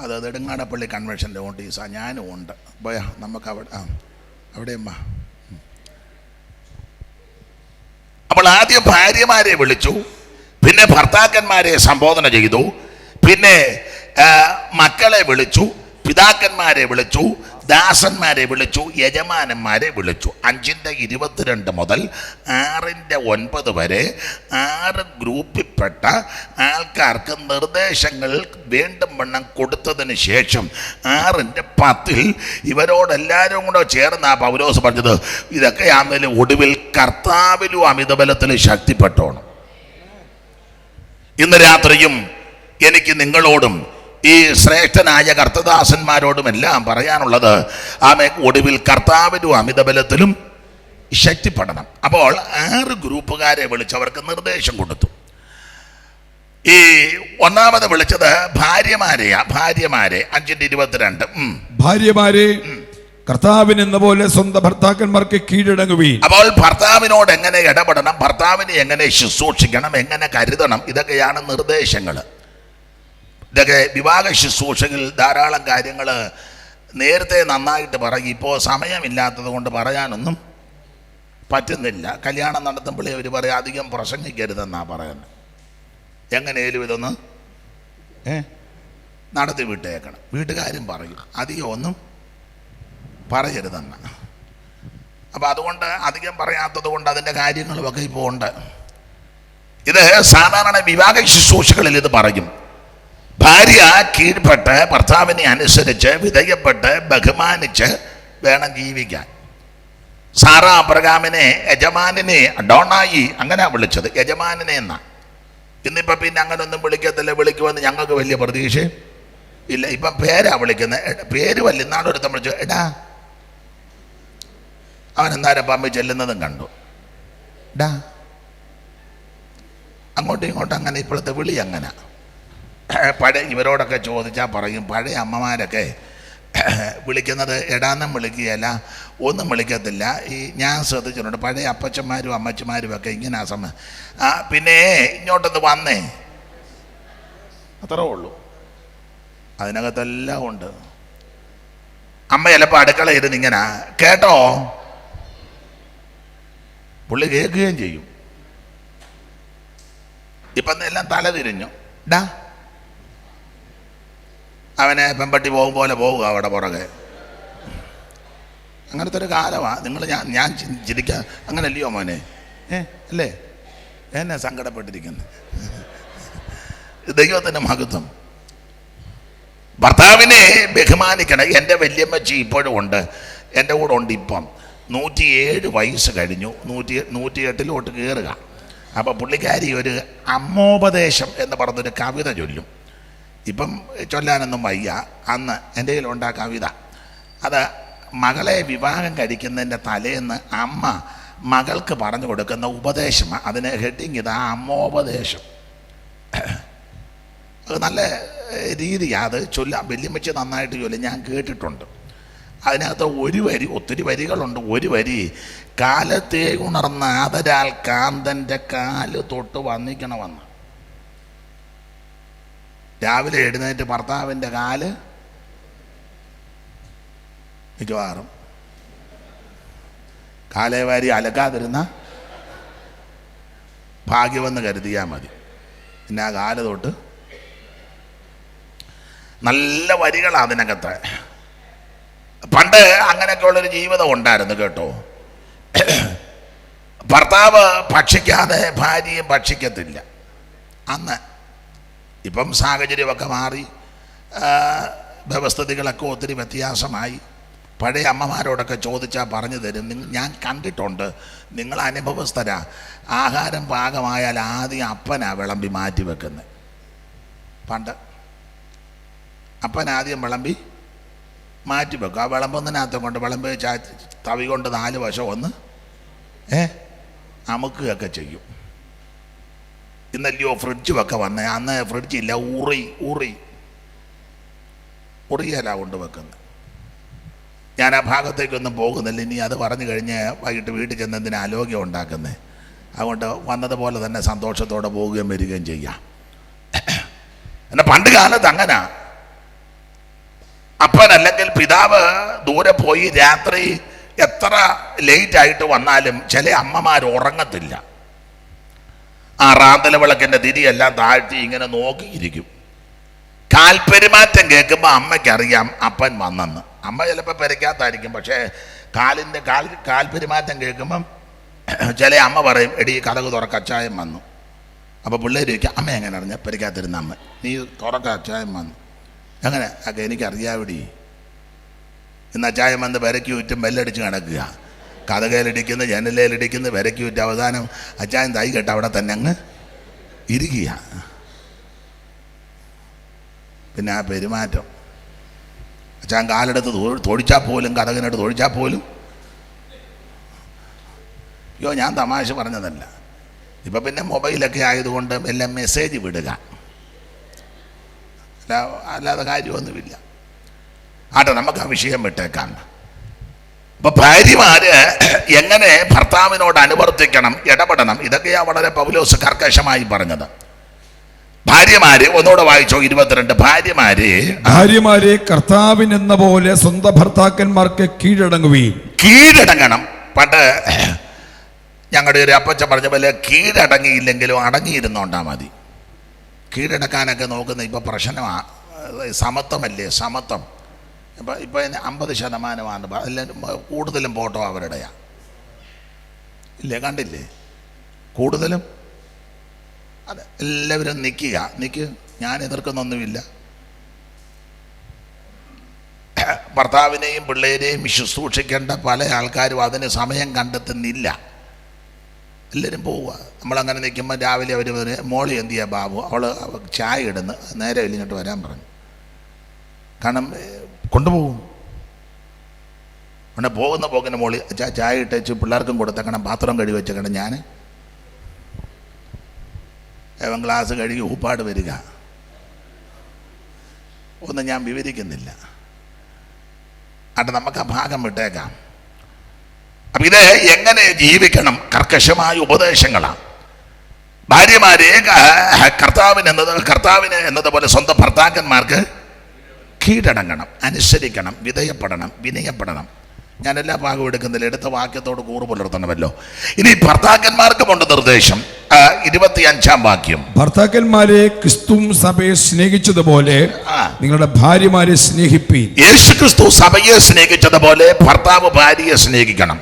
അത് നെടുങ്ങാടപ്പള്ളി കൺവെൻഷൻ്റെ നോട്ടീസാണ്. ഞാനും ഉണ്ട്. പോയാ നമുക്ക് അവിടെ അപ്പോൾ ആദ്യം ഭാര്യമാരെ വിളിച്ചു, പിന്നെ ഭർത്താക്കന്മാരെ സംബോധന ചെയ്തു, പിന്നെ മക്കളെ വിളിച്ചു, പിതാക്കന്മാരെ വിളിച്ചു, ദാസന്മാരെ വിളിച്ചു, യജമാനന്മാരെ വിളിച്ചു. 5:22 മുതൽ 6:9 വരെ 6 ഗ്രൂപ്പിൽപ്പെട്ട ആൾക്കാർക്ക് നിർദ്ദേശങ്ങൾ വീണ്ടും വണ്ണം കൊടുത്തതിന് ശേഷം 6:10 ഇവരോടെല്ലാവരും കൂടെ ചേർന്ന് പൗലോസ് പറഞ്ഞത്, ഇതൊക്കെ ആണെങ്കിലും ഒടുവിൽ കർത്താവിലും അമിതബലത്തിൽ ശക്തിപ്പെട്ടോണം. ഇന്ന് രാത്രിയും എനിക്ക് നിങ്ങളോടും ഈ ശ്രേഷ്ഠനായ കർത്തദാസന്മാരോടും എല്ലാം പറയാനുള്ളത്, ഒടുവിൽ കർത്താവിലും അമിതബലത്തിലും ശക്തിപ്പെടണം. അപ്പോൾ 6 ഗ്രൂപ്പുകാരെ വിളിച്ചവർക്ക് നിർദ്ദേശം കൊടുത്തു. ഈ ഒന്നാമത് വിളിച്ചത് ഭാര്യമാരെയാ. 5:22. ഭാര്യമാരെ കർത്താവിനെന്ന പോലെ സ്വന്തം ഭർത്താക്കന്മാർക്ക് കീഴടങ്ങുവീൻ. അപ്പോൾ ഭർത്താവിനോട് എങ്ങനെ ഇടപെടണം, ഭർത്താവിനെ എങ്ങനെ ശുശ്രൂഷിക്കണം, എങ്ങനെ കരുതണം, ഇതൊക്കെയാണ് നിർദ്ദേശങ്ങൾ. ഇതൊക്കെ വിവാഹ ശുശ്രൂഷയിൽ ധാരാളം കാര്യങ്ങൾ നേരത്തെ നന്നായിട്ട് പറയും. ഇപ്പോൾ സമയമില്ലാത്തത് കൊണ്ട് പറയാനൊന്നും പറ്റുന്നില്ല. കല്യാണം നടത്തുമ്പോൾ അവർ പറയും അധികം പ്രസംഗിക്കരുതെന്നാണ് പറയുന്നത്. എങ്ങനെയും ഇതൊന്ന് നടത്തി വിട്ടേക്കണം. വീട്ടുകാരും പറയും അധികം ഒന്നും പറയരുതെന്ന്. അപ്പം അതുകൊണ്ട് അധികം പറയാത്തത് കൊണ്ട് അതിൻ്റെ കാര്യങ്ങളുമൊക്കെ ഇപ്പോൾ ഉണ്ട്. ഇത് സാധാരണ വിവാഹ ശുശ്രൂഷകളിൽ ഇത് പറയും. ഭാര്യ കീഴ്പ്പെട്ട് ഭർത്താവിനെ അനുസരിച്ച് വിധേയപ്പെട്ട് ബഹുമാനിച്ച് വേണം ജീവിക്കാൻ. സാറ അബ്രഹാമിനെ യജമാനിനെ അഡോണായി അങ്ങനെ വിളിച്ചത്, യജമാനിനെ എന്നാ. ഇന്നിപ്പം പിന്നെ അങ്ങനൊന്നും വിളിക്കത്തില്ല. വിളിക്കുമെന്ന് ഞങ്ങൾക്ക് വലിയ പ്രതീക്ഷ ഇല്ല. ഇപ്പം പേരാ വിളിക്കുന്നത്. പേര് വല്ല ഇന്നാളൊരുത്തം വിളിച്ചു, എടാ. അവൻ എന്തായാലും പമ്മി ചെല്ലുന്നതും കണ്ടു. ഡാ. അങ്ങോട്ടും ഇങ്ങോട്ടും അങ്ങനെ ഇപ്പോഴത്തെ വിളി അങ്ങനെ. പഴയ ഇവരോടൊക്കെ ചോദിച്ചാൽ പറയും, പഴയ അമ്മമാരൊക്കെ വിളിക്കുന്നത് എടാന്നും വിളിക്കുകയല്ല, ഒന്നും വിളിക്കത്തില്ല. ഈ ഞാൻ ശ്രദ്ധിച്ചിട്ടുണ്ട്, പഴയ അപ്പച്ചന്മാരും അമ്മച്ചമാരും ഒക്കെ ഇങ്ങനെ ആ സമയം പിന്നെ ഇങ്ങോട്ടൊന്ന് വന്നേ, അത്രേ ഉള്ളൂ. അതിനകത്തെല്ലാം ഉണ്ട്. അമ്മ ചിലപ്പോൾ അടുക്കള ഇരുന്ന് ഇങ്ങനെ കേട്ടോ, പുള്ളി കേൾക്കുകയും ചെയ്യും. ഇപ്പം എല്ലാം തല തിരിഞ്ഞു. ഡാ, അവനെ പെമ്പട്ടി പോകും പോലെ പോവുക അവിടെ പുറകെ. അങ്ങനത്തെ ഒരു കാലമാണ്. നിങ്ങൾ ഞാൻ ചിരിക്കാൻ അങ്ങനല്ലയോ മോനെ? അല്ലേ? എന്നെ സങ്കടപ്പെട്ടിരിക്കുന്നു. ദൈവത്തിൻ്റെ മഹത്വം. ഭർത്താവിനെ ബഹുമാനിക്കണം. എൻ്റെ വല്യമ്മച്ചി ഇപ്പോഴും ഉണ്ട്, എൻ്റെ കൂടെ ഉണ്ട്. ഇപ്പം 107 വയസ്സ് കഴിഞ്ഞു, 108 കയറുക. അപ്പോൾ പുള്ളിക്കാരി ഒരു അമ്മോപദേശം എന്ന് പറഞ്ഞൊരു കവിത ചൊല്ലും. ഇപ്പം ചൊല്ലാനൊന്നും വയ്യ. അന്ന് എൻ്റെ കയ്യിലുണ്ട് ആ കവിത. അത് മകളെ വിവാഹം കഴിക്കുന്നതിൻ്റെ തലേന്ന് അമ്മ മകൾക്ക് പറഞ്ഞു കൊടുക്കുന്ന ഉപദേശമാണ്. അതിന് ഹെഡിങ് ഇതാ, അമ്മോപദേശം. അത് നല്ല രീതിയാണ്, അത് ചൊല്ലാം. വല്യമ്മച്ചി നന്നായിട്ട് ചൊല്ലും, ഞാൻ കേട്ടിട്ടുണ്ട്. അതിനകത്ത് ഒരു വരി, ഒത്തിരി വരികളുണ്ട്. ഒരു വരി, കാലത്തെ ഉണർന്ന ആദരാൽ കാന്തൻ്റെ കാല് തൊട്ട് വന്നിക്കണമെന്ന്. രാവിലെ എഴുന്നേറ്റ് ഭർത്താവിൻ്റെ കാല് മിക്കവാറും കാലേ വാരി അലക്കാതിരുന്ന ഭാഗ്യമെന്ന് കരുതിയാൽ മതി. പിന്നെ ആ കാല് തൊട്ട് നല്ല വരികളാണ് അതിനകത്ത്. പണ്ട് അങ്ങനെയൊക്കെയുള്ളൊരു ജീവിതം ഉണ്ടായിരുന്നു കേട്ടോ. ഭർത്താവ് ഭക്ഷിക്കാതെ ഭാര്യയും ഭക്ഷിക്കത്തില്ല അന്ന്. ഇപ്പം സാഹചര്യമൊക്കെ മാറി, വ്യവസ്ഥിതികളൊക്കെ ഒത്തിരി വ്യത്യാസമായി. പഴയ അമ്മമാരോടൊക്കെ ചോദിച്ചാൽ പറഞ്ഞു തരും. ഞാൻ കണ്ടിട്ടുണ്ട്, നിങ്ങൾ അനുഭവസ്ഥരാ. ആഹാരം പാകമായാൽ ആദ്യം അപ്പനാ വിളമ്പി മാറ്റി വെക്കുന്നത്. പണ്ട് അപ്പൻ ആദ്യം വിളമ്പി മാറ്റി വെക്കും. ആ വിളമ്പൊന്നിനകത്ത് കൊണ്ട് വിളമ്പ് തവി കൊണ്ട് 4 വശം ഒന്ന് അമുക്കുകയൊക്കെ ചെയ്യും. ഇന്നല്ലയോ ഫ്രിഡ്ജുമൊക്കെ വന്നേ. അന്ന് ഫ്രിഡ്ജില്ല, ഉറിയല കൊണ്ട് വെക്കുന്നത്. ഞാൻ ആ ഭാഗത്തേക്കൊന്നും പോകുന്നില്ല. ഇനി അത് പറഞ്ഞു കഴിഞ്ഞ് വൈകിട്ട് വീട്ടിൽ ചെന്ന് എന്തിനാ ആരോഗ്യം ഉണ്ടാക്കുന്നത്. അതുകൊണ്ട് വന്നതുപോലെ തന്നെ സന്തോഷത്തോടെ പോവുകയും വരികയും ചെയ്യാം. എന്നാൽ പണ്ട് കാലത്ത് അങ്ങനെ അപ്പൻ അല്ലെങ്കിൽ പിതാവ് ദൂരെ പോയി രാത്രി എത്ര ലേറ്റായിട്ട് വന്നാലും ചില അമ്മമാർ ഉറങ്ങത്തില്ല. ആ റാന്തല വിളക്കിൻ്റെ തിരിയെല്ലാം താഴ്ത്തി ഇങ്ങനെ നോക്കിയിരിക്കും. കാൽപ്പെരുമാറ്റം കേൾക്കുമ്പോൾ അമ്മയ്ക്കറിയാം അപ്പൻ വന്നെന്ന്. അമ്മ ചിലപ്പോൾ പെരയ്ക്കാത്തായിരിക്കും, പക്ഷേ കാൽപ്പെരുമാറ്റം കേൾക്കുമ്പം ചില അമ്മ പറയും, എടി കഥക് തുറക്ക, അച്ചായം വന്നു. അപ്പോൾ പിള്ളേർ ചോദിക്കാം, അമ്മ എങ്ങനെ അറിഞ്ഞ? പെരയ്ക്കാത്തിരുന്ന അമ്മ, നീ തുറക്ക, അച്ചായം വന്നു. അങ്ങനെ ഒക്കെ എനിക്കറിയാവിടി. ഇന്ന് അച്ചായം വന്ന് പെരയ്ക്ക് ചുറ്റും ബെല്ലടിച്ച് കിടക്കുക. കഥകയിലിടിക്കുന്നു, ജനലയിലിടിക്കുന്നു, പെരയ്ക്ക് ചുറ്റും. അവസാനം അച്ചായം തൈ കെട്ട് അവിടെ തന്നെ അങ്ങ് ഇരിക്കുക. പിന്നെ ആ പെരുമാറ്റം, അച്ചാൻ കാലെടുത്ത് തൊഴിച്ചാൽ പോലും, കഥകിനടുത്ത് തൊഴിച്ചാൽ പോലും. അയ്യോ, ഞാൻ തമാശ പറഞ്ഞതല്ല. ഇപ്പം പിന്നെ മൊബൈലൊക്കെ ആയതുകൊണ്ട് എല്ലാം മെസ്സേജ് വിടുക, അല്ലാതെ കാര്യമൊന്നുമില്ല. ആട്ടെ, നമുക്ക് ആ വിഷയം വിട്ടേക്കാം. അപ്പൊ ഭാര്യമാര് എങ്ങനെ ഭർത്താവിനോട് അനുവർത്തിക്കണം, ഇടപെടണം, ഇതൊക്കെയാ വളരെ പൗലോസ് കർക്കശമായി പറഞ്ഞത്. ഭാര്യമാര്, ഒന്നുകൂടെ വായിച്ചോ, 22. ഭാര്യമാരെ കർത്താവിനെന്ന പോലെ സ്വന്തം ഭർത്താക്കന്മാർക്ക് കീഴടങ്ങണം. പണ്ട് ഞങ്ങളുടെ ഒരു അപ്പച്ചൻ പറഞ്ഞ പോലെ കീഴടങ്ങിയില്ലെങ്കിലും അടങ്ങിയിരുന്നോണ്ടാ മതി. കീഴടക്കാനൊക്കെ നോക്കുന്ന ഇപ്പം പ്രശ്നമാണ്. സമത്വമല്ലേ, സമത്വം. ഇപ്പം 50% എല്ലാം കൂടുതലും ഫോട്ടോ അവരുടെയാ. ഇല്ലേ, കണ്ടില്ലേ? കൂടുതലും അതെ, എല്ലാവരും നിൽക്കുക. ഞാൻ എതിർക്കുന്നൊന്നുമില്ല. ഭർത്താവിനെയും പിള്ളേരെയും ശുശ്രൂഷിക്കേണ്ട പല ആൾക്കാരും അതിന് സമയം കണ്ടെത്തുന്നില്ല. എല്ലാവരും പോവുക. നമ്മളങ്ങനെ നിൽക്കുമ്പോൾ രാവിലെ അവർ മോളി എന്ത് ചെയ്യുക ബാബു, അവൾ ചായ ഇടുന്നു, നേരെ ഇങ്ങോട്ട് വരാൻ പറഞ്ഞു. കാരണം കൊണ്ടുപോകും. പിന്നെ പോകുന്ന മോളി ചായ ഇട്ടേച്ച് പിള്ളേർക്കും കൊടുത്തേക്കണം, പാത്രം കഴുകി വെച്ചേക്കണം. ഞാൻ ഗ്ലാസ് കഴുകി ഊപ്പാട് വരിക. ഒന്നും ഞാൻ വിവരിക്കുന്നില്ല. അത് നമുക്ക് ആ ഭാഗം വിട്ടേക്കാം. അപ്പം ഇത് എങ്ങനെ ജീവിക്കണം, കർക്കശമായ ഉപദേശങ്ങളാണ്. ഭാര്യമാരെ കർത്താവിന് എന്നതുപോലെ സ്വന്തം ഭർത്താക്കന്മാർക്ക് കീഴടങ്ങണം, അനുസരിക്കണം, വിനയപ്പെടണം. ഞാൻ എല്ലാ ഭാഗവും എടുക്കുന്നില്ല, എടുത്ത വാക്യത്തോട് കൂറ് പുലർത്തണമല്ലോ. ഇനി ഭർത്താക്കന്മാർക്കുമുണ്ട് നിർദ്ദേശം. 25-ാം വാക്യം, ഭർത്താക്കന്മാരെ ക്രിസ്തു സഭയെ സ്നേഹിച്ചതുപോലെ നിങ്ങളുടെ ഭാര്യമാരെ സ്നേഹിപ്പീൻ. യേശു ക്രിസ്തു സഭയെ സ്നേഹിച്ചതുപോലെ ഭർത്താവ് ഭാര്യയെ സ്നേഹിക്കണം.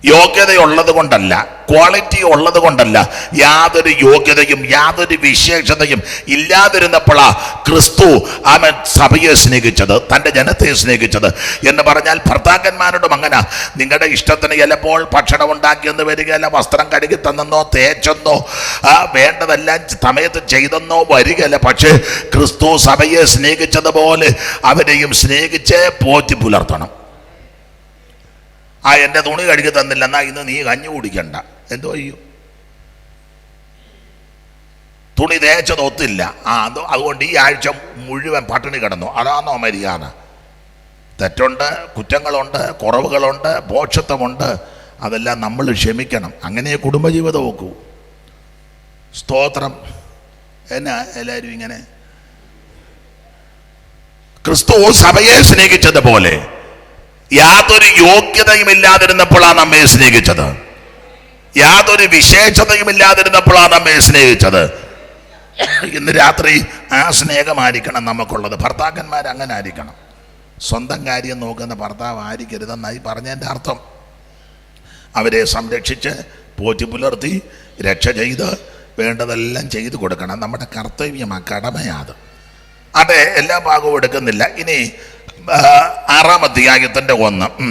യോഗ്യതയുള്ളത് കൊണ്ടല്ല, ക്വാളിറ്റി ഉള്ളത് കൊണ്ടല്ല, യാതൊരു യോഗ്യതയും യാതൊരു വിശേഷതയും ഇല്ലാതിരുന്നപ്പോഴാ ക്രിസ്തു അവൻ സഭയെ സ്നേഹിച്ചത്, തൻ്റെ ജനത്തെ സ്നേഹിച്ചത്. എന്ന് പറഞ്ഞാൽ ഭർത്താക്കന്മാരോടും അങ്ങനെ. നിങ്ങളുടെ ഇഷ്ടത്തിന് ചിലപ്പോൾ ഭക്ഷണം ഉണ്ടാക്കിയെന്ന് വരികയല്ല, വസ്ത്രം കഴുകി തന്നെന്നോ തേച്ചെന്നോ വേണ്ടതെല്ലാം സമയത്ത് ചെയ്തെന്നോ വരികയല്ല. പക്ഷേ ക്രിസ്തു സഭയെ സ്നേഹിച്ചതുപോലെ അവരെയും സ്നേഹിച്ച് പോറ്റി പുലർത്തണം. എൻ്റെ തുണി കഴുകി തന്നില്ല, എന്നാൽ ഇന്ന് നീ കഞ്ഞി കുടിക്കണ്ട, എന്തോ ചെയ്യും? തുണി തേച്ചത് ഒത്തില്ല. അതുകൊണ്ട് ഈ ആഴ്ച മുഴുവൻ പട്ടിണി കിടന്നു. അതാണോ മര്യാദ? തെറ്റുണ്ട്, കുറ്റങ്ങളുണ്ട്, കുറവുകളുണ്ട്, ഭോക്ഷത്വമുണ്ട്. അതെല്ലാം നമ്മൾ ക്ഷമിക്കണം. അങ്ങനെ കുടുംബജീവിതം നോക്കൂ. സ്തോത്രം. എന്നാ എല്ലാവരും ഇങ്ങനെ? ക്രിസ്തു സഭയെ സ്നേഹിച്ചതുപോലെ യാതൊരു യോഗ്യതയും ഇല്ലാതിരുന്നപ്പോഴാണ് നമ്മെ സ്നേഹിച്ചത്. യാതൊരു വിശേഷതയും ഇല്ലാതിരുന്നപ്പോഴാണ് നമ്മെ സ്നേഹിച്ചത്. ഇന്ന് രാത്രി ആ സ്നേഹമായിരിക്കണം നമുക്കുള്ളത്. ഭർത്താക്കന്മാർ അങ്ങനെ ആയിരിക്കണം. സ്വന്തം കാര്യം നോക്കുന്ന ഭർത്താവ് ആയിരിക്കരുതെന്നായി പറഞ്ഞതിൻ്റെ അർത്ഥം. അവരെ സംരക്ഷിച്ച് പോറ്റി പുലർത്തി രക്ഷ ചെയ്ത് വേണ്ടതെല്ലാം ചെയ്തു കൊടുക്കണം. നമ്മുടെ കർത്തവ്യമാണ്, കടമയാത്. അതെ, എല്ലാ ഭാഗവും എടുക്കുന്നില്ല. ഇനി 6-ാം അധ്യായത്തിൻ്റെ 1.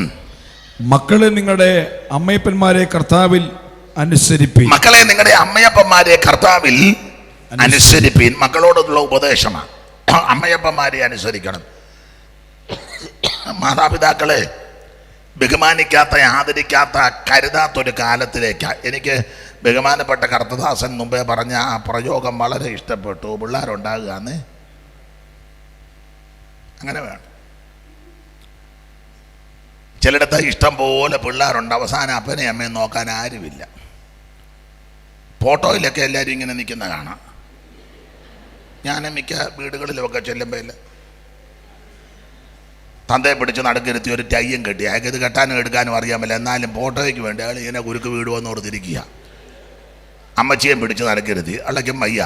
മക്കളെ നിങ്ങളുടെ അമ്മയപ്പന്മാരെ കർത്താവിൽ അനുസരിപ്പീൻ. മക്കളെ നിങ്ങളുടെ അമ്മയപ്പന്മാരെ കർത്താവിൽ അനുസരിപ്പീൻ. മക്കളോടുള്ള ഉപദേശമാണ്. അമ്മയപ്പന്മാരെ അനുസരിക്കണം. മാതാപിതാക്കളെ ബഹുമാനിക്കാത്ത, ആദരിക്കാത്ത, കരുതാത്തൊരു കാലത്തിലേക്ക്. എനിക്ക് ബഹുമാനപ്പെട്ട കർത്തദാസൻ മുമ്പേ പറഞ്ഞ ആ പ്രയോഗം വളരെ ഇഷ്ടപ്പെട്ടു. പിള്ളേരുണ്ടാകുക അങ്ങനെ വേണം. ചിലയിടത്ത് ഇഷ്ടം പോലെ പിള്ളേരുണ്ട്, അവസാനം അപ്പനെയും അമ്മയും നോക്കാൻ ആരുമില്ല. ഫോട്ടോയിലൊക്കെ എല്ലാവരും ഇങ്ങനെ നിൽക്കുന്ന കാണാം. ഞാൻ മിക്ക വീടുകളിലുമൊക്കെ ചെല്ലുമ്പോൾ തന്തയെ പിടിച്ച് നടുക്കിരുത്തി ഒരു ടൈയും കെട്ടി. അയാൾക്ക് ഇത് കെട്ടാനും എടുക്കാനും അറിയാമല്ല, എന്നാലും ഫോട്ടോയ്ക്ക് വേണ്ടി അയാൾ ഇങ്ങനെ കുരുക്ക് വീടുവെന്ന് ഓർത്തിരിക്കുക. അമ്മച്ചിയും പിടിച്ച് നടുക്കിരുത്തി, അള്ളയ്ക്കും വയ്യ,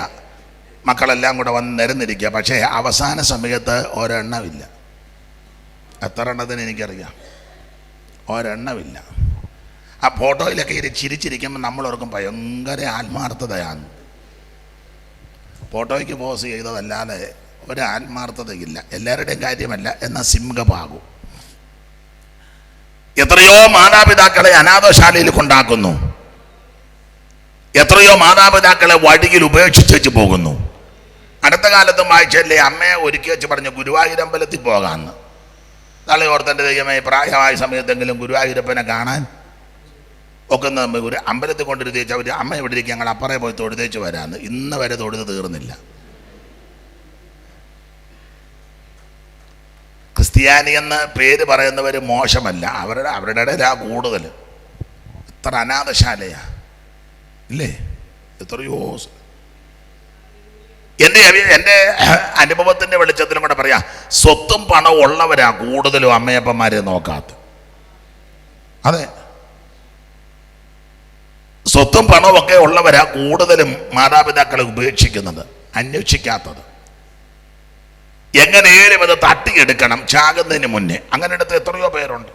മക്കളെല്ലാം കൂടെ വന്ന് നിരന്നിരിക്കുക. പക്ഷേ അവസാന സമയത്ത് ഒരെണ്ണമില്ല. എത്ര എണ്ണത്തിന് എനിക്കറിയാം, ഒരെണ്ണമില്ല. ആ ഫോട്ടോയിലൊക്കെ ഇത് ചിരിച്ചിരിക്കുമ്പോൾ നമ്മളോർക്കും ഭയങ്കര ആത്മാർത്ഥതയാണ്. ഫോട്ടോയ്ക്ക് പോസ് ചെയ്തതല്ലാതെ ഒരു ആത്മാർത്ഥതയില്ല. എല്ലാവരുടെയും കാര്യമല്ല, എന്നാൽ സിംഹഭാഗം. എത്രയോ മാതാപിതാക്കളെ അനാഥശാലയിൽ കൊണ്ടാക്കുന്നു. എത്രയോ മാതാപിതാക്കളെ വഴിയിൽ ഉപേക്ഷിച്ചു പോകുന്നു. അടുത്ത കാലത്തും വായിച്ചല്ലേ അമ്മയെ ഒരുക്കി വെച്ച് പറഞ്ഞു ഗുരുവായൂരമ്പലത്തിൽ പോകാമെന്ന്. നാളെ ഓർത്തൻ്റെ ദൈവമേ, പ്രായമായ സമയത്തെങ്കിലും ഗുരുവായൂരപ്പനെ കാണാൻ ഒക്കെ ഒരു അമ്പലത്തിൽ കൊണ്ടിരുത്തിച്ച് അവർ അമ്മ എവിടെ ഇരിക്കും, ഞങ്ങൾ അപ്പറേ പോയി തൊഴുതേച്ച് വരാമെന്ന്. ഇന്ന് വരെ തൊഴുത് തീർന്നില്ല. ക്രിസ്ത്യാനി എന്ന് പേര് പറയുന്നവർ മോശമല്ല, അവരുടെ ഇടയിലാ കൂടുതൽ. എത്ര അനാഥശാലയാ ഇല്ലേ? എത്രയോ. എൻ്റെ അനുഭവത്തിൻ്റെ വെളിച്ചത്തിലും കൂടെ പറയാം, സ്വത്തും പണവും ഉള്ളവരാ കൂടുതലും അമ്മയപ്പന്മാരെ നോക്കാത്ത. അതെ, സ്വത്തും പണവും ഒക്കെ ഉള്ളവരാ കൂടുതലും മാതാപിതാക്കളെ ഉപേക്ഷിക്കുന്നത്, അന്വേഷിക്കാത്തത്. എങ്ങനെയും അത് തട്ടിയെടുക്കണം ചാകുന്നതിന് മുന്നേ. അങ്ങനെ എടുത്ത് എത്രയോ പേരുണ്ട്.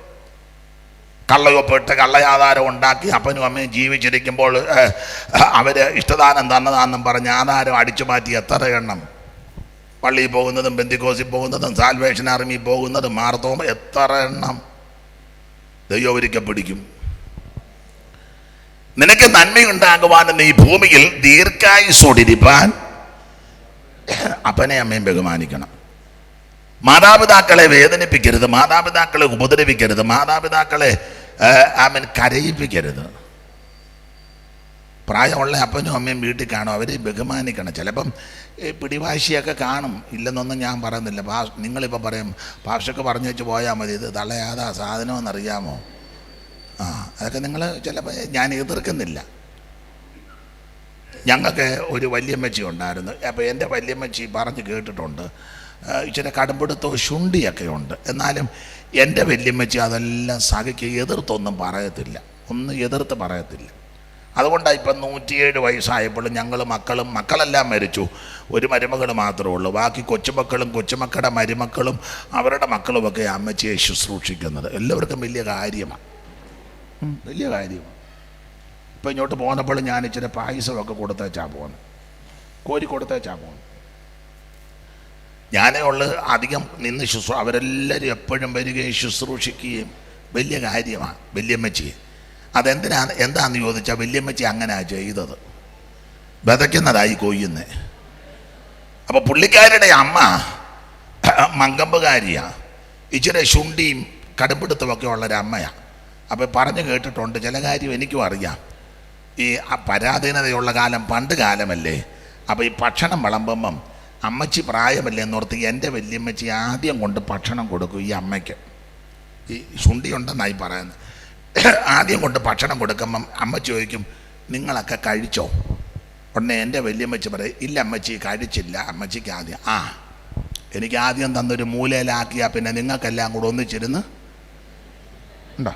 കള്ളയൊപ്പിട്ട് കള്ളയാധാരം ഉണ്ടാക്കി അപ്പനും അമ്മയും ജീവിച്ചിരിക്കുമ്പോൾ അവർ ഇഷ്ടദാനം തന്നതാണെന്നും പറഞ്ഞ് ആധാരം അടിച്ചു മാറ്റി എത്ര എണ്ണം. പള്ളിയിൽ പോകുന്നതും പെന്തിക്കോസിൽ പോകുന്നതും സാൽവേഷൻ ആർമി പോകുന്നതും മാർത്തോമ, എത്ര എണ്ണം. ദൈവം ഒരിക്കൽ പിടിക്കും. നിനക്ക് നന്മയുണ്ടാകുവാൻ ഈ ഭൂമിയിൽ ദീർഘായുസ്സോടിരിപ്പാൻ അപ്പനെ അമ്മയും ബഹുമാനിക്കണം. മാതാപിതാക്കളെ വേദനിപ്പിക്കരുത്, മാതാപിതാക്കളെ ഉപദ്രവിക്കരുത്, മാതാപിതാക്കളെ കരയിപ്പിക്കരുത്. പ്രായമുള്ള അപ്പനും അമ്മയും വീട്ടിൽ കാണും, അവരെ ബഹുമാനിക്കണം. ചിലപ്പം പിടിവാശിയൊക്കെ കാണും, ഇല്ലെന്നൊന്നും ഞാൻ പറയുന്നില്ല. നിങ്ങളിപ്പോൾ പറയും പാഷക്ക് പറഞ്ഞു വെച്ച് പോയാൽ മതി, ഇത് തള്ളയാതാ സാധനമെന്നറിയാമോ? അതൊക്കെ നിങ്ങൾ ചിലപ്പോൾ ഞാൻ എതിർക്കുന്നില്ല. ഞങ്ങൾക്ക് ഒരു വല്യമ്മച്ചി ഉണ്ടായിരുന്നു. അപ്പോൾ എൻ്റെ വല്യമ്മച്ചി പറഞ്ഞ് കേട്ടിട്ടുണ്ട്, ഇച്ചിരി കടുംപിടുത്തവും ശുണ്ടിയൊക്കെ ഉണ്ട്. എന്നാലും എൻ്റെ വല്യമ്മച്ചി അതെല്ലാം സഹിക്ക് എതിർത്തൊന്നും പറയത്തില്ല, ഒന്നും എതിർത്ത് പറയത്തില്ല. അതുകൊണ്ടാണ് ഇപ്പം 107 വയസ്സായപ്പോഴും ഞങ്ങൾ മക്കളെല്ലാം മരിച്ചു, ഒരു മരുമകൾ മാത്രമേ ഉള്ളൂ. ബാക്കി കൊച്ചുമക്കളും കൊച്ചുമക്കളുടെ മരുമക്കളും അവരുടെ മക്കളുമൊക്കെ അമ്മച്ചിയെ ശുശ്രൂഷിക്കുന്നത്. എല്ലാവർക്കും വലിയ കാര്യമാണ്, വലിയ കാര്യമാണ്. ഇപ്പം ഇങ്ങോട്ട് പോകുന്നപ്പോൾ ഞാൻ ഇച്ചിരി പായസമൊക്കെ കൊടുത്തേച്ചാ പോകുന്നത്, കോരി കൊടുത്തേച്ചാ പോകുന്നത്. ഞാനേ ഉള്ളു അധികം നിന്ന് അവരെല്ലാവരും എപ്പോഴും വരികയും ശുശ്രൂഷിക്കുകയും. വലിയ കാര്യമാണ് വല്യമ്മച്ചി. എന്താണെന്ന് ചോദിച്ചാൽ വല്യമ്മച്ചി അങ്ങനെയാണ് ചെയ്തത്, വിതയ്ക്കുന്നതായി കൊയ്യുന്നത്. അപ്പോൾ പുള്ളിക്കാരുടെ അമ്മ മങ്കമ്പുകാരിയാണ്, ഇച്ചിരി ശുണ്ടിയും കടുംപിടുത്തമൊക്കെ ഉള്ളൊരമ്മയാണ്. അപ്പോൾ പറഞ്ഞു കേട്ടിട്ടുണ്ട്, ചില കാര്യം എനിക്കും അറിയാം. ഈ പരാധീനതയുള്ള കാലം പണ്ട് കാലമല്ലേ, അപ്പോൾ ഈ ഭക്ഷണം വിളമ്പുമ്പം അമ്മച്ചി പ്രായമല്ലേ എന്നോർത്ത് എൻ്റെ വല്യമ്മച്ചി ആദ്യം കൊണ്ട് ഭക്ഷണം കൊടുക്കും ഈ അമ്മയ്ക്ക്. ഈ ശുണ്ടിയുണ്ടെന്നായി പറയുന്നത്. ആദ്യം കൊണ്ട് ഭക്ഷണം കൊടുക്കുമ്പം അമ്മച്ചി ചോദിക്കും, നിങ്ങളൊക്കെ കഴിച്ചോ? ഉടനെ എൻ്റെ വല്യമ്മച്ചി പറയും, ഇല്ല അമ്മച്ചി കഴിച്ചില്ല. അമ്മച്ചിക്ക് ആദ്യം എനിക്ക് ആദ്യം തന്നൊരു മൂലയിലാക്കിയാൽ പിന്നെ നിങ്ങൾക്കെല്ലാം കൂടെ ഒന്നിച്ചിരുന്ന് ഉണ്ടോ?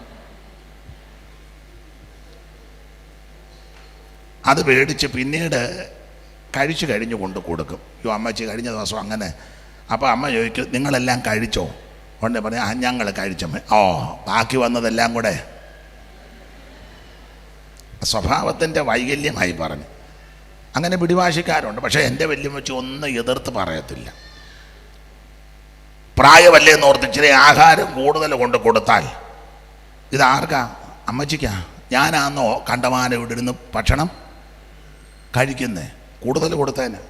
അത് പേടിച്ച് പിന്നീട് കഴിച്ചു കഴിഞ്ഞ് കൊണ്ട് കൊടുക്കും. അമ്മച്ചി കഴിഞ്ഞ ദിവസം അങ്ങനെ. അപ്പോൾ അമ്മ ചോദിക്കും, നിങ്ങളെല്ലാം കഴിച്ചോ? ഉടനെ പറയാം, ഞങ്ങൾ കഴിച്ചമ്മ. ബാക്കി വന്നതെല്ലാം കൂടെ. സ്വഭാവത്തിൻ്റെ വൈകല്യമായി പറഞ്ഞു. അങ്ങനെ പിടിവാശിക്കാരുണ്ട്. പക്ഷേ എൻ്റെ വല്യമ്മച്ചി ഒന്നും എതിർത്ത് പറയത്തില്ല. പ്രായമല്ലേ എന്നോർത്ത് ഇച്ചിരി ആഹാരം കൂടുതൽ കൊണ്ട് കൊടുത്താൽ ഇതാർക്കാ? അമ്മച്ചിക്കാ. ഞാനാന്നോ കണ്ടമാനം ഇവിടെ ഇരുന്ന് ഭക്ഷണം കഴിക്കുന്നേ? കൂടുതൽ കൊടുത്തേന്.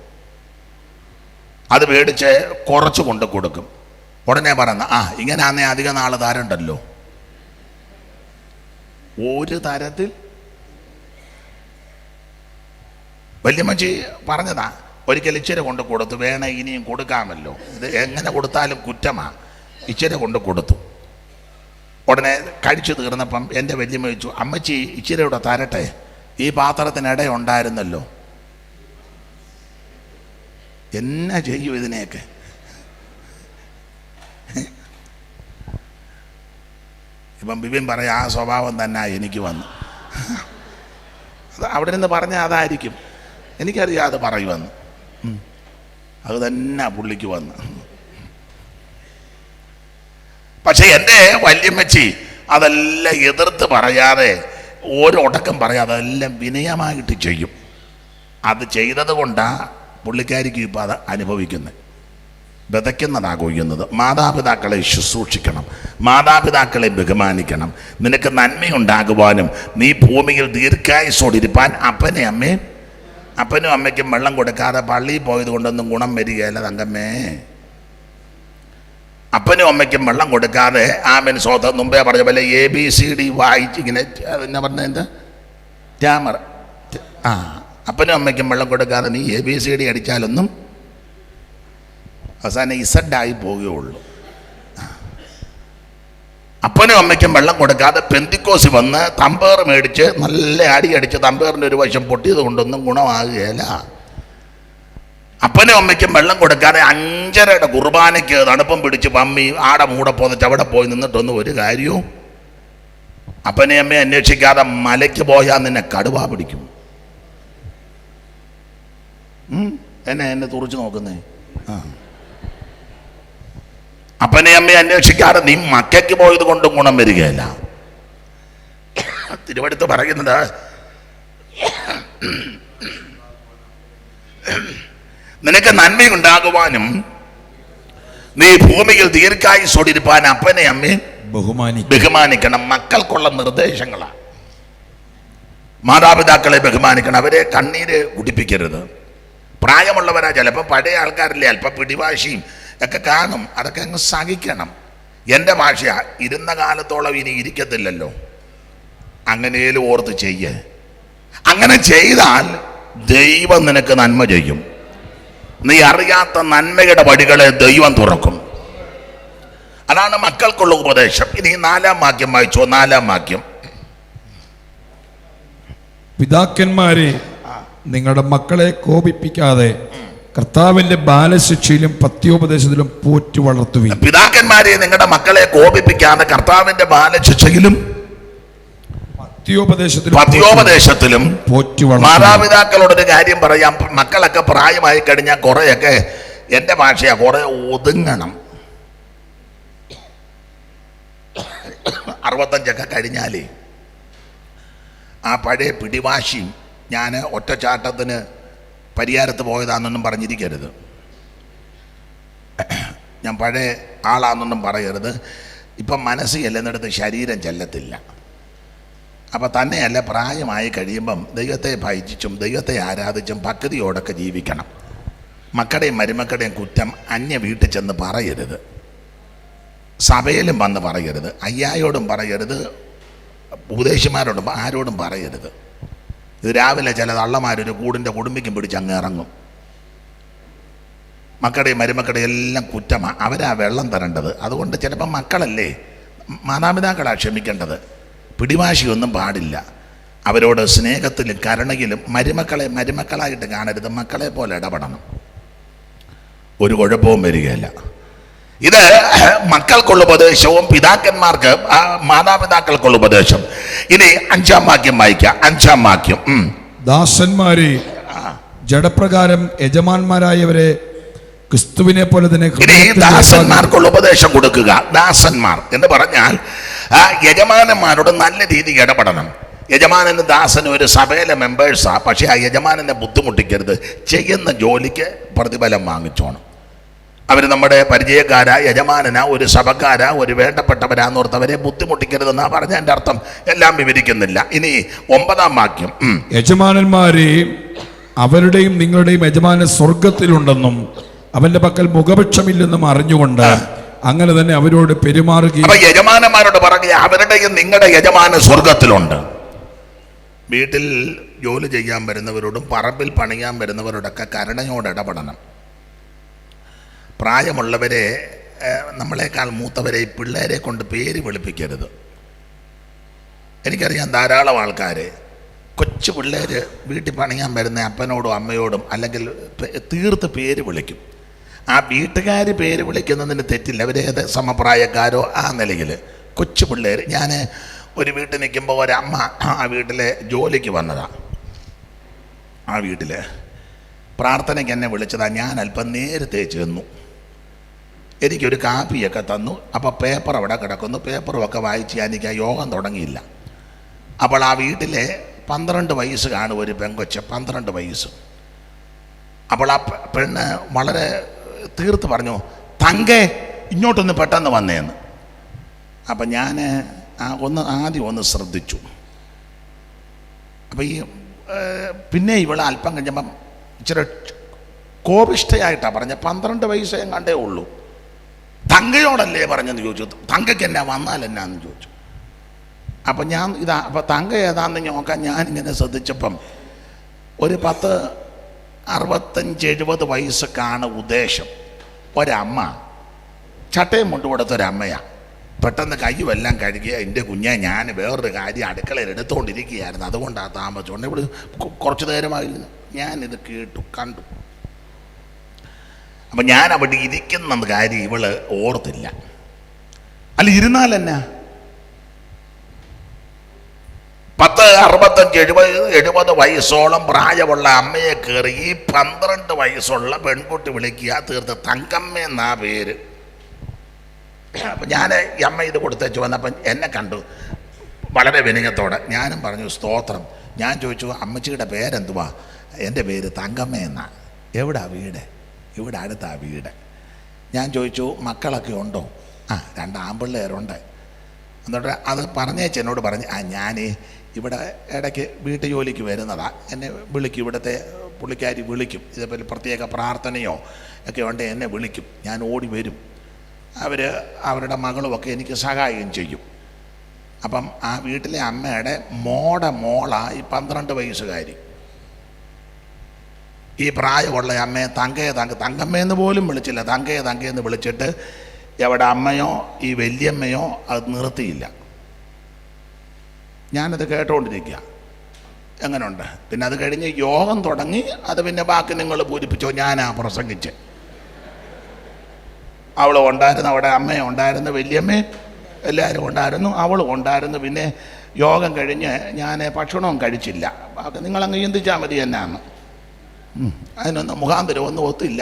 അത് മേടിച്ച് കുറച്ച് കൊണ്ട് കൊടുക്കും. ഉടനെ പറയുന്ന ഇങ്ങനെയാന്നേ അധിക നാൾ തരണ്ടല്ലോ. ഒരു തരത്തിൽ വല്യമ്മച്ചി പറഞ്ഞതാ. ഒരിക്കൽ ഇച്ചിരി കൊണ്ട് കൊടുത്തു, വേണേ ഇനിയും കൊടുക്കാമല്ലോ, ഇത് എങ്ങനെ കൊടുത്താലും കുറ്റമാണ്. ഇച്ചിരി കൊണ്ട് കൊടുത്തു. ഉടനെ കഴിച്ചു തീർന്നപ്പം എൻ്റെ വല്യമ്മ ചോദിച്ചു, അമ്മച്ചി ഇച്ചിരി കൂടെ തരട്ടെ, ഈ പാത്രത്തിനിട ഉണ്ടായിരുന്നല്ലോ. എന്നാ ചെയ്യും ഇതിനെയൊക്കെ? ഇപ്പം ബിബിൻ പറയാം, ആ സ്വഭാവം തന്നെ എനിക്ക് വന്നു. അത് അവിടെ നിന്ന് പറഞ്ഞാൽ അതായിരിക്കും. എനിക്കറിയാം അത് പറയുമെന്ന്. അത് തന്നെ പുള്ളിക്ക് വന്നു. പക്ഷെ എൻ്റെ വല്യമ്മച്ചി അതെല്ലാം എതിർത്ത് പറയാതെ, ഓരോടക്കം പറയാതെ അതെല്ലാം വിനയമായിട്ട് ചെയ്യും. അത് ചെയ്തത് കൊണ്ടാണ് പുള്ളിക്കാരിക്ക് ഇപ്പോൾ അത് അനുഭവിക്കുന്നത്. വിതയ്ക്കുന്നതാ കൊയ്യുന്നത്. മാതാപിതാക്കളെ ശുശ്രൂഷിക്കണം, മാതാപിതാക്കളെ ബഹുമാനിക്കണം. നിനക്ക് നന്മയുണ്ടാകുവാനും നീ ഭൂമിയിൽ ദീർഘായുസ്സോടിരിപ്പാൻ അപ്പനും അമ്മയ്ക്കും വെള്ളം കൊടുക്കാതെ പള്ളിയിൽ പോയത് കൊണ്ടൊന്നും ഗുണം വരികയില്ല തങ്കമ്മേ. അപ്പനും അമ്മയ്ക്കും വെള്ളം കൊടുക്കാതെ ആമൻ സ്വതം മുമ്പേ പറഞ്ഞ പോലെ ABCD വായിച്ച് ഇങ്ങനെ എന്നാ പറഞ്ഞ എന്ത് ഗ്രാമർ. അപ്പനും അമ്മയ്ക്കും വെള്ളം കൊടുക്കാതെ നീ ABCD അടിച്ചാലൊന്നും അവസാനം ഇസഡായി പോവുകയുള്ളൂ. അപ്പനും അമ്മയ്ക്കും വെള്ളം കൊടുക്കാതെ പെന്തിക്കോസി വന്ന് തമ്പേർ മേടിച്ച് നല്ല അടിയടിച്ച് തമ്പേറിൻ്റെ ഒരു വശം പൊട്ടിയത് കൊണ്ടൊന്നും ഗുണമാകുകയില്ല. അപ്പനും അമ്മയ്ക്കും വെള്ളം കൊടുക്കാതെ 5:30 കുർബാനയ്ക്ക് തണുപ്പം പിടിച്ച് പമ്മി ആടെ മൂടെ പോന്നിട്ട് അവിടെ പോയി നിന്നിട്ടൊന്നും ഒരു കാര്യവും. അപ്പനെ അമ്മയെ അന്വേഷിക്കാതെ മലയ്ക്ക് പോയാൽ നിന്നെ കടുവ പിടിക്കും. എന്നെ തുറച്ചു നോക്കുന്നേ. അപ്പനെ അമ്മയെ അന്വേഷിക്കാതെ നീ മക്കയ്ക്ക് പോയത് കൊണ്ടും ഗുണം വരികയില്ല. തിരുവടുത്ത് പറയുന്നത്, നിനക്ക് നന്മയുണ്ടാകുവാനും നീ ഭൂമിയിൽ ദീർഘായുസ്സോടിരിപ്പാൻ അപ്പനെ അമ്മയെ ബഹുമാനിക്കണം. മക്കൾക്കുള്ള നിർദ്ദേശങ്ങളാണ്. മാതാപിതാക്കളെ ബഹുമാനിക്കണം. അവരെ കണ്ണീര് കുടിപ്പിക്കരുത്. പ്രായമുള്ളവരാ, ചിലപ്പോൾ പഴയ ആൾക്കാരില്ലേ, അല്പം പിടിവാശിയും ഒക്കെ കാണും. അതൊക്കെ അങ്ങ് സഹിക്കണം. എൻ്റെ ഭാഷ ഇരുന്ന കാലത്തോളം ഇനി ഇരിക്കത്തില്ലല്ലോ. അങ്ങനെയും ഓർത്ത് ചെയ്യേ. അങ്ങനെ ചെയ്താൽ ദൈവം നിനക്ക് നന്മ ചെയ്യും. നീ അറിയാത്ത നന്മയുടെ വഴികളെ ദൈവം തുറക്കും. അതാണ് മക്കൾക്കുള്ള ഉപദേശം. ഇനി 4-ാം വാക്യം വായിച്ചോ. 4-ാം വാക്യം. പിതാക്കന്മാരെ, നിങ്ങളുടെ മക്കളെ കോപിപ്പിക്കാതെ കർത്താവിന്റെ ബാലശിക്ഷയിലും പത്യോപദേശത്തിലും പോറ്റി വളർത്തുവിൻ. പിതാക്കന്മാരെ, നിങ്ങളുടെ മക്കളെ കോപിപ്പിക്കാതെ കർത്താവിന്റെ ബാലശിക്ഷയിലും പത്യോപദേശത്തിലും പോറ്റി വളർത്തുവിൻ. മാതാപിതാക്കളോടൊരു കാര്യം പറയാം. മക്കളൊക്കെ പ്രായമായി കഴിഞ്ഞാൽ കുറെയൊക്കെ, എൻ്റെ ഭാഷയാ, കുറെ ഒതുങ്ങണം. 65 കഴിഞ്ഞാലേ ആ പഴയ പിടിവാശിയും ഞാൻ ഒറ്റച്ചാട്ടത്തിന് പരിഹാരത്ത് പോയതാണെന്നൊന്നും പറഞ്ഞിരിക്കരുത്. ഞാൻ പഴയ ആളാണെന്നൊന്നും പറയരുത്. ഇപ്പം മനസ്സ് ചെല്ലുന്നിടത്ത് ശരീരം ചെല്ലത്തില്ല. അപ്പം തന്നെയല്ല, പ്രായമായി കഴിയുമ്പം ദൈവത്തെ ഭജിച്ചും ദൈവത്തെ ആരാധിച്ചും ഭക്തിയോടൊക്കെ ജീവിക്കണം. മക്കളുടെയും മരുമക്കളുടെയും കുറ്റം അന്യ വീട്ടിൽ ചെന്ന് പറയരുത്. സഭയിലും വന്ന് പറയരുത്. അയ്യായോടും പറയരുത്. ഉപദേശിമാരോടും ആരോടും പറയരുത്. ഇത് രാവിലെ ചില തള്ളമാരൊരു കൂടിൻ്റെ കുടുംബിക്കും പിടിച്ച് അങ്ങ് ഇറങ്ങും. മക്കളുടെയും മരുമക്കളുടെയും എല്ലാം കുറ്റമാണ്. അവരാ വെള്ളം തരേണ്ടത്. അതുകൊണ്ട് ചിലപ്പോൾ മക്കളല്ലേ, മാതാപിതാക്കളാ ക്ഷമിക്കേണ്ടത്. പിടിവാശിയൊന്നും പാടില്ല. അവരോട് സ്നേഹത്തിലും കരുണയിലും മരുമക്കളെ മരുമക്കളായിട്ട് കാണരുത്, മക്കളെ പോലെ ഇടപെടണം. ഒരു കുഴപ്പവും വരികയില്ല. ഇത് മക്കൾക്കുള്ള ഉപദേശവും പിതാക്കന്മാർക്ക് മാതാപിതാക്കൾക്കുള്ള ഉപദേശം. ഇനി 5-ാം വാക്യം വായിക്കാം. 5-ാം വാക്യം. ദാസന്മാരെ ജഡപ്രകാരം യജമാന്മാരായവരെ ക്രിസ്തുവിനെ പോലെ തന്നെ ഇനി ദാസന്മാർക്കുള്ള ഉപദേശം കൊടുക്കുക. ദാസന്മാർ എന്ന് പറഞ്ഞാൽ യജമാനന്മാരോട് നല്ല രീതിയിൽ ഇടപെടണം. യജമാനന് ദാസന് ഒരു സഭയിലെ മെമ്പേഴ്സാ, പക്ഷെ ആ യജമാനനെ ബുദ്ധിമുട്ടിക്കരുത്. ചെയ്യുന്ന ജോലിക്ക് പ്രതിഫലം വാങ്ങിച്ചോണം. അവർ നമ്മുടെ പരിചയക്കാരാ, യജമാനനാ, ഒരു സഭക്കാരാ, ഒരു വേണ്ടപ്പെട്ടവരാന്നോർത്തവരെ ബുദ്ധിമുട്ടിക്കരുതെന്നാ പറഞ്ഞ എൻ്റെ അർത്ഥം. എല്ലാം വിവരിക്കുന്നില്ല. ഇനി 9-ാം വാക്യം. യജമാനന്മാരെ അവരുടെയും നിങ്ങളുടെയും യജമാന സ്വർഗത്തിലുണ്ടെന്നും അവന്റെ പക്കൽ മുഖപക്ഷമില്ലെന്നും അറിഞ്ഞുകൊണ്ട് അങ്ങനെ തന്നെ അവരോട് പെരുമാറുകയും. അപ്പൊ യജമാനന്മാരോട് പറയുക, അവരുടെയും നിങ്ങളുടെ യജമാന സ്വർഗത്തിലുണ്ട്. വീട്ടിൽ ജോലി ചെയ്യാൻ വരുന്നവരോടും പറമ്പിൽ പണിയാൻ വരുന്നവരോടൊക്കെ കരുണയോടെ ഇടപെടണം. പ്രായമുള്ളവരെ, നമ്മളെക്കാൾ മൂത്തവരെ, പിള്ളേരെ കൊണ്ട് പേര് വിളിപ്പിക്കരുത്. എനിക്കറിയാം ധാരാളം ആൾക്കാർ കൊച്ചു പിള്ളേർ വീട്ടിൽ പണിയാൻ വരുന്ന അപ്പനോടും അമ്മയോടും അല്ലെങ്കിൽ തീർത്ത് പേര് വിളിക്കും. ആ വീട്ടുകാർ പേര് വിളിക്കുന്നതിന് തെറ്റില്ല, അവരേത് സമപ്രായക്കാരോ ആ നിലയിൽ. കൊച്ചു പിള്ളേർ, ഞാൻ ഒരു വീട്ടിൽ നിൽക്കുമ്പോൾ ഒരമ്മ ആ വീട്ടിലെ ജോലിക്ക് വന്നതാണ്. ആ വീട്ടിൽ പ്രാർത്ഥനയ്ക്ക് എന്നെ വിളിച്ചതാണ്. ഞാൻ അല്പം നേരത്തെ ചെന്നു. എനിക്കൊരു കാപ്പിയൊക്കെ തന്നു. അപ്പോൾ പേപ്പർ അവിടെ കിടക്കുന്നു. പേപ്പറുമൊക്കെ വായിച്ച് എനിക്ക് ആ യോഗം തുടങ്ങിയില്ല. അപ്പോൾ ആ വീട്ടിലെ 12 വയസ്സ് കാണും ഒരു പെങ്കൊച്ച്, 12 വയസ്സ്. അപ്പോൾ ആ പെണ്ണ് വളരെ തീർത്ത് പറഞ്ഞു, തങ്കേ ഇങ്ങോട്ടൊന്ന് പെട്ടെന്ന് വന്നേന്ന്. അപ്പം ഞാൻ ആദ്യം ഒന്ന് ശ്രദ്ധിച്ചു. അപ്പം പിന്നെ ഇവളെ അല്പം കഴിഞ്ഞപ്പം ഇച്ചിരി കോപിഷ്ഠയായിട്ടാണ് പറഞ്ഞ. 12 വയസ്സേ കണ്ടേ ഉള്ളൂ. തങ്കയോടല്ലേ പറഞ്ഞെന്ന് ചോദിച്ചു. തങ്കയ്ക്ക് എന്നാ വന്നാൽ എന്നാന്ന് ചോദിച്ചു. അപ്പം ഞാൻ അപ്പം തങ്ക ഏതാന്ന് നോക്കാൻ ഞാനിങ്ങനെ ശ്രദ്ധിച്ചപ്പം ഒരു 10, 65, 70 വയസ്സ് കാണും ഉദ്ദേശം. ഒരമ്മ ചട്ടയും കൊണ്ടുകൊടുത്തൊരമ്മയാണ്. പെട്ടെന്ന് കയ്യുമെല്ലാം കഴുകിയ എൻ്റെ കുഞ്ഞെ ഞാൻ വേറൊരു കാര്യം അടുക്കളയിൽ എടുത്തുകൊണ്ടിരിക്കുകയായിരുന്നു, അതുകൊണ്ടാണ് താമസിച്ചുകൊണ്ട്. ഇവിടെ കുറച്ച് നേരമായിരുന്നു ഞാനിത് കേട്ടു കണ്ടു. അപ്പം ഞാൻ അവിടെ ഇരിക്കുന്ന കാര്യം ഇവള് ഓർത്തില്ല. അല്ല, ഇരുന്നാൽ എന്നാ 10, 65, 70 വയസ്സോളം പ്രായമുള്ള അമ്മയെ കയറി ഈ 12 വയസ്സുള്ള പെൺകുട്ടി വിളിക്കുക. തീർത്ത് തങ്കമ്മ എന്നാ പേര്. അപ്പം ഞാൻ ഈ അമ്മ ഇത് കൊടുത്തേച്ച് വന്നപ്പം എന്നെ കണ്ടു വളരെ വിനയത്തോടെ. ഞാനും പറഞ്ഞു സ്തോത്രം. ഞാൻ ചോദിച്ചു, അമ്മച്ചിയുടെ പേരെന്തുവാ? എൻ്റെ പേര് തങ്കമ്മ എന്നാ. എവിടാ വീട്? ഇവിടെ അടുത്താ വീട്. ഞാൻ ചോദിച്ചു, മക്കളൊക്കെ ഉണ്ടോ? 2 ആൺപിള്ളേരുണ്ട്. എന്നിട്ട് അത് പറഞ്ഞേച്ച് എന്നോട് പറഞ്ഞ്, ഞാൻ ഇവിടെ ഇടയ്ക്ക് വീട്ടു ജോലിക്ക് വരുന്നതാ, എന്നെ വിളിക്കും, ഇവിടുത്തെ പുള്ളിക്കാരി വിളിക്കും. ഇതേപോലെ പ്രത്യേക പ്രാർത്ഥനയോ ഒക്കെ ഉണ്ട്, എന്നെ വിളിക്കും, ഞാൻ ഓടി വരും. അവരുടെ മകളുമൊക്കെ എനിക്ക് സഹായം ചെയ്യും. അപ്പം ആ വീട്ടിലെ അമ്മയുടെ മോളാ ഈ 12 വയസ്സുകാരി. ഈ പ്രായമുള്ള അമ്മയെ തങ്കമ്മയെന്ന് പോലും വിളിച്ചില്ല, തങ്കയെന്ന് വിളിച്ചിട്ട് എവിടെ അമ്മയോ ഈ വല്യമ്മയോ അത് നിർത്തിയില്ല. ഞാനത് കേട്ടുകൊണ്ടിരിക്കുക. എങ്ങനെയുണ്ട്? പിന്നെ അത് കഴിഞ്ഞ് യോഗം തുടങ്ങി. അത് പിന്നെ ബാക്കി നിങ്ങൾ പൂരിപ്പിച്ചോ, ഞാനാ പ്രസംഗിച്ച്. അവൾ ഉണ്ടായിരുന്നു, അവിടെ അമ്മ ഉണ്ടായിരുന്നു, വല്യമ്മയും എല്ലാവരും ഉണ്ടായിരുന്നു, അവളും ഉണ്ടായിരുന്നു. പിന്നെ യോഗം കഴിഞ്ഞ് ഞാൻ ഭക്ഷണവും കഴിച്ചില്ല. ബാക്കി നിങ്ങളങ്ങ് ചിന്തിച്ചാൽ മതി എന്നാണ്. അതിനൊന്നും മുഖാന്തരം ഒന്നും ഒത്തില്ല.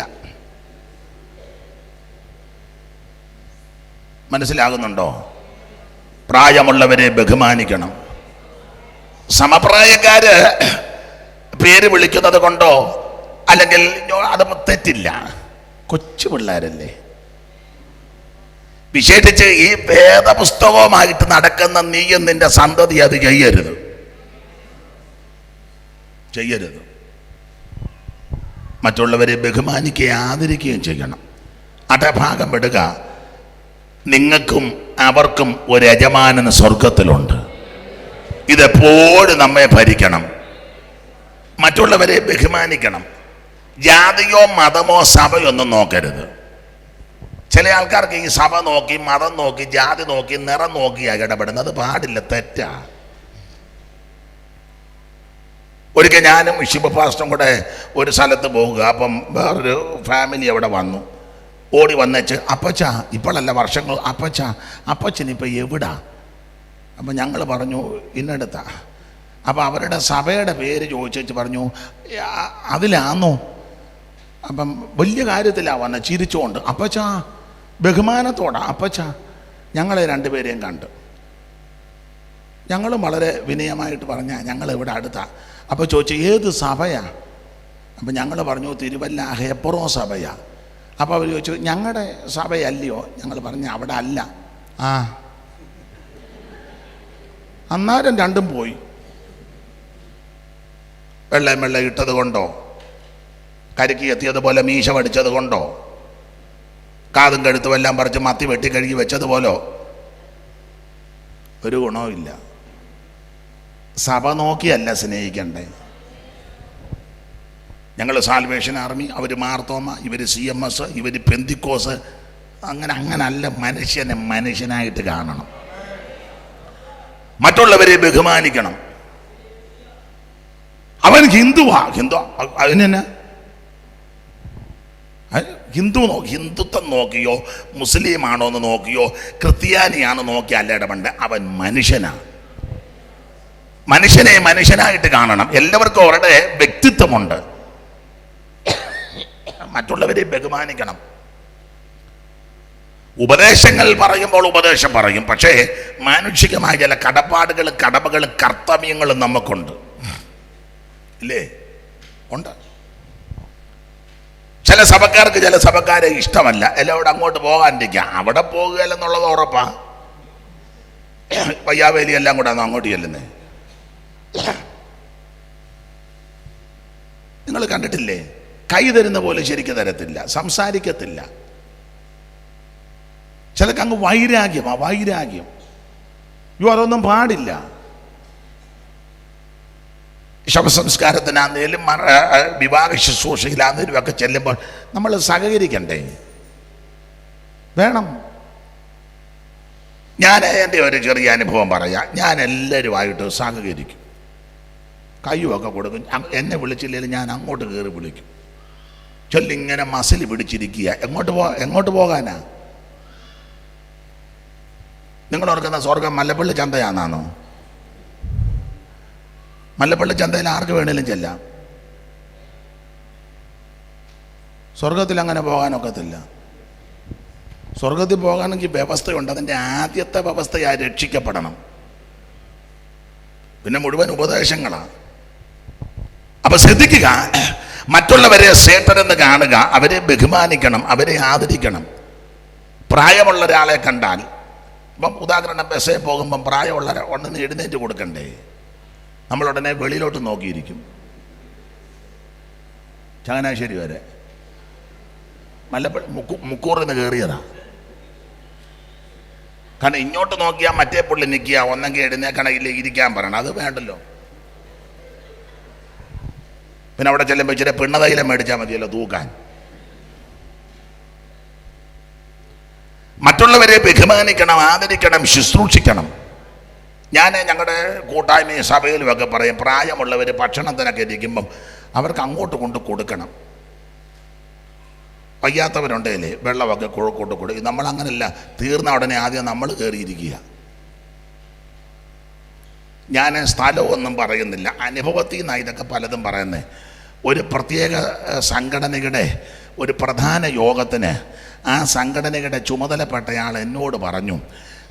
മനസ്സിലാകുന്നുണ്ടോ? പ്രായമുള്ളവരെ ബഹുമാനിക്കണം. സമപ്രായക്കാര് പേര് വിളിക്കുന്നത് കൊണ്ടോ അല്ലെങ്കിൽ അത് തെറ്റില്ല. കൊച്ചു പിള്ളേരല്ലേ. വിശേഷിച്ച് ഈ വേദപുസ്തകവുമായിട്ട് നടക്കുന്ന നീയും നിന്റെ സന്തതി അത് ചെയ്യരുത്. മറ്റുള്ളവരെ ബഹുമാനിക്കുകയും ആദരിക്കുകയും ചെയ്യണം. അടഭാഗം വിടുക. നിങ്ങൾക്കും അവർക്കും ഒരു യജമാനൻ സ്വർഗത്തിലുണ്ട്. ഇതെപ്പോഴും നമ്മെ ഭരിക്കണം. മറ്റുള്ളവരെ ബഹുമാനിക്കണം. ജാതിയോ മതമോ സഭയൊന്നും നോക്കരുത്. ചില ആൾക്കാർക്ക് ഈ സഭ നോക്കി, മതം നോക്കി, ജാതി നോക്കി, നിറം നോക്കിയാണ് ഇടപെടുന്നത്. പാടില്ല, തെറ്റാ. ഒരിക്കൽ ഞാനും ഷിബു പാസ്റ്ററും കൂടെ ഒരു സ്ഥലത്ത് പോകുക. അപ്പം വേറൊരു ഫാമിലി അവിടെ വന്നു. ഓടി വന്നേച്ച്, അപ്പച്ച ഇപ്പോഴല്ല വർഷങ്ങൾ, അപ്പച്ചനിപ്പോൾ എവിടാ? അപ്പം ഞങ്ങൾ പറഞ്ഞു ഇന്നടുത്താ. അപ്പം അവരുടെ സഭയുടെ പേര് ചോദിച്ചു പറഞ്ഞു അതിലാന്നോ? അപ്പം വലിയ കാര്യത്തിലാണ് വന്നത്, ചിരിച്ചുകൊണ്ട്. അപ്പച്ച ബഹുമാനത്തോടെ, അപ്പച്ച ഞങ്ങളെ രണ്ടുപേരെയും കണ്ട്. ഞങ്ങളും വളരെ വിനയമായിട്ട് പറഞ്ഞാൽ ഞങ്ങൾ ഇവിടെ അടുത്താ. അപ്പോൾ ചോദിച്ചു ഏത് സഭയാ? അപ്പം ഞങ്ങൾ പറഞ്ഞു തിരുവല്ല ഹെപ്പറോ സഭയാ. അപ്പോൾ അവർ ചോദിച്ചു ഞങ്ങളുടെ സഭയല്ലയോ? ഞങ്ങൾ പറഞ്ഞു അവിടെ അല്ല. ആ അന്നേരം രണ്ടും പോയി. വെള്ള ഇട്ടത് കൊണ്ടോ, കരിക്ക് എത്തിയതുപോലെ മീശ പഠിച്ചത് കൊണ്ടോ, കാതും കഴുത്തും എല്ലാം പറിച്ച് മത്തി വെട്ടി കഴുകി വെച്ചതുപോലോ ഒരു ഗുണവും ഇല്ല. സഭ നോക്കിയല്ല സ്നേഹിക്കണ്ടേ. ഞങ്ങൾ സാൽവേഷൻ ആർമി, അവർ മാർത്തോമ, ഇവർ CMS, ഇവർ പെന്തിക്കോസ്. അങ്ങനല്ല. മനുഷ്യനെ മനുഷ്യനായിട്ട് കാണണം, മറ്റുള്ളവരെ ബഹുമാനിക്കണം. അവൻ ഹിന്ദുവാ, അതിനെന്നെ ഹിന്ദുത്വം നോക്കിയോ, മുസ്ലിമാണോ എന്ന് നോക്കിയോ, ക്രിസ്ത്യാനിയാണോ നോക്കിയല്ല ഇടപെടേണ്ട. അവൻ മനുഷ്യനാണ്. മനുഷ്യനെ മനുഷ്യനായിട്ട് കാണണം. എല്ലാവർക്കും അവരുടെ വ്യക്തിത്വമുണ്ട്. മറ്റുള്ളവരെ ബഹുമാനിക്കണം. ഉപദേശങ്ങൾ പറയുമ്പോൾ ഉപദേശം പറയും, പക്ഷേ മാനുഷികമായ ചില കടപ്പാടുകളും കടമകളും കർത്തവ്യങ്ങളും നമുക്കുണ്ട്, ഇല്ലേ? ഉണ്ട്. ചില സഭക്കാർക്ക് ചില സഭക്കാരെ ഇഷ്ടമല്ല. എല്ലാവരും അങ്ങോട്ട് പോകാണ്ടിരിക്കുക. അവിടെ പോകുകയല്ലെന്നുള്ളത് ഉറപ്പാ. പയ്യാവേലി എല്ലാം കൂടെ ആണോ അങ്ങോട്ട് ചെല്ലുന്നേ? നിങ്ങൾ കണ്ടിട്ടില്ലേ? കൈ തരുന്ന പോലെ ശരിക്കും തരത്തില്ല, സംസാരിക്കത്തില്ല. ചിലക്ക് അങ്ങ് വൈരാഗ്യം. അതൊന്നും പാടില്ല. ശവസംസ്കാരത്തിനാന്നേലും വിവാഹ ശുശ്രൂഷയിലാന്നേലും ഒക്കെ ചെല്ലുമ്പോൾ നമ്മൾ സഹകരിക്കണ്ടേ? വേണം. ഞാൻ എൻ്റെ ഒരു ചെറിയ അനുഭവം പറയാം. ഞാൻ എല്ലാവരുമായിട്ട് സഹകരിക്കും, കയ്യുമൊക്കെ കൊടുക്കും. എന്നെ വിളിച്ചില്ലെങ്കിൽ ഞാൻ അങ്ങോട്ട് കയറി വിളിക്കും. ചൊല്ലിങ്ങനെ മസിൽ പിടിച്ചിരിക്കുക. എങ്ങോട്ട് പോകാനാ? നിങ്ങൾ ഓർക്കുന്ന സ്വർഗം മല്ലപ്പള്ളി ചന്തയാണെന്നാണോ? മല്ലപ്പള്ളി ചന്തയിൽ ആർക്ക് വേണേലും ചെല്ലാം. സ്വർഗത്തിൽ അങ്ങനെ പോകാനൊക്കത്തില്ല. സ്വർഗത്തിൽ പോകാനെങ്കിൽ വ്യവസ്ഥയുണ്ട്. അതിൻ്റെ ആദ്യത്തെ വ്യവസ്ഥയാ രക്ഷിക്കപ്പെടണം. പിന്നെ മുഴുവൻ ഉപദേശങ്ങളാണ്. അപ്പൊ ശ്രദ്ധിക്കുക, മറ്റുള്ളവരെ സേട്ടരെന്ന് കാണുക, അവരെ ബഹുമാനിക്കണം, അവരെ ആദരിക്കണം. പ്രായമുള്ള ഒരാളെ കണ്ടാൽ, ഇപ്പം ഉദാഹരണം ബസ്സിൽ പോകുമ്പം പ്രായമുള്ള ഉടനെ എഴുന്നേറ്റ് കൊടുക്കണ്ടേ? നമ്മളുടനെ വെളിയിലോട്ട് നോക്കിയിരിക്കും. ചങ്ങനാശ്ശേരി വരെ മല്ലപ്പള്ളി മുക്കൂറിൽ നിന്ന് കയറിയതാ. കാരണം ഇങ്ങോട്ട് നോക്കിയാൽ മറ്റേ പുള്ളി നിൽക്കുക, ഒന്നെങ്കിൽ എഴുന്നേക്കണം, ഇല്ല ഇരിക്കാൻ പറയണം. അത് വേണ്ടല്ലോ. പിന്നെ അവിടെ ചെല്ലുമ്പോൾ ഇച്ചിരി പിണ്ണതൈലം മേടിച്ചാൽ മതിയല്ലോ തൂക്കാൻ. മറ്റുള്ളവരെ ബഹുമാനിക്കണം, ആദരിക്കണം, ശുശ്രൂഷിക്കണം. ഞാൻ ഞങ്ങളുടെ കൂട്ടായ്മയും സഭയിലുമൊക്കെ പറയും, പ്രായമുള്ളവർ ഭക്ഷണത്തിനൊക്കെ ഇരിക്കുമ്പം അവർക്ക് അങ്ങോട്ട് കൊണ്ട് കൊടുക്കണം. വയ്യാത്തവരുണ്ടല്ലേ വെള്ളമൊക്കെ കൊണ്ട് കൊടുക്കും. നമ്മളങ്ങനല്ല, തീർന്ന ഉടനെ ആദ്യം നമ്മൾ കയറിയിരിക്കുക. ഞാൻ സ്ഥലമൊന്നും പറയുന്നില്ല, അനുഭവത്തിൽ നിന്നാണ് ഇതൊക്കെ പലതും പറയുന്നത്. ഒരു പ്രത്യേക സംഘടനയുടെ ഒരു പ്രധാന യോഗത്തിന് ആ സംഘടനയുടെ ചുമതലപ്പെട്ടയാൾ എന്നോട് പറഞ്ഞു,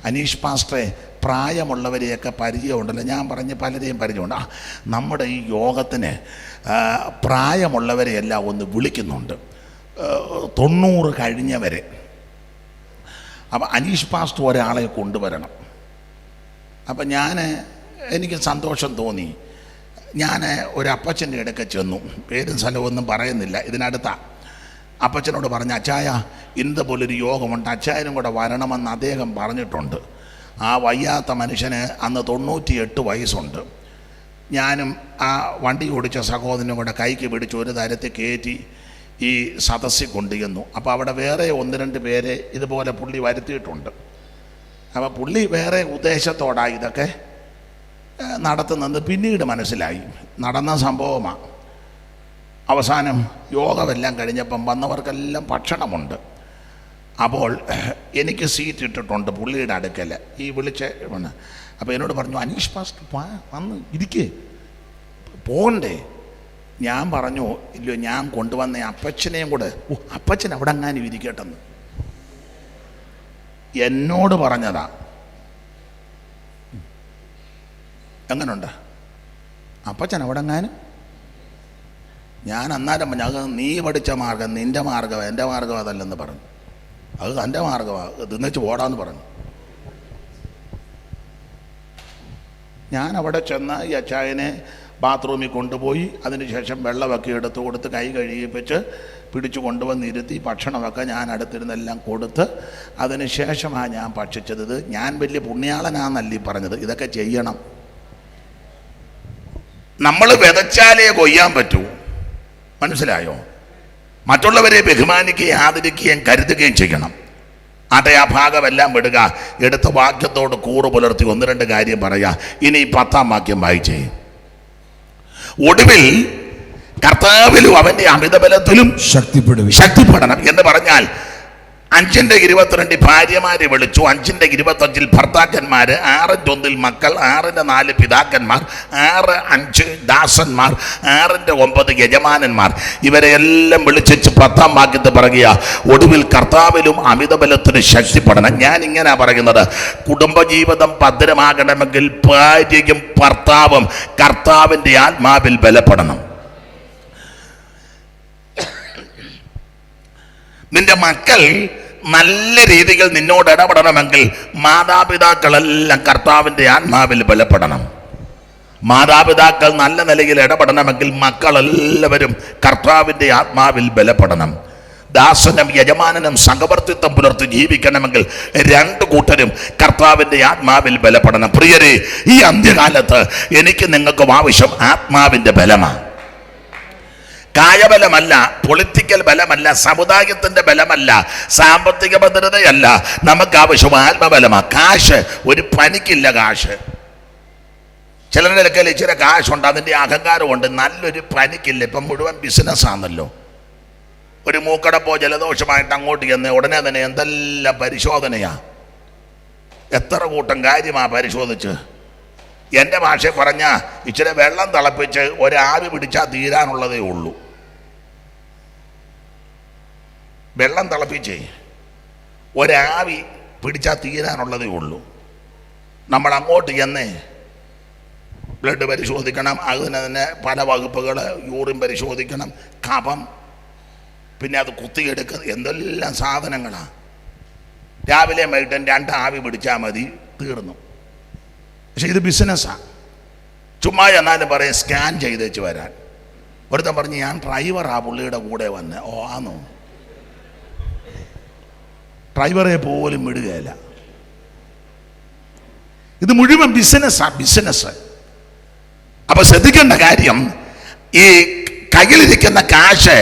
അനീഷ് പാസ്റ്ററെ പ്രായമുള്ളവരെയൊക്കെ പരിചയമുണ്ടല്ലോ. ഞാൻ പറഞ്ഞ് പലരെയും പരിചയമുണ്ട്. നമ്മുടെ ഈ യോഗത്തിന് പ്രായമുള്ളവരെയെല്ലാം ഒന്ന് വിളിക്കുന്നുണ്ട്, 90 കഴിഞ്ഞവരെ. അപ്പം അനീഷ് പാസ്റ്റർ ഒരാളെ കൊണ്ടുവരണം. അപ്പം എനിക്ക് സന്തോഷം തോന്നി. ഞാൻ ഒരു അപ്പച്ചൻ്റെ അടുക്ക ചെന്നു. പേരും സ്ഥലമൊന്നും പറയുന്നില്ല, ഇതിനടുത്ത അപ്പച്ചനോട് പറഞ്ഞ, അച്ചായ ഇന്ന പോലൊരു യോഗമുണ്ട്, അച്ചായനും കൂടെ വരണമെന്ന് അദ്ദേഹം പറഞ്ഞിട്ടുണ്ട്. ആ വയ്യാത്ത മനുഷ്യന് അന്ന് 98 വയസ്സുണ്ട്. ഞാനും ആ വണ്ടി ഓടിച്ച സഹോദരനും കൂടെ കൈക്ക് പിടിച്ച് ഒരു തരത്തിൽ കയറ്റി ഈ സദസ്സിൽ കൊണ്ടുചെന്നു. അപ്പോൾ അവിടെ വേറെ 1-2 പേരെ ഇതുപോലെ പുള്ളി വരുത്തിയിട്ടുണ്ട്. അപ്പോൾ പുള്ളി വേറെ ഉദ്ദേശത്തോടാണ് ഇതൊക്കെ നടത്തുന്നത് പിന്നീട് മനസ്സിലായി. നടന്ന സംഭവമാണ്. അവസാനം യോഗമെല്ലാം കഴിഞ്ഞപ്പം വന്നവർക്കെല്ലാം ഭക്ഷണമുണ്ട്. അപ്പോൾ എനിക്ക് സീറ്റ് ഇട്ടിട്ടുണ്ട് പുള്ളിയുടെ അടുക്കൽ ഈ വിളിച്ച്. അപ്പോൾ എന്നോട് പറഞ്ഞു, അനീഷ് പാസ്റ്റർ വന്ന് ഇരിക്കേ, പോകണ്ടേ? ഞാൻ പറഞ്ഞു, ഇല്ലയോ, ഞാൻ കൊണ്ടുവന്ന അപ്പച്ചനെയും കൂടെ, അപ്പച്ചൻ അവിടെ എങ്ങാനും ഇരിക്കട്ടെന്ന് എന്നോട് പറഞ്ഞതാ. എങ്ങനുണ്ട് അപ്പച്ചൻ അവിടെ എങ്ങാനും? ഞാൻ അന്നേരം അത് നീ പഠിച്ച മാർഗം നിൻ്റെ മാർഗം, എൻ്റെ മാർഗം അതല്ലെന്ന് പറഞ്ഞു. അത് തൻ്റെ മാർഗമാണ്, തിന്നിച്ച് ഓടാന്ന് പറഞ്ഞു. ഞാൻ അവിടെ ചെന്ന് ഈ അച്ചായനെ ബാത്റൂമിൽ കൊണ്ടുപോയി അതിനുശേഷം വെള്ളമൊക്കെ എടുത്ത് കൊടുത്ത് കൈ കഴുകിപ്പിച്ച് പിടിച്ചു കൊണ്ടുവന്നിരുത്തി ഭക്ഷണമൊക്കെ ഞാൻ അടുത്തിരുന്നെല്ലാം കൊടുത്ത് അതിന് ശേഷമാണ് ഞാൻ ഭക്ഷിച്ചത്. ഇത് ഞാൻ വലിയ പുണ്യാളനാന്നല്ലേ പറഞ്ഞത്, ഇതൊക്കെ ചെയ്യണം. നമ്മൾ വിതച്ചാലേ കൊയ്യാൻ പറ്റൂ, മനസ്സിലായോ? മറ്റുള്ളവരെ ബഹുമാനിക്കുകയും ആദരിക്കുകയും കരുതുകയും ചെയ്യണം. ആട്ടെ, ആ ഭാഗമെല്ലാം വിടുക. എടുത്ത വാക്യത്തോട് കൂറ് പുലർത്തി 1-2 കാര്യം പറയാ. ഇനി 10-ാം വാക്യം വായിച്ചേ. ഒടുവിൽ കർത്താവിലും അവന്റെ അമിതബലത്തിലും ശക്തിപ്പെടണം എന്ന് പറഞ്ഞാൽ 5:22 ഭാര്യമാരെ വിളിച്ചു, 5:25 ഭർത്താക്കന്മാർ, 6:1 മക്കൾ, 6:4 പിതാക്കന്മാർ, 6:5 ദാസന്മാർ, 6:9 യജമാനന്മാർ. ഇവരെ എല്ലാം വിളിച്ചു 10-ാം വാക്യത്തിൽ പറയുക, ഒടുവിൽ കർത്താവിലും അമിതബലത്തിന് ശക്തിപ്പെടണം. ഞാൻ ഇങ്ങനെ പറയുന്നത്, കുടുംബജീവിതം ഭദ്രമാകണമെങ്കിൽ ഭാര്യയും ഭർത്താവും കർത്താവിൻ്റെ ആത്മാവിൽ ബലപ്പെടണം. നിന്റെ മക്കൾ നല്ല രീതിയിൽ നിന്നോട് ഇടപെടണമെങ്കിൽ മാതാപിതാക്കളെല്ലാം കർത്താവിൻ്റെ ആത്മാവിൽ ബലപ്പെടണം. മാതാപിതാക്കൾ നല്ല നിലയിൽ ഇടപെടണമെങ്കിൽ മക്കളെല്ലാവരും കർത്താവിൻ്റെ ആത്മാവിൽ ബലപ്പെടണം. ദാസനും യജമാനനും സഹവർത്തിത്വം പുലർത്തി ജീവിക്കണമെങ്കിൽ 2 കൂട്ടരും കർത്താവിൻ്റെ ആത്മാവിൽ ബലപ്പെടണം. പ്രിയരെ, ഈ അന്ത്യകാലത്ത് എനിക്ക് നിങ്ങൾക്കും ആവശ്യം ആത്മാവിൻ്റെ ബലമാണ്. കായബലമല്ല, പൊളിറ്റിക്കൽ ബലമല്ല, സമുദായത്തിൻ്റെ ബലമല്ല, സാമ്പത്തിക ഭദ്രതയല്ല. നമുക്ക് ആവശ്യം ആത്മബലമാണ്. കാശ് ഒരു പനിക്കില്ല. കാശ് ചിലരുടെ അടുക്കൽ ഇച്ചിരി കാശുണ്ട്, അതിൻ്റെ അഹങ്കാരമുണ്ട്, നല്ലൊരു പനിക്കില്ല. ഇപ്പം മുഴുവൻ ബിസിനസ്സാണല്ലോ. ഒരു മൂക്കടപ്പോ ജലദോഷമായിട്ട് അങ്ങോട്ട് ചെന്ന് ഉടനെ തന്നെ എന്തെല്ലാം പരിശോധനയാ, എത്ര കൂട്ടം കാര്യമാണ് പരിശോധിച്ച്. എൻ്റെ ഭാഷ പറഞ്ഞാൽ ഇച്ചിരി വെള്ളം തിളപ്പിച്ച് ഒരാവി പിടിച്ചാൽ തീരാനുള്ളതേ ഉള്ളൂ. വെള്ളം തിളപ്പിച്ചേ ഒരാവി പിടിച്ചാൽ തീരാനുള്ളതേ ഉള്ളൂ. നമ്മൾ അങ്ങോട്ട് ചെന്നേ ബ്ലഡ് പരിശോധിക്കണം, അതിന് തന്നെ പല വകുപ്പുകൾ, യൂറിൻ പരിശോധിക്കണം, കഫം, പിന്നെ അത് കുത്തിയെടുക്കുക, എന്തെല്ലാം സാധനങ്ങളാണ്. രാവിലെ വൈകിട്ടും 2 ആവി പിടിച്ചാൽ മതി, തീർന്നു. പക്ഷെ ഇത് ബിസിനസ്സാണ്. ചുമ്മാ എന്നാലും പറയും സ്കാൻ ചെയ്തേച്ച് വരാൻ. ഒരുത്തൻ പറഞ്ഞ് ഞാൻ ഡ്രൈവറാ പുള്ളിയുടെ കൂടെ വന്ന്. ഓ ആന്നോ? ഡ്രൈവറെ പോലും വിടുകയില്ല. ഇത് മുഴുവൻ ബിസിനസ്സാണ്, ബിസിനസ്. അപ്പൊ ശ്രദ്ധിക്കേണ്ട കാര്യം, ഈ കയ്യിലിരിക്കുന്ന കാശ്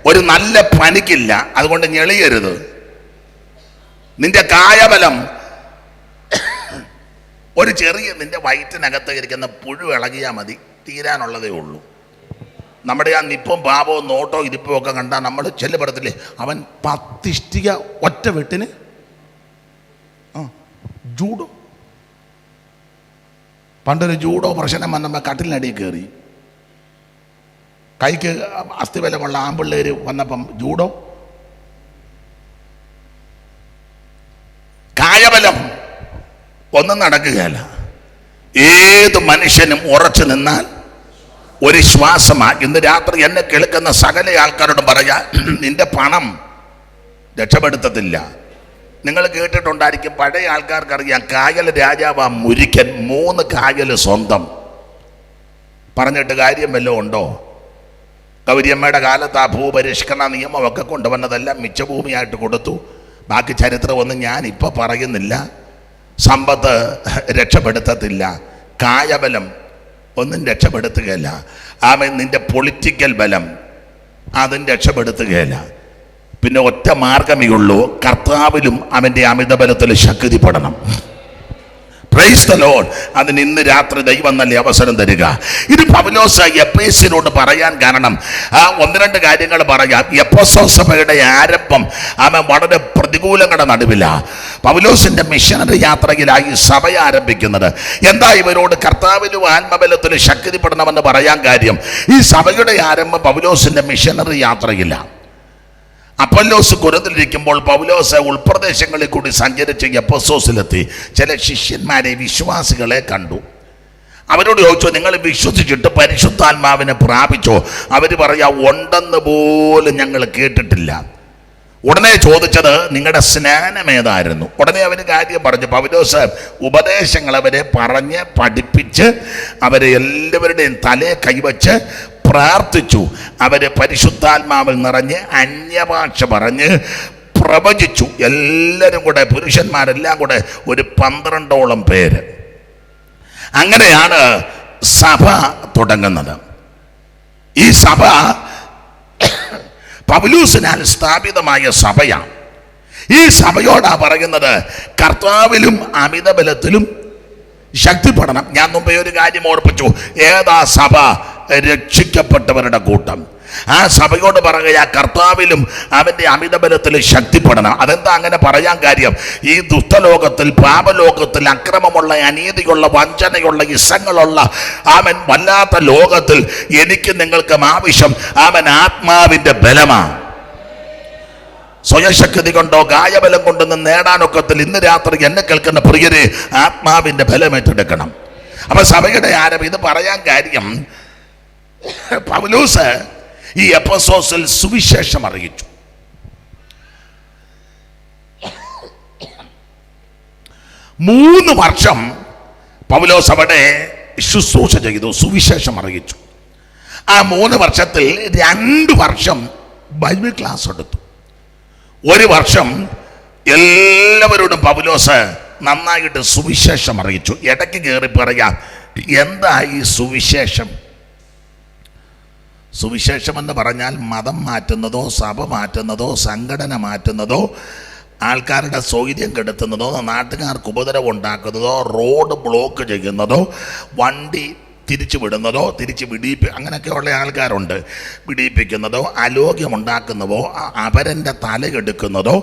ഒരു നല്ല പനിക്കില്ല, അതുകൊണ്ട് ഞെളിയരുത്. നിന്റെ കായബലം ഒരു ചെറിയ നിന്റെ വയറ്റിനകത്ത് ഇരിക്കുന്ന പുഴു ഇളകിയാൽ മതി, തീരാനുള്ളതേ ഉള്ളൂ. നമ്മുടെ ആ നിപ്പും പാപവും നോട്ടോ ഇരിപ്പും ഒക്കെ കണ്ടാൽ നമ്മൾ ചെല്ലുപടത്തില്ലേ, അവൻ 10 ഇഷ്ടിക ഒറ്റ വെട്ടിന് ജൂഡോ. പണ്ടൊരു ജൂഡോ പ്രശ്നം വന്നപ്പോൾ കട്ടിലിനടിയിൽ കയറി. കൈക്ക് അസ്ഥിബലമുള്ള ആമ്പിള്ളേർ വന്നപ്പം ജൂഡോ. കായബലം ഒന്നും നടക്കുകയല്ല. ഏത് മനുഷ്യനും ഉറച്ചു നിന്നാൽ ഒരു ശ്വാസമാണ്. ഇന്ന് രാത്രി എന്നെ കേൾക്കുന്ന സകല ആൾക്കാരോടും പറയാ, നിന്റെ പണം രക്ഷപ്പെടുത്തത്തില്ല. നിങ്ങൾ കേട്ടിട്ടുണ്ടായിരിക്കും, പഴയ ആൾക്കാർക്കറിയാം, കായൽ രാജാവാ മുരിക്കൻ, 3 കായൽ സ്വന്തം. പറഞ്ഞിട്ട് കാര്യം വല്ലതും ഉണ്ടോ? ഗൗരിയമ്മയുടെ കാലത്ത് ആ ഭൂപരിഷ്കരണ നിയമമൊക്കെ കൊണ്ടുവന്നതെല്ലാം മിച്ചഭൂമിയായിട്ട് കൊടുത്തു. ബാക്കി ചരിത്രമൊന്നും ഞാൻ ഇപ്പോൾ പറയുന്നില്ല. സമ്പത്ത് രക്ഷപ്പെടുത്തത്തില്ല. കായബലം ഒന്നും രക്ഷപ്പെടുത്തുകയില്ല. ആമേൻ. നിന്റെ പൊളിറ്റിക്കൽ ബലം അതും രക്ഷപ്പെടുത്തുകയില്ല. പിന്നെ ഒറ്റ മാർഗമേ ഉള്ളൂ, കർത്താവിലും അവൻ്റെ അമിതബലത്തിൽ ശക്തിപ്പെടണം. Praise the Lord. അതിന് ഇന്ന് രാത്രി ദൈവം നല്ല അവസരം തരിക. ഇത് പൗലോസ് എഫേസ്യരോട് പറയാൻ കാരണം ഒന്ന് രണ്ട് കാര്യങ്ങൾ പറയാം. എഫെസോസ് സഭയുടെ ആരംഭം വളരെ പ്രതികൂലങ്ങളുടെ നടുവില പൗലോസിന്റെ മിഷനറി യാത്രയിലായി സഭ ആരംഭിക്കുന്നത്. എന്താ ഇവരോട് കർത്താവിലും ആത്മബലത്തിലും ശക്തിപ്പെടണമെന്ന് പറയാൻ കാര്യം? ഈ സഭയുടെ ആരംഭം പൗലോസിന്റെ മിഷനറി യാത്രയില്ല. അപ്പൊല്ലോസ് കൊരിന്തിലിരിക്കുമ്പോൾ പൗലോസ് ഉൾപ്രദേശങ്ങളിൽ കൂടി സഞ്ചരിച്ച് എഫെസോസിലെത്തി. ചില ശിഷ്യന്മാരെ, വിശ്വാസികളെ കണ്ടു. അവരോട് ചോദിച്ചു, നിങ്ങൾ വിശ്വസിച്ചിട്ട് പരിശുദ്ധാത്മാവിനെ പ്രാപിച്ചോ? അവർ പറയാ, ഉണ്ടെന്ന് പോലും ഞങ്ങൾ കേട്ടിട്ടില്ല. ഉടനെ ചോദിച്ചത്, നിങ്ങളുടെ സ്നാനം ഏതായിരുന്നു? ഉടനെ അവന് കാര്യം പറഞ്ഞു. പൗലോസ് ഉപദേശങ്ങൾ അവരെ പറഞ്ഞ് പഠിപ്പിച്ച് അവരെ എല്ലാവരുടെയും തലയെ കൈവച്ച് പ്രാർത്ഥിച്ചു. അവരെ പരിശുദ്ധാത്മാവിൽ നിറഞ്ഞ് അന്യഭാഷ പറഞ്ഞ് പ്രവചിച്ചു. എല്ലാവരും കൂടെ, പുരുഷന്മാരെല്ലാം കൂടെ ഒരു 12ഓളം പേര്. അങ്ങനെയാണ് സഭ തുടങ്ങുന്നത്. ഈ സഭ പൗലോസിനാൽ സ്ഥാപിതമായ സഭയാണ്. ഈ സഭയോടാ പറയുന്നത്, കർത്താവിലും അമിതബലത്തിലും ശക്തിപ്പെടണം. ഞാൻ മുമ്പേ ഒരു കാര്യം ഓർപ്പിച്ചു. ഏതാ സഭ? രക്ഷിക്കപ്പെട്ടവരുടെ കൂട്ടം. ആ സഭയോട് പറയുക, കർത്താവിലും അവൻ്റെ അമിതബലത്തിൽ ശക്തിപ്പെടണം. അതെന്താ അങ്ങനെ പറയാൻ കാര്യം? ഈ ദുഷ്ടലോകത്തിൽ, പാപലോകത്തിൽ, അക്രമമുള്ള, അനീതിയുള്ള, വഞ്ചനയുള്ള, ഇസങ്ങളുള്ള അവൻ വല്ലാത്ത ലോകത്തിൽ എനിക്ക് നിങ്ങൾക്കും ആവശ്യം അവൻ ആത്മാവിൻ്റെ ബലമാണ്. സ്വയശക്തി കൊണ്ടോ കായബലം കൊണ്ടൊന്നും നേടാനൊക്കത്തിൽ ഇന്ന് രാത്രി എന്നെ കേൾക്കുന്ന പ്രിയരെ, ആത്മാവിൻ്റെ ബലം ഏറ്റെടുക്കണം. അപ്പൊ സഭയുടെ ആരംഭം ഇത് പറയാൻ കാര്യം, പൗലോസ് ഈ എഫെസോസിൽ സുവിശേഷം അറിയിച്ചു. 3 വർഷം പൗലോസ് അവിടെ ശുശ്രൂഷ ചെയ്തു, സുവിശേഷം അറിയിച്ചു. ആ 3 വർഷത്തിൽ 2 വർഷം ബൈബിൾ ക്ലാസ് എടുത്തു. 1 വർഷം എല്ലാവരോടും പൗലോസ് നന്നായിട്ട് സുവിശേഷം അറിയിച്ചു. ഇടയ്ക്ക് കയറി പറയാം, എന്താ ഈ സുവിശേഷം? സുവിശേഷം എന്ന് പറഞ്ഞാൽ മതം മാറ്റുന്നതോ, സഭ മാറ്റുന്നതോ, സംഘടന മാറ്റുന്നതോ, ആൾക്കാരുടെ സൗകര്യം കെടുത്തുന്നതോ, നാട്ടുകാർക്ക് ഉപദ്രവം ഉണ്ടാക്കുന്നതോ, റോഡ് ബ്ലോക്ക് ചെയ്യുന്നതോ, വണ്ടി തിരിച്ചു വിടുന്നതോ, തിരിച്ച് അങ്ങനെയൊക്കെയുള്ള ആൾക്കാരുണ്ട്. വിടിയിപ്പിക്കുന്നതോ, അലോഗ്യമുണ്ടാക്കുന്നതോ, അപരൻ്റെ തലയെടുക്കുന്നതോ,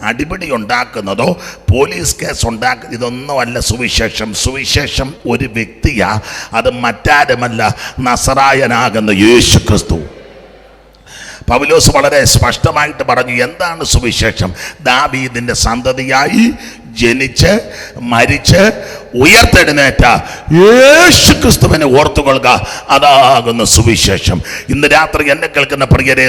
അടിപിടി ഉണ്ടാക്കുന്നതോ, പോലീസ് കേസ് ഇതൊന്നുമല്ല സുവിശേഷം. സുവിശേഷം ഒരു വ്യക്തിയാ, അത് മറ്റാരുമല്ല, നസറായനാകുന്ന യേശു ക്രിസ്തു. പൗലോസ് വളരെ സ്പഷ്ടമായിട്ട് പറഞ്ഞു, എന്താണ് സുവിശേഷം? ദാവീദിന്റെ സന്തതിയായി ജനിച്ച് മരിച്ച് ഉയർത്തെഴുന്നേറ്റ യേശു ക്രിസ്തുവിനെ ഓർത്തുകൊള്ളുക, അതാകുന്ന സുവിശേഷം. ഇന്ന് രാത്രി എന്നെ കേൾക്കുന്ന പ്രിയരെ,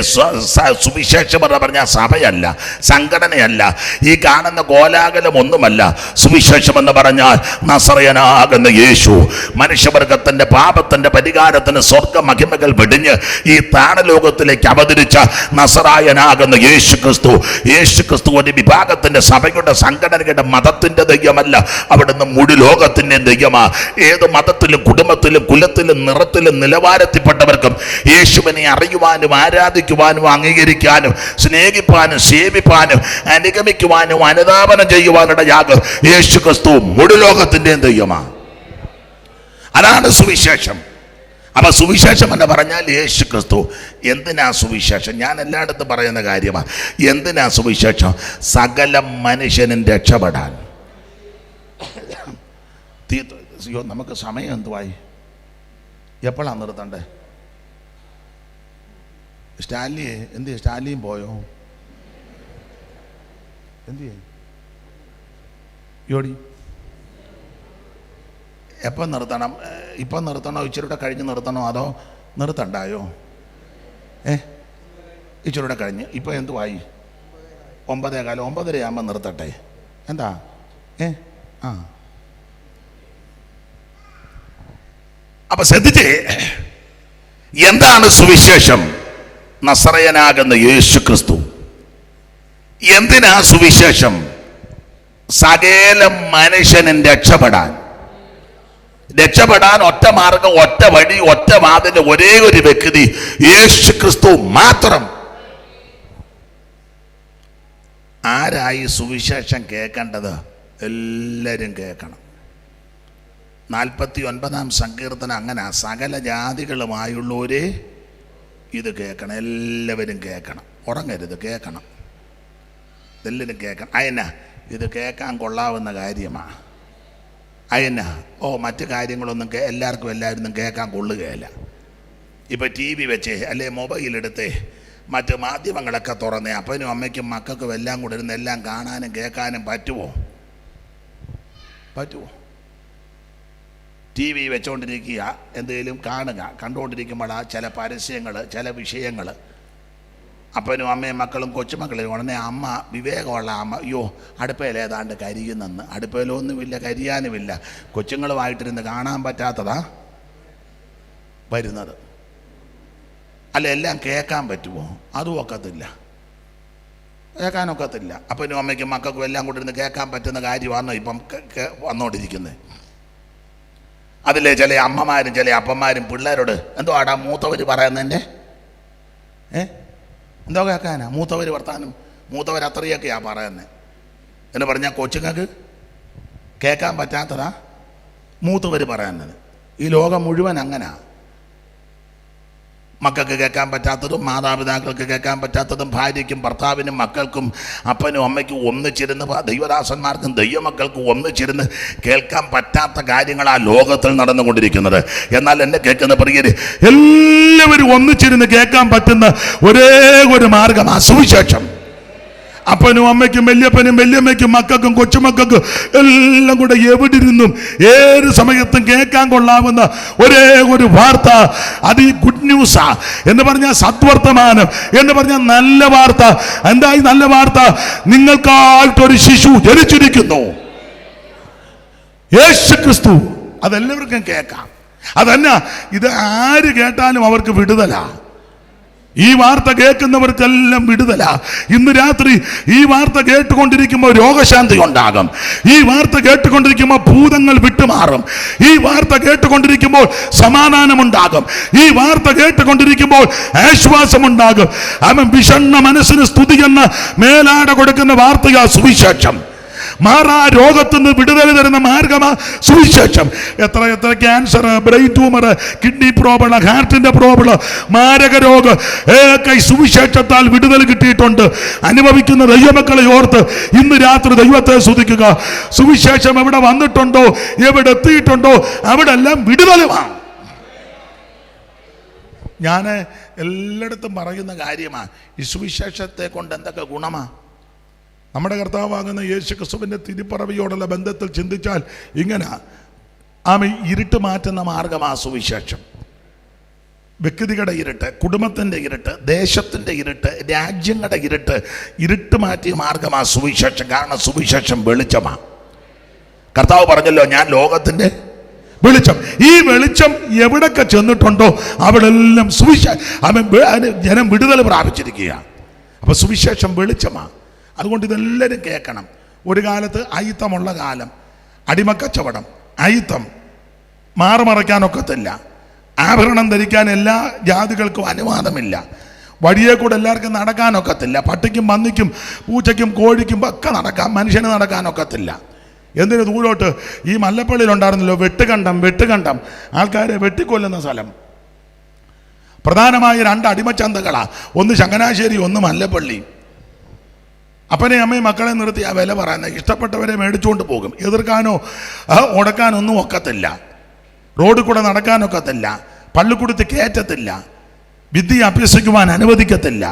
സുവിശേഷം എന്ന് പറഞ്ഞാൽ സഭയല്ല, സംഘടനയല്ല, ഈ കാണുന്ന കോലാഹലം ഒന്നുമല്ല. സുവിശേഷം എന്ന് പറഞ്ഞാൽ നസറയനാകുന്ന യേശു, മനുഷ്യവർഗത്തിന്റെ പാപത്തിന്റെ പരിഹാരത്തിന് സ്വർഗ മഹിമകൾ വെടിഞ്ഞ് ഈ താണലോകത്തിലേക്ക് അവതരിച്ച നസറായനാകുന്ന യേശു ക്രിസ്തു. യേശു ക്രിസ്തു ഒരു വിഭാഗത്തിന്റെ, സഭയുടെ, സംഘടനയുടെ, മതത്തിന്റെ ദൈവമല്ല, അവിടുന്ന് മുഴു ലോകത്തിന്റെ ദൈവമാ. ഏത് മതത്തിലും, കുടുംബത്തിലും, കുലത്തിലും, നിറത്തിലും, നിലവാരത്തിൽപ്പെട്ടവർക്കും യേശുവിനെ അറിയുവാനും, ആരാധിക്കുവാനും, അംഗീകരിക്കാനും, സ്നേഹിപ്പാനും, സേവിപ്പാനും, അനുഗമിക്കുവാനും, അനുധാപനം ചെയ്യുവാനിടയാകും യേശു ക്രിസ്തു മുഴു ലോകത്തിന്റെയും ദൈവമാ. അതാണ് സുവിശേഷം. അപ്പൊ സുവിശേഷം എന്ന് പറഞ്ഞാൽ യേശു ക്രിസ്തു. എന്തിനാ സുവിശേഷം? ഞാൻ എല്ലായിടത്തും പറയുന്ന കാര്യമാണ്. എന്തിനാ സുവിശേഷം? സകല മനുഷ്യനും രക്ഷപ്പെടാൻ. നമുക്ക് സമയം എന്തുവായി? എപ്പോഴാണ് നിർത്തണ്ടേ? സ്റ്റാലിയെ എന്ത്? സ്റ്റാലിയും പോയോ? എന്ത് യോടി? എപ്പം നിർത്തണം? ഇപ്പം നിർത്തണോ? ഇച്ചിരൂടെ കഴിഞ്ഞ് നിർത്തണോ? അതോ നിർത്തണ്ടായോ? ഇച്ചിരൂടെ കഴിഞ്ഞ്. ഇപ്പം എന്തുവായി? 9:15, 9:30 ആകുമ്പോൾ നിർത്തട്ടെ. എന്താ? അപ്പൊ ശ്രദ്ധിച്ചേ, എന്താണ് സുവിശേഷം? നസറയനാകുന്ന യേശു ക്രിസ്തു. എന്തിനാ സുവിശേഷം? സകല മനുഷ്യനും രക്ഷപ്പെടാൻ. രക്ഷപ്പെടാൻ ഒറ്റ മാർഗം, ഒറ്റ വഴി, ഒറ്റ വാതിൽ, ഒരേ ഒരു വ്യക്തി യേശു ക്രിസ്തു മാത്രം. ആരായി സുവിശേഷം കേൾക്കേണ്ടത്? എല്ലാവരും കേൾക്കണം. 49 സങ്കീർത്തനം അങ്ങനെ, സകല ജാതികളുമായുള്ളവരെ ഇത് കേൾക്കണം. എല്ലാവരും കേൾക്കണം, ഉറങ്ങരുത്, കേൾക്കണം. എല്ലാവരും കേൾക്കണം. അയന ഇത് കേൾക്കാൻ കൊള്ളാവുന്ന കാര്യമാണ്. അയന മറ്റു കാര്യങ്ങളൊന്നും എല്ലാവരും കേൾക്കാൻ കൊള്ളുകയില്ല. ഇപ്പം TV വെച്ചേ അല്ലെ മൊബൈലെടുത്തേ മറ്റ് മാധ്യമങ്ങളൊക്കെ തുറന്നേ അപ്പനും അമ്മയ്ക്കും മക്കൾക്കും എല്ലാം കൂടെ ഇരുന്ന് എല്ലാം കാണാനും കേൾക്കാനും പറ്റുമോ? TV വെച്ചുകൊണ്ടിരിക്കുക, എന്തെങ്കിലും കാണുക, കണ്ടുകൊണ്ടിരിക്കുമ്പോഴാ ചില പരസ്യങ്ങൾ, ചില വിഷയങ്ങൾ. അപ്പനും അമ്മയും മക്കളും കൊച്ചുമക്കളും ഉടനെ അമ്മ, വിവേകമുള്ള അമ്മ, അയ്യോ അടുപ്പയിൽ ഏതാണ്ട് കരിയുന്നെന്ന്. അടുപ്പയിലൊന്നുമില്ല, കരിയാനുമില്ല, കൊച്ചുങ്ങളുമായിട്ടിരുന്ന് കാണാൻ പറ്റാത്തതാ വരുന്നത്. അല്ല, എല്ലാം കേൾക്കാൻ പറ്റുമോ? അതും ഒക്കത്തില്ല, കേൾക്കാനൊക്കത്തില്ല. അപ്പനും അമ്മയ്ക്കും മക്കൾക്കും എല്ലാം കൂടെ ഇരുന്ന് കേൾക്കാൻ പറ്റുന്ന കാര്യമാണോ ഇപ്പം വന്നുകൊണ്ടിരിക്കുന്നത്? അതിലെ ചില അമ്മമാരും ചില അപ്പന്മാരും പിള്ളേരോട് എന്തോ ആടാ മൂത്തവർ പറയുന്നതിൻ്റെ എന്തോ കേൾക്കാനാ? മൂത്തവർ വർത്താനം, മൂത്തവർ അത്രയൊക്കെയാ പറയുന്നത് എന്ന് പറഞ്ഞാൽ കൊച്ചുങ്ങൾക്ക് കേൾക്കാൻ പറ്റാത്തതാ മൂത്തവർ പറയുന്നത്. ഈ ലോകം മുഴുവൻ അങ്ങനാ. മക്കൾക്ക് കേൾക്കാൻ പറ്റാത്തതും, മാതാപിതാക്കൾക്ക് കേൾക്കാൻ പറ്റാത്തതും, ഭാര്യയ്ക്കും ഭർത്താവിനും മക്കൾക്കും അപ്പനും അമ്മയ്ക്കും ഒന്നിച്ചിരുന്ന്, ദൈവദാസന്മാർക്കും ദൈവമക്കൾക്കും ഒന്നിച്ചിരുന്ന് കേൾക്കാൻ പറ്റാത്ത കാര്യങ്ങളാ ലോകത്തിൽ നടന്നുകൊണ്ടിരിക്കുന്നത്. എന്നാൽ എന്നെ കേൾക്കുന്ന പ്രിയര്, എല്ലാവരും ഒന്നിച്ചിരുന്ന് കേൾക്കാൻ പറ്റുന്ന ഒരേ ഒരു മാർഗമാ സുവിശേഷം. അപ്പനും അമ്മയ്ക്കും വല്യപ്പനും വല്യമ്മയ്ക്കും മക്കൾക്കും കൊച്ചുമക്കൾക്കും എല്ലാം കൂടെ എവിടെ ഇരുന്നും ഏത് സമയത്തും കേൾക്കാൻ കൊള്ളാവുന്ന ഒരേ ഒരു വാർത്ത, അത് ഈ ഗുഡ് ന്യൂസാ എന്ന് പറഞ്ഞാൽ സദ്വർത്തമാനം എന്ന് പറഞ്ഞാൽ നല്ല വാർത്ത. എന്തായി നല്ല വാർത്ത? നിങ്ങൾക്കായിട്ടൊരു ശിശു ജനിച്ചിരിക്കുന്നു, യേശു ക്രിസ്തു. അതെല്ലാവർക്കും കേൾക്കാം. അതന്നെ, ഇത് ആര് കേട്ടാലും അവർക്ക് വിടുതലാ. ഈ വാർത്ത കേൾക്കുന്നവർക്കെല്ലാം വിടുതല. ഇന്ന് രാത്രി ഈ വാർത്ത കേട്ടുകൊണ്ടിരിക്കുമ്പോൾ രോഗശാന്തി ഉണ്ടാകും. ഈ വാർത്ത കേട്ടുകൊണ്ടിരിക്കുമ്പോൾ ഭൂതങ്ങൾ വിട്ടുമാറും. ഈ വാർത്ത കേട്ടുകൊണ്ടിരിക്കുമ്പോൾ സമാധാനമുണ്ടാകും. ഈ വാർത്ത കേട്ടുകൊണ്ടിരിക്കുമ്പോൾ ആശ്വാസമുണ്ടാകും. അവൻ വിഷണ്ണ മനസ്സിന് സ്തുതി എന്ന മേലാട കൊടുക്കുന്ന വാർത്തയാ സുവിശേഷം. മാറാ രോഗത്തുനിന്ന് വിടുതല തരുന്ന മാർഗമാ സുവിശേഷം. എത്ര cancer, brain tumour, kidney problem, ഹാർട്ടിന്റെ പ്രോബ്ലം, മാരക രോഗം ഒക്കെ സുവിശേഷത്താൽ വിടുതൽ കിട്ടിയിട്ടുണ്ട്. അനുഭവിക്കുന്ന ദൈവമക്കളെ ഓർത്ത് ഇന്ന് രാത്രി ദൈവത്തെ സ്തുതിക്കുക. സുവിശേഷം എവിടെ വന്നിട്ടുണ്ടോ, എവിടെ എത്തിയിട്ടുണ്ടോ, അവിടെ എല്ലാം വിടുതലുമാണ്. ഞാൻ എല്ലായിടത്തും പറയുന്ന കാര്യമാണ്, ഈ സുവിശേഷത്തെ കൊണ്ട് എന്തൊക്കെ ഗുണമാണ്. നമ്മുടെ കർത്താവാകുന്ന യേശു ക്രിസ്തുവിൻ്റെ തിരുപ്പറവിയോടുള്ള ബന്ധത്തിൽ ചിന്തിച്ചാൽ ഇങ്ങനെ, ഇരുട്ട് മാറ്റുന്ന മാർഗമാ സുവിശേഷം. വ്യക്തികളുടെ ഇരുട്ട്, കുടുംബത്തിൻ്റെ ഇരുട്ട്, ദേശത്തിൻ്റെ ഇരുട്ട്, രാജ്യങ്ങളുടെ ഇരുട്ട് മാറ്റിയ മാർഗമാ സുവിശേഷം. കാരണം സുവിശേഷം വെളിച്ചമാണ്. കർത്താവ് പറഞ്ഞല്ലോ, ഞാൻ ലോകത്തിൻ്റെ വെളിച്ചം. ഈ വെളിച്ചം എവിടൊക്കെ ചെന്നിട്ടുണ്ടോ അവിടെല്ലാം ജനം വിടുതൽ പ്രാപിച്ചിരിക്കുകയാണ്. അപ്പോൾ സുവിശേഷം വെളിച്ചമാണ്. അതുകൊണ്ട് ഇതെല്ലാവരും കേൾക്കണം. ഒരു കാലത്ത് അയിത്തമുള്ള കാലം, അടിമക്കച്ചവടം, അയിത്തം, മാറുമറയ്ക്കാനൊക്കത്തില്ല. ആഭരണം ധരിക്കാൻ എല്ലാ ജാതികൾക്കും അനുവാദമില്ല. വഴിയെ കൂടെ എല്ലാവർക്കും നടക്കാനൊക്കത്തില്ല. പട്ടിക്കും പന്നിക്കും പൂച്ചയ്ക്കും കോഴിക്കും ഒക്കെ നടക്കാം, മനുഷ്യന് നടക്കാനൊക്കത്തില്ല. എന്തിനു ദൂരോട്ട് ഈ മല്ലപ്പള്ളിയിലുണ്ടായിരുന്നല്ലോ വെട്ടുകണ്ടം, ആൾക്കാരെ വെട്ടിക്കൊല്ലുന്ന സ്ഥലം. പ്രധാനമായ 2 അടിമച്ചന്തകളാണ്, ഒന്ന് ചങ്ങനാശ്ശേരി, ഒന്ന് മല്ലപ്പള്ളി. അപ്പനെ അമ്മയും മക്കളെ നിർത്തി ആ വില പറയുന്നത്. ഇഷ്ടപ്പെട്ടവരെ മേടിച്ചുകൊണ്ട് പോകും. എതിർക്കാനോ ഉടക്കാനോ ഒന്നും ഒക്കത്തില്ല. റോഡിൽ കൂടെ നടക്കാനൊക്കത്തില്ല. പള്ളിക്കൂടത്തിൽ കയറ്റത്തില്ല. വിദ്യ അഭ്യസിക്കുവാൻ അനുവദിക്കത്തില്ല.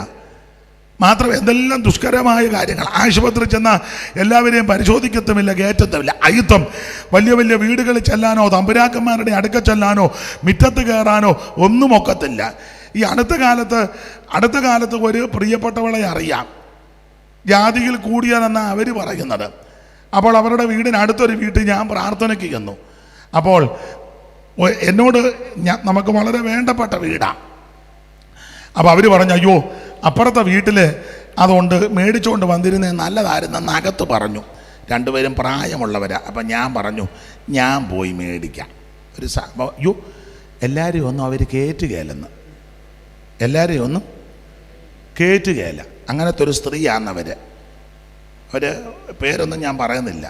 മാത്രമേ എന്തെല്ലാം ദുഷ്കരമായ കാര്യങ്ങൾ. ആശുപത്രി ചെന്നാൽ എല്ലാവരെയും പരിശോധിക്കത്തുമില്ല, കയറ്റത്തുമില്ല. അയിത്തം. വലിയ വലിയ വീടുകളിൽ ചെല്ലാനോ തമ്പുരാക്കന്മാരുടെ അടുക്ക ചെല്ലാനോ മിറ്റത്ത് കയറാനോ ഒന്നും ഒക്കത്തില്ല. ഈ അടുത്ത കാലത്ത് ഒരു പ്രിയപ്പെട്ടവളെ അറിയാം, ജാതിയിൽ കൂടിയതെന്നാണ് അവർ പറയുന്നത്. അപ്പോൾ അവരുടെ വീടിനടുത്തൊരു വീട്ടിൽ ഞാൻ പ്രാർത്ഥനയ്ക്ക് ചെന്നു. അപ്പോൾ എന്നോട് നമുക്ക് വളരെ വേണ്ടപ്പെട്ട വീടാണ്. അപ്പോൾ അവർ പറഞ്ഞു, അയ്യോ അപ്പുറത്തെ വീട്ടിൽ അതുകൊണ്ട് മേടിച്ചുകൊണ്ട് വന്നിരുന്നത് നല്ലതായിരുന്നെന്ന് അകത്ത് പറഞ്ഞു. 2 പേരും പ്രായമുള്ളവരാ. അപ്പം ഞാൻ പറഞ്ഞു, ഞാൻ പോയി മേടിക്കാം. ഒരു യോ എല്ലാവരെയും ഒന്നും അവർ കയറ്റുകയല്ലെന്ന്, എല്ലാവരെയും ഒന്നും കയറ്റുകയല്ല. അങ്ങനത്തെ ഒരു സ്ത്രീയാണെന്നവർ. അവർ പേരൊന്നും ഞാൻ പറയുന്നില്ല.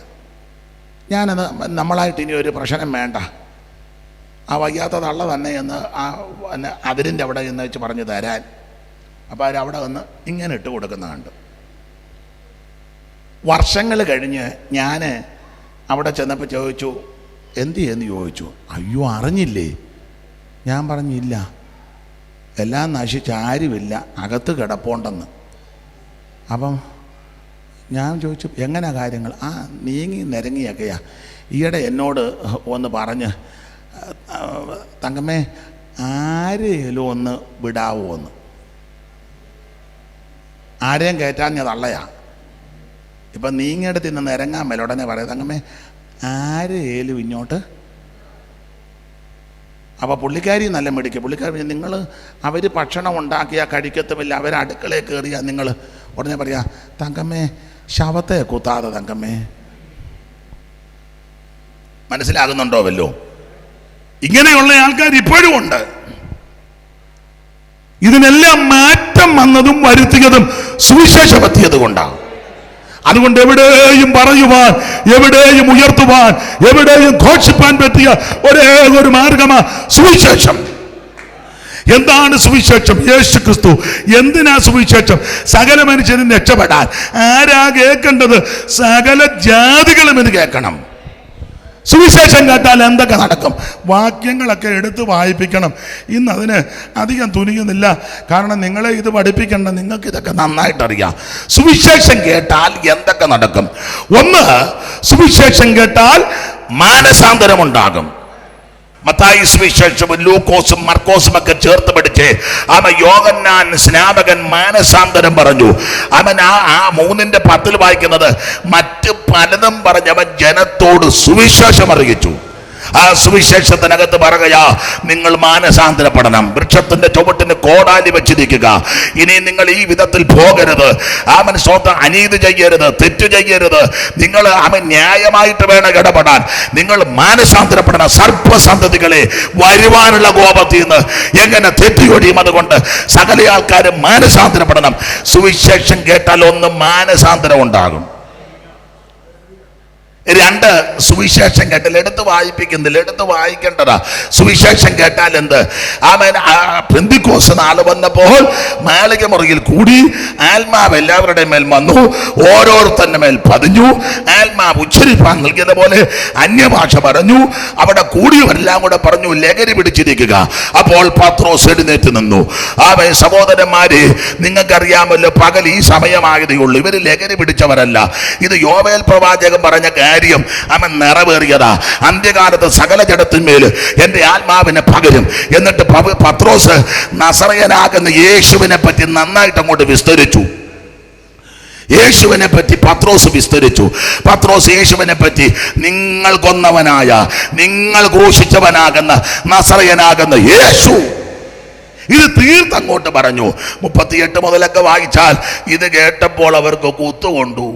ഞാനത് നമ്മളായിട്ട് ഇനി ഒരു പ്രശ്നം വേണ്ട, ആ വയ്യാത്ത തള്ള തന്നെ എന്ന് ആ അതിരിൻ്റെ അവിടെ എന്ന് വെച്ച് പറഞ്ഞു തരാൻ. അപ്പോൾ അവരവിടെ വന്ന് ഇങ്ങനെ ഇട്ട് കൊടുക്കുന്ന കണ്ടു. വർഷങ്ങൾ കഴിഞ്ഞ് ഞാൻ അവിടെ ചെന്നപ്പോൾ ചോദിച്ചു, എന്ത് ചെയ്യുന്നു ചോദിച്ചു. അയ്യോ അറിഞ്ഞില്ലേ? ഞാൻ പറഞ്ഞില്ല, എല്ലാം നശിച്ച് ആരുമില്ല, അകത്ത് കിടപ്പുണ്ടെന്ന്. അപ്പം ഞാൻ ചോദിച്ചു, എങ്ങനെ കാര്യങ്ങൾ? ആ നീങ്ങി നിരങ്ങിയൊക്കെയാ. ഈയിടെ എന്നോട് ഒന്ന് പറഞ്ഞ്, തങ്കമ്മേ ആരെയും ഒന്ന് വിടാവോ എന്ന്. ആരെയും കയറ്റാഞ്ഞതള്ളയാ. ഇപ്പം നീങ്ങിയെടുത്ത് ഇന്ന് നിരങ്ങാൻ മേലെ ഉടനെ പറയാം, തങ്കമ്മേ ആരെയും ഇങ്ങോട്ട്. അപ്പോൾ പുള്ളിക്കാരി നല്ല മിടിക്കുക. പുള്ളിക്കാരി നിങ്ങൾ അവർ ഭക്ഷണം ഉണ്ടാക്കിയാൽ കഴിക്കത്തുമില്ല, അവർ അടുക്കളയിൽ കയറിയാൽ നിങ്ങൾ ഉടനെ പറയാ, തങ്കമ്മേ ശവത്തെ കുത്താതെ തങ്കമ്മേ. മനസ്സിലാകുന്നുണ്ടോ വല്ലോ? ഇങ്ങനെയുള്ള ആൾക്കാർ ഇപ്പോഴും ഉണ്ട്. ഇതിനെല്ലാം മാറ്റം വന്നതും വരുത്തിയതും സുവിശേഷം എത്തിയത് കൊണ്ടാണ്. അതുകൊണ്ട് എവിടെയും പറയുവാൻ, എവിടെയും ഉയർത്തുവാൻ, എവിടെയും ഘോഷിപ്പാൻ പറ്റിയ ഒരേ ഒരു മാർഗമാ സുവിശേഷം. എന്താണ് സുവിശേഷം? യേശു ക്രിസ്തു. എന്തിനാ സുവിശേഷം? സകല മനുഷ്യനും രക്ഷപ്പെടാൻ. ആരാ കേൾക്കേണ്ടത്? സകല ജാതികളും ഇത് കേൾക്കണം. സുവിശേഷം കേട്ടാൽ എന്തൊക്കെ നടക്കും? വാക്യങ്ങളൊക്കെ എടുത്ത് വായിപ്പിക്കണം. ഇന്ന് അതിന് അധികം തുനിയുന്നില്ല, കാരണം നിങ്ങളെ ഇത് പഠിപ്പിക്കേണ്ട, നിങ്ങൾക്ക് ഇതൊക്കെ നന്നായിട്ടറിയാം. സുവിശേഷം കേട്ടാൽ എന്തൊക്കെ നടക്കും? ഒന്ന്, സുവിശേഷം കേട്ടാൽ മാനസാന്തരമുണ്ടാകും. മത്തായി സുവിശേഷവും ലൂക്കോസും മർക്കോസും ഒക്കെ ചേർത്ത് പഠിച്ച് യോഹന്നാൻ സ്നാപകൻ മാനസാന്തരം പറഞ്ഞു. അവൻ ആ 3:10 വായിക്കുന്നത്, മറ്റ് പലതും പറഞ്ഞവൻ ജനത്തോട് സുവിശേഷം അറിയിച്ചു. ആ സുവിശേഷത്തിനകത്ത് പറയുകയാ, നിങ്ങൾ മാനസാന്തരപ്പെടണം. വൃക്ഷത്തിന്റെ ചുവട്ടിന് കോടാലി വെച്ചിരിക്കുക. ഇനി നിങ്ങൾ ഈ വിധത്തിൽ പോകരുത്. അവൻ സ്വന്തം അനീതി ചെയ്യരുത്, തെറ്റ് ചെയ്യരുത്. നിങ്ങൾ അവൻ ന്യായമായിട്ട് വേണം ഇടപെടാൻ. നിങ്ങൾ മാനസാന്തരപ്പെടണം. സർപ്പസന്തതികളെ വരുവാനുള്ള കോപത്തിൽ നിന്ന് എങ്ങനെ തെറ്റിയൊടിയും. അതുകൊണ്ട് സകല ആൾക്കാരും മാനസാന്തരപ്പെടണം. സുവിശേഷം കേട്ടാൽ ഒന്ന് മാനസാന്തരം ഉണ്ടാകും. 2, സുവിശേഷം കേട്ടാൽ എടുത്ത് വായിപ്പിക്കുന്നില്ല, എടുത്ത് വായിക്കേണ്ടതാ. സുവിശേഷം കേട്ടാൽ എന്ത്? അവൻ പെന്തിക്കോസ് നാൾ വന്നപ്പോൾ മാളിക മുറിയിൽ കൂടി ആത്മാവ് എല്ലാവരുടെ മേൽ വന്നു, ഓരോരുത്തരുടെ മേൽ പതിഞ്ഞു. ആത്മാവ് ഉച്ചരിപ്പാൻ നൽകിയത് പോലെ അന്യഭാഷ പറഞ്ഞു. അവിടെ കൂടിയവരെല്ലാം കൂടെ പറഞ്ഞു, ലഹരി പിടിച്ചിരിക്കുക. അപ്പോൾ പത്രോസ് എഴുന്നേറ്റ് നിന്നു. അവൻ, സഹോദരന്മാരെ, നിങ്ങൾക്കറിയാമല്ലോ, പകൽ ഈ സമയമായതേ ഉള്ളൂ. ഇവർ ലഹരി പിടിച്ചവരല്ല. ഇത് യോവേൽ പ്രവാചകൻ പറഞ്ഞ കാര്യം അവൻ നിറവേറിയതാ. അന്ത്യകാലത്ത് സകല ജഡത്തിന്മേൽ എൻ്റെ ആത്മാവിനെ പകരും. എന്നിട്ട് പത്രോസ് നസറയനാകുന്ന യേശുവിനെ പറ്റി നന്നായിട്ട് അങ്ങോട്ട് വിസ്തരിച്ചു. യേശുവിനെ പറ്റി പത്രോസ് വിസ്തരിച്ചു. പത്രോസ് യേശുവിനെ പറ്റി, നിങ്ങൾ കൊന്നവനായ, നിങ്ങൾ ക്രൂശിച്ചവനാകുന്ന നസറയനാകുന്ന യേശു, ഇത് തീർത്തങ്ങോട്ട് പറഞ്ഞു. 38 മുതലൊക്കെ വായിച്ചാൽ ഇത് കേട്ടപ്പോൾ അവർക്ക് കുത്തുകൊണ്ടു.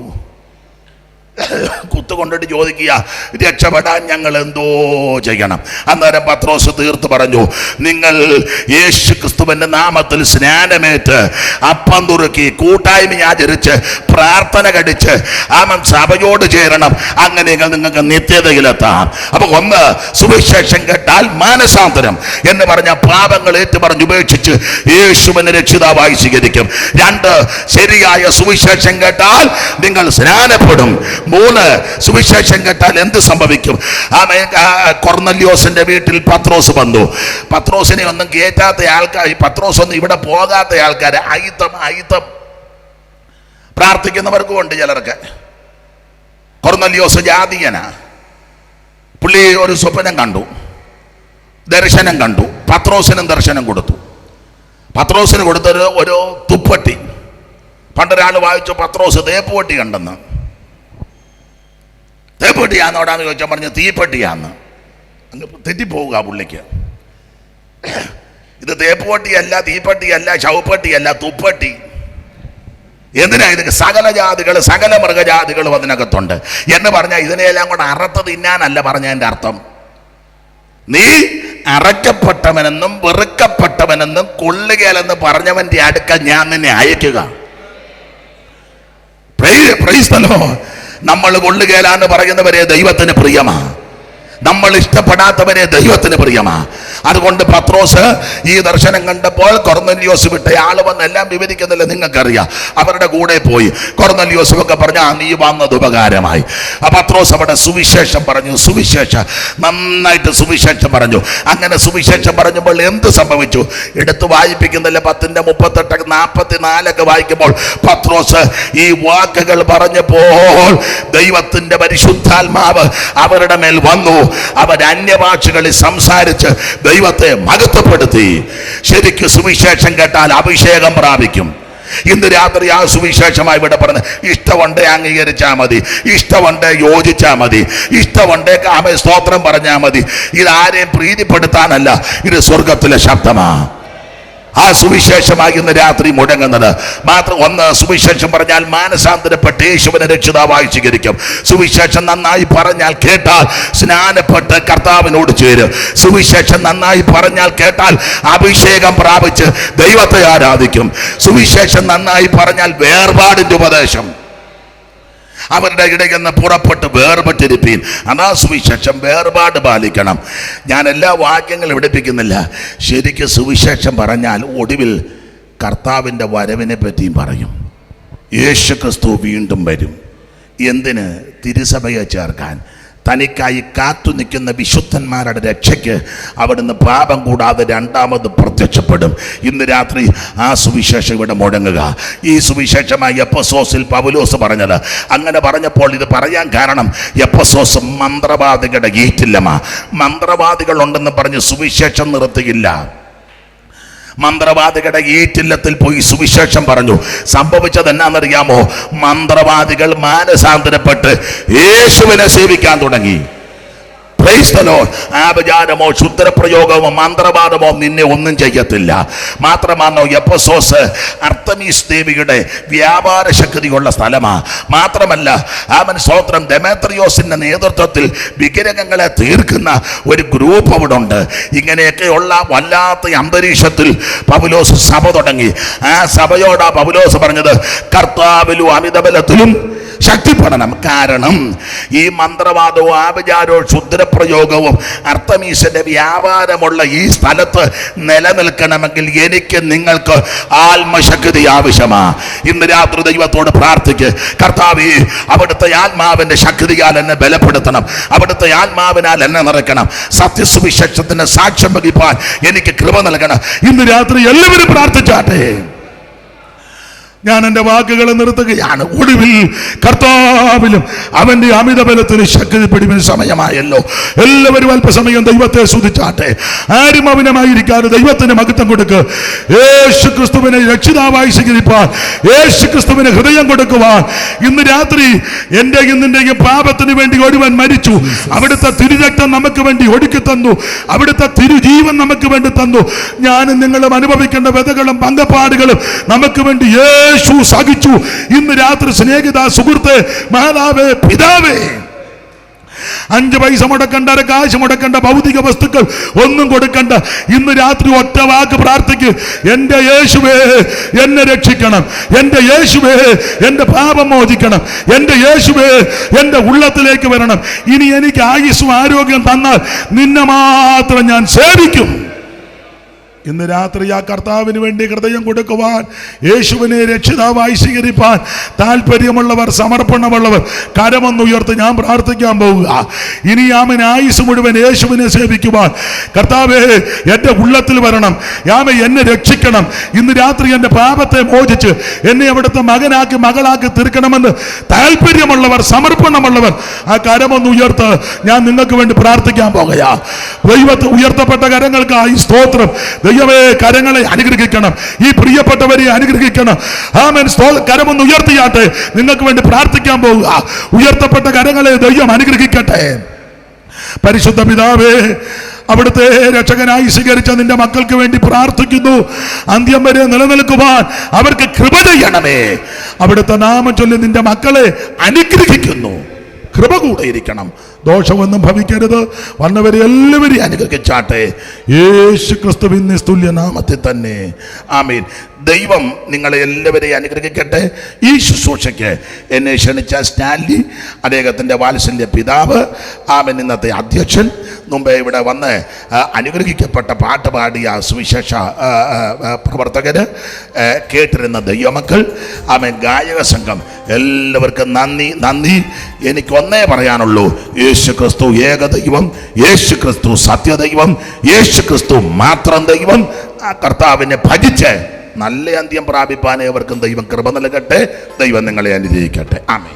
കുത്തുകൊണ്ടിട്ട് ചോദിക്കുക, രക്ഷപ്പെടാൻ ഞങ്ങൾ എന്തോ ചെയ്യണം? അന്നേരം പത്രോസ് തീർത്ത് പറഞ്ഞു, നിങ്ങൾ യേശു ക്രിസ്തുവിന്റെ നാമത്തിൽ സ്നാനമേറ്റ് അപ്പം തുറക്കി കൂട്ടായ്മ ആചരിച്ച് പ്രാർത്ഥന കഴിച്ച് അവൻ സഭയോട് ചേരണം. അങ്ങനെയെങ്കിൽ നിങ്ങൾക്ക് നിത്യതയിലെത്താം. അപ്പൊ ഒന്ന്, സുവിശേഷം കേട്ടാൽ മാനസാന്തരം എന്ന് പറഞ്ഞ പാപങ്ങൾ ഏറ്റുപറഞ്ഞ് ഉപേക്ഷിച്ച് യേശുവിനെ രക്ഷിതാവായി സ്വീകരിക്കും. 2, ശരിയായ സുവിശേഷം കേട്ടാൽ നിങ്ങൾ സ്നാനപ്പെടും. 3, സുവിശേഷം കേട്ടാൽ എന്ത് സംഭവിക്കും? കൊർന്നല്യോസിന്റെ വീട്ടിൽ പത്രോസ് വന്നു. പത്രോസിനെ ഒന്നും കേറ്റാത്ത ആൾക്കാർ, പത്രോസ് ഒന്നും ഇവിടെ പോകാത്ത ആൾക്കാർ, അയിത്തം പ്രാർത്ഥിക്കുന്നവർക്കും ഉണ്ട് ചിലർക്ക്. കൊർന്നല്യോസ് ജാതീയനാ. പുള്ളി ഒരു സ്വപ്നം കണ്ടു, ദർശനം കണ്ടു. പത്രോസിനും ദർശനം കൊടുത്തു. പത്രോസിന് കൊടുത്തൊരു ഒരു തുപ്പട്ടി. പണ്ടൊരാൾ വായിച്ചു, പത്രോസ് തേപ്പുപട്ടി കണ്ടെന്ന്. തേപ്പട്ടിയാന്നോടാന്ന് ചോദിച്ചാൽ പറഞ്ഞു തീപ്പട്ടിയാന്ന്. അങ്ങ് തെറ്റിപ്പോവുക പുള്ളിക്ക്. ഇത് തേപ്പുപട്ടിയല്ല, തീപ്പട്ടിയല്ല, ശവപ്പട്ടിയല്ല, തുപ്പട്ടി. എന്തിനാ ഇത്? സകല ജാതികൾ, സകല മൃഗജാതികളും അതിനകത്തുണ്ട് എന്ന് പറഞ്ഞാൽ ഇതിനെല്ലാം കൂടെ അറുത്ത് തിന്നാനല്ല പറഞ്ഞതിൻ്റെ അർത്ഥം. നീ അറക്കപ്പെട്ടവനെന്നും വെറുക്കപ്പെട്ടവനെന്നും കൊള്ളുകയിലെന്ന് പറഞ്ഞവന്റെ അടുക്ക ഞാൻ നിന്നെ അയക്കുക. നമ്മൾ കൊള്ളുകയിലാന്ന് പറയുന്നവരെ ദൈവത്തിന് പ്രിയമാ, നമ്മൾ ഇഷ്ടപ്പെടാത്തവരെ ദൈവത്തിന് പ്രിയമാ. അതുകൊണ്ട് പത്രോസ് ഈ ദർശനം കണ്ടപ്പോൾ കൊർന്നല്യോസ് വിട്ട ആള് വന്ന് എല്ലാം വിവരിക്കുന്നില്ല, നിങ്ങൾക്കറിയാം. അവരുടെ കൂടെ പോയി കൊർന്നല്യോസുമൊക്കെ പറഞ്ഞ നീ വന്നത് ഉപകാരമായി. പത്രോസ് അവിടെ സുവിശേഷം പറഞ്ഞു, നന്നായിട്ട് സുവിശേഷം പറഞ്ഞു. അങ്ങനെ സുവിശേഷം പറഞ്ഞപ്പോൾ എന്ത് സംഭവിച്ചു? എടുത്ത് വായിപ്പിക്കുന്നില്ല. 10:38, 44 വായിക്കുമ്പോൾ പത്രോസ് ഈ വാക്കുകൾ പറഞ്ഞപ്പോൾ ദൈവത്തിന്റെ പരിശുദ്ധാത്മാവ് അവരുടെ മേൽ വന്നു. അവർ അന്യഭാഷകളിൽ സംസാരിച്ച് ദൈവത്തെ മഹത്വപ്പെടുത്തി. ശരിക്കും സുവിശേഷം കേട്ടാൽ അഭിഷേകം പ്രാപിക്കും. ഇന്ന് രാത്രി ആ സുവിശേഷമായി ഇവിടെ പറഞ്ഞ് ഇഷ്ടമുണ്ട് അംഗീകരിച്ചാൽ മതി, ഇഷ്ടമുണ്ട് യോജിച്ചാൽ മതി, ഇഷ്ടമുണ്ട് ആമേ സ്തോത്രം പറഞ്ഞാൽ മതി. ഇതാരെയും പ്രീതിപ്പെടുത്താനല്ല, ഇത് സ്വർഗത്തിലെ ശബ്ദമാ. ആ സുവിശേഷമായി ഇന്ന് രാത്രി മുടങ്ങുന്നത് മാത്രം. ഒന്ന്, സുവിശേഷം പറഞ്ഞാൽ മാനസാന്തരപ്പെട്ട് യേശുവിനെ രക്ഷിതാവായി സ്വീകരിക്കും. സുവിശേഷം നന്നായി പറഞ്ഞാൽ കേട്ടാൽ സ്നാനപ്പെട്ട് കർത്താവിനോട് ചേരും. സുവിശേഷം നന്നായി പറഞ്ഞാൽ കേട്ടാൽ അഭിഷേകം പ്രാപിച്ച് ദൈവത്തെ ആരാധിക്കും. സുവിശേഷം നന്നായി പറഞ്ഞാൽ വേർപാടിന്റെ ഉപദേശം. അവരുടെ ഇടയിൽ നിന്ന് പുറപ്പെട്ട് വേർപെട്ടിരിപ്പീൻ. അതാ സുവിശേഷം. വേർപാട് പാലിക്കണം. ഞാൻ എല്ലാ വാക്യങ്ങളും പഠിപ്പിക്കുന്നില്ല. ശരിക്കും സുവിശേഷം പറഞ്ഞാൽ ഒടുവിൽ കർത്താവിൻ്റെ വരവിനെ പറ്റിയും പറയും. യേശു ക്രിസ്തു വീണ്ടും വരും. എന്തിന്? തിരുസഭയെ ചേർക്കാൻ. തനിക്കായി കാത്തു നിൽക്കുന്ന വിശുദ്ധന്മാരുടെ രക്ഷയ്ക്ക് അവിടുന്ന് പാപം കൂടാതെ രണ്ടാമത് പ്രത്യക്ഷപ്പെടും. ഇന്ന് രാത്രി ആ സുവിശേഷം ഇവിടെ മുടങ്ങുക. ഈ സുവിശേഷമായി എഫെസോസിൽ പൗലോസ് പറഞ്ഞത്. അങ്ങനെ പറഞ്ഞപ്പോൾ ഇത് പറയാൻ കാരണം എഫെസോസ് മന്ത്രവാദികളുടെ ഈറ്റില്ലമാ. മന്ത്രവാദികൾ ഉണ്ടെന്ന് പറഞ്ഞ് സുവിശേഷം നിർത്തിയില്ല. മന്ത്രവാദികളുടെ ഈറ്റില്ലത്തിൽ പോയി സുവിശേഷം പറഞ്ഞു. സംഭവിച്ചത് എന്നാണെന്നറിയാമോ? മന്ത്രവാദികൾ മാനസാന്തരപ്പെട്ട് യേശുവിനെ സേവിക്കാൻ തുടങ്ങി. ആപചാരമോ ക്ഷുദ്രപ്രയോഗമോ മന്ത്രവാദമോ നിന്നെ ഒന്നും ചെയ്യത്തില്ല. മാത്രമാണോ എഫെസോസ് അർത്തമീസ് ദേവിയുടെ വ്യാപാര ശക്തിയുള്ള സ്ഥലമാണ്. മാത്രമല്ല അവൻ സ്തോത്രം ദെമേത്രിയോസിന്റെ നേതൃത്വത്തിൽ വിഗ്രഹങ്ങളെ തീർക്കുന്ന ഒരു ഗ്രൂപ്പ് അവിടെ ഉണ്ട്. ഇങ്ങനെയൊക്കെയുള്ള വല്ലാത്ത അന്തരീക്ഷത്തിൽ പൗലോസ് സഭ തുടങ്ങി. ആ സഭയോടാ പൗലോസ് പറഞ്ഞത് കർത്താവിലും അമിതബലത്തിലും ശക്തിപ്പെടണം. കാരണം ഈ മന്ത്രവാദവും ആഭിചാരവും ക്ഷുദ്രപ്രയോഗവും അർത്തമീസിന്റെ വ്യാപാരമുള്ള ഈ സ്ഥലത്ത് നിലനിൽക്കണമെങ്കിൽ എനിക്ക് നിങ്ങൾക്ക് ആത്മശക്തി ആവശ്യമാണ്. ഇന്ന് രാത്രി ദൈവത്തോട് പ്രാർത്ഥിക്ക്, കർത്താവേ അവിടുത്തെ ആത്മാവിന്റെ ശക്തിയാൽ എന്നെ ബലപ്പെടുത്തണം, അവിടുത്തെ ആത്മാവിനാൽ എന്നെ നിറയ്ക്കണം, സത്യസുവിശേഷത്തിന് സാക്ഷ്യം വഹിപ്പാൻ എനിക്ക് കൃപ നൽകണം. ഇന്ന് രാത്രി എല്ലാവരും പ്രാർത്ഥിച്ചാട്ടെ. ഞാൻ എൻ്റെ വാക്കുകൾ നിർത്തുകയാണ്. ഒടുവിൽ കർത്താവിലും അവന്റെ അമിതബലത്തിന് ശക്തിപ്പെടുന്ന സമയമായല്ലോ. എല്ലാവരും അല്പസമയം ദൈവത്തെ സ്തുതിച്ചാട്ടെ. ആരും അവനമായിരിക്കാതെ ദൈവത്തിന് മഹത്വം കൊടുക്കുക. യേശു ക്രിസ്തുവിനെ രക്ഷിതാവായി സ്വീകരിപ്പാൻ, യേശു ക്രിസ്തുവിന് ഹൃദയം കൊടുക്കുവാൻ ഇന്ന് രാത്രി എന്റെയും നിന്റെയും പാപത്തിന് വേണ്ടി ഒരുവൻ മരിച്ചു. അവിടുത്തെ തിരുരക്തം നമുക്ക് വേണ്ടി ഒടുക്കി തന്നു. അവിടുത്തെ തിരുജീവൻ നമുക്ക് വേണ്ടി തന്നു. ഞാനും നിങ്ങളും അനുഭവിക്കേണ്ട വ്യതകളും പങ്കപ്പാടുകളും നമുക്ക് വേണ്ടി യേശു സഹിച്ചു. ഇന്ന് രാത്രി സ്നേഹിത, സുഹൃത്ത്, മാതാവേ, പിതാവേ, 5 പൈസ മുടക്കണ്ട, കാശ് മുടക്കണ്ട, ഭൗതിക വസ്തുക്കൾ ഒന്നും കൊടുക്കണ്ട. ഇന്ന് രാത്രി ഒറ്റ വാക്ക് പ്രാർത്ഥിക്ക്. എൻ്റെ യേശുവേ എന്നെ രക്ഷിക്കണം, എൻ്റെ യേശുവേ എൻ്റെ പാപം മോചിക്കണം, എൻ്റെ യേശുവേ എൻ്റെ ഉള്ളത്തിലേക്ക് വരണം. ഇനി എനിക്ക് ആയുസ്സും ആരോഗ്യം തന്നാൽ നിന്നെ മാത്രം ഞാൻ സേവിക്കും. ഇന്ന് രാത്രി ആ കർത്താവിന് വേണ്ടി ഹൃദയം കൊടുക്കുവാൻ, യേശുവിനെ രക്ഷിതാവായി സ്വീകരിപ്പാൻ താല്പര്യമുള്ളവർ, സമർപ്പണമുള്ളവർ കരമൊന്നുയർത്ത് ഞാൻ പ്രാർത്ഥിക്കാൻ പോവുക. ഇനി ആമൻ ആയുസ് മുഴുവൻ യേശുവിനെ സേവിക്കുവാൻ, കർത്താവേ എൻ്റെ ഉള്ളത്തിൽ വരണം, യാമ എന്നെ രക്ഷിക്കണം, ഇന്ന് രാത്രി എൻ്റെ പാപത്തെ മോചിച്ച് എന്നെ അവിടുത്തെ മകനാക്കി മകളാക്കി തീർക്കണമെന്ന് താല്പര്യമുള്ളവർ, സമർപ്പണമുള്ളവർ ആ കരമൊന്നുയർത്ത് ഞാൻ നിങ്ങൾക്ക് വേണ്ടി പ്രാർത്ഥിക്കാൻ പോകുക. ദൈവത്തെ ഉയർത്തപ്പെട്ട കരങ്ങൾക്കായി സ്തോത്രം. ദൈവമേ കരങ്ങളെ അനുഗ്രഹിക്കണം, ഈ പ്രിയപ്പെട്ടവരെ അനുഗ്രഹിക്കണം. ആമേൻ. കരമൊന്ന് ഉയർത്തിയാട്ടെ, നിങ്ങൾക്ക് വേണ്ടി പ്രാർത്ഥിക്കാൻ പോവുക. ഉയർത്തപ്പെട്ട കരങ്ങളെ ദൈവം അനുഗ്രഹിക്കട്ടെ. പരിശുദ്ധ പിതാവേ, അവിടുത്തെ രക്ഷകനായി സ്വീകരിച്ച നിന്റെ മക്കൾക്ക് വേണ്ടി പ്രാർത്ഥിക്കുന്നു. അന്ത്യം വരെ നിലനിൽക്കുവാൻ അവർക്ക് കൃപ ചെയ്യണമേ. അവിടുത്തെ നാമം ചൊല്ലി നിന്റെ മക്കളെ അനുഗ്രഹിക്കുന്നു. കൃപ കൂടെ ഇരിക്കണം. ദോഷമൊന്നും ഭവിക്കരുത്. വന്നവരെ എല്ലാവരെയും അനുഗ്രഹിച്ചാട്ടെ യേശു ക്രിസ്തുവിൻ നിസ്തുല്യ നാമത്തിൽ തന്നെ. ആമീൻ. ദൈവം നിങ്ങളെ എല്ലാവരെയും അനുഗ്രഹിക്കട്ടെ. ഈ ശുശ്രൂഷയ്ക്ക് എന്നെ ക്ഷണിച്ച സ്റ്റാൻലി, അദ്ദേഹത്തിൻ്റെ വാത്സല്യ പിതാവ്, ആമൻ, ഇന്നത്തെ അധ്യക്ഷൻ, മുമ്പേ ഇവിടെ വന്ന് അനുഗ്രഹിക്കപ്പെട്ട പാട്ട് പാടിയ സുവിശേഷ പ്രവർത്തകർ, കേട്ടിരുന്ന ദൈവമക്കൾ, ആമൻ, ഗായക സംഘം, എല്ലാവർക്കും നന്ദി നന്ദി. എനിക്കൊന്നേ പറയാനുള്ളൂ, യേശു ക്രിസ്തു ഏക ദൈവം, യേശു ക്രിസ്തു സത്യദൈവം, യേശു ക്രിസ്തു മാത്രം ദൈവം. ആ കർത്താവിനെ ഭജിച്ച് നല്ല അന്ത്യം പ്രാപിപ്പാനേ അവർക്കും ദൈവം കൃപ നൽകട്ടെ. ദൈവം നിങ്ങളെ അനുഗ്രഹിക്കട്ടെ. ആമേൻ.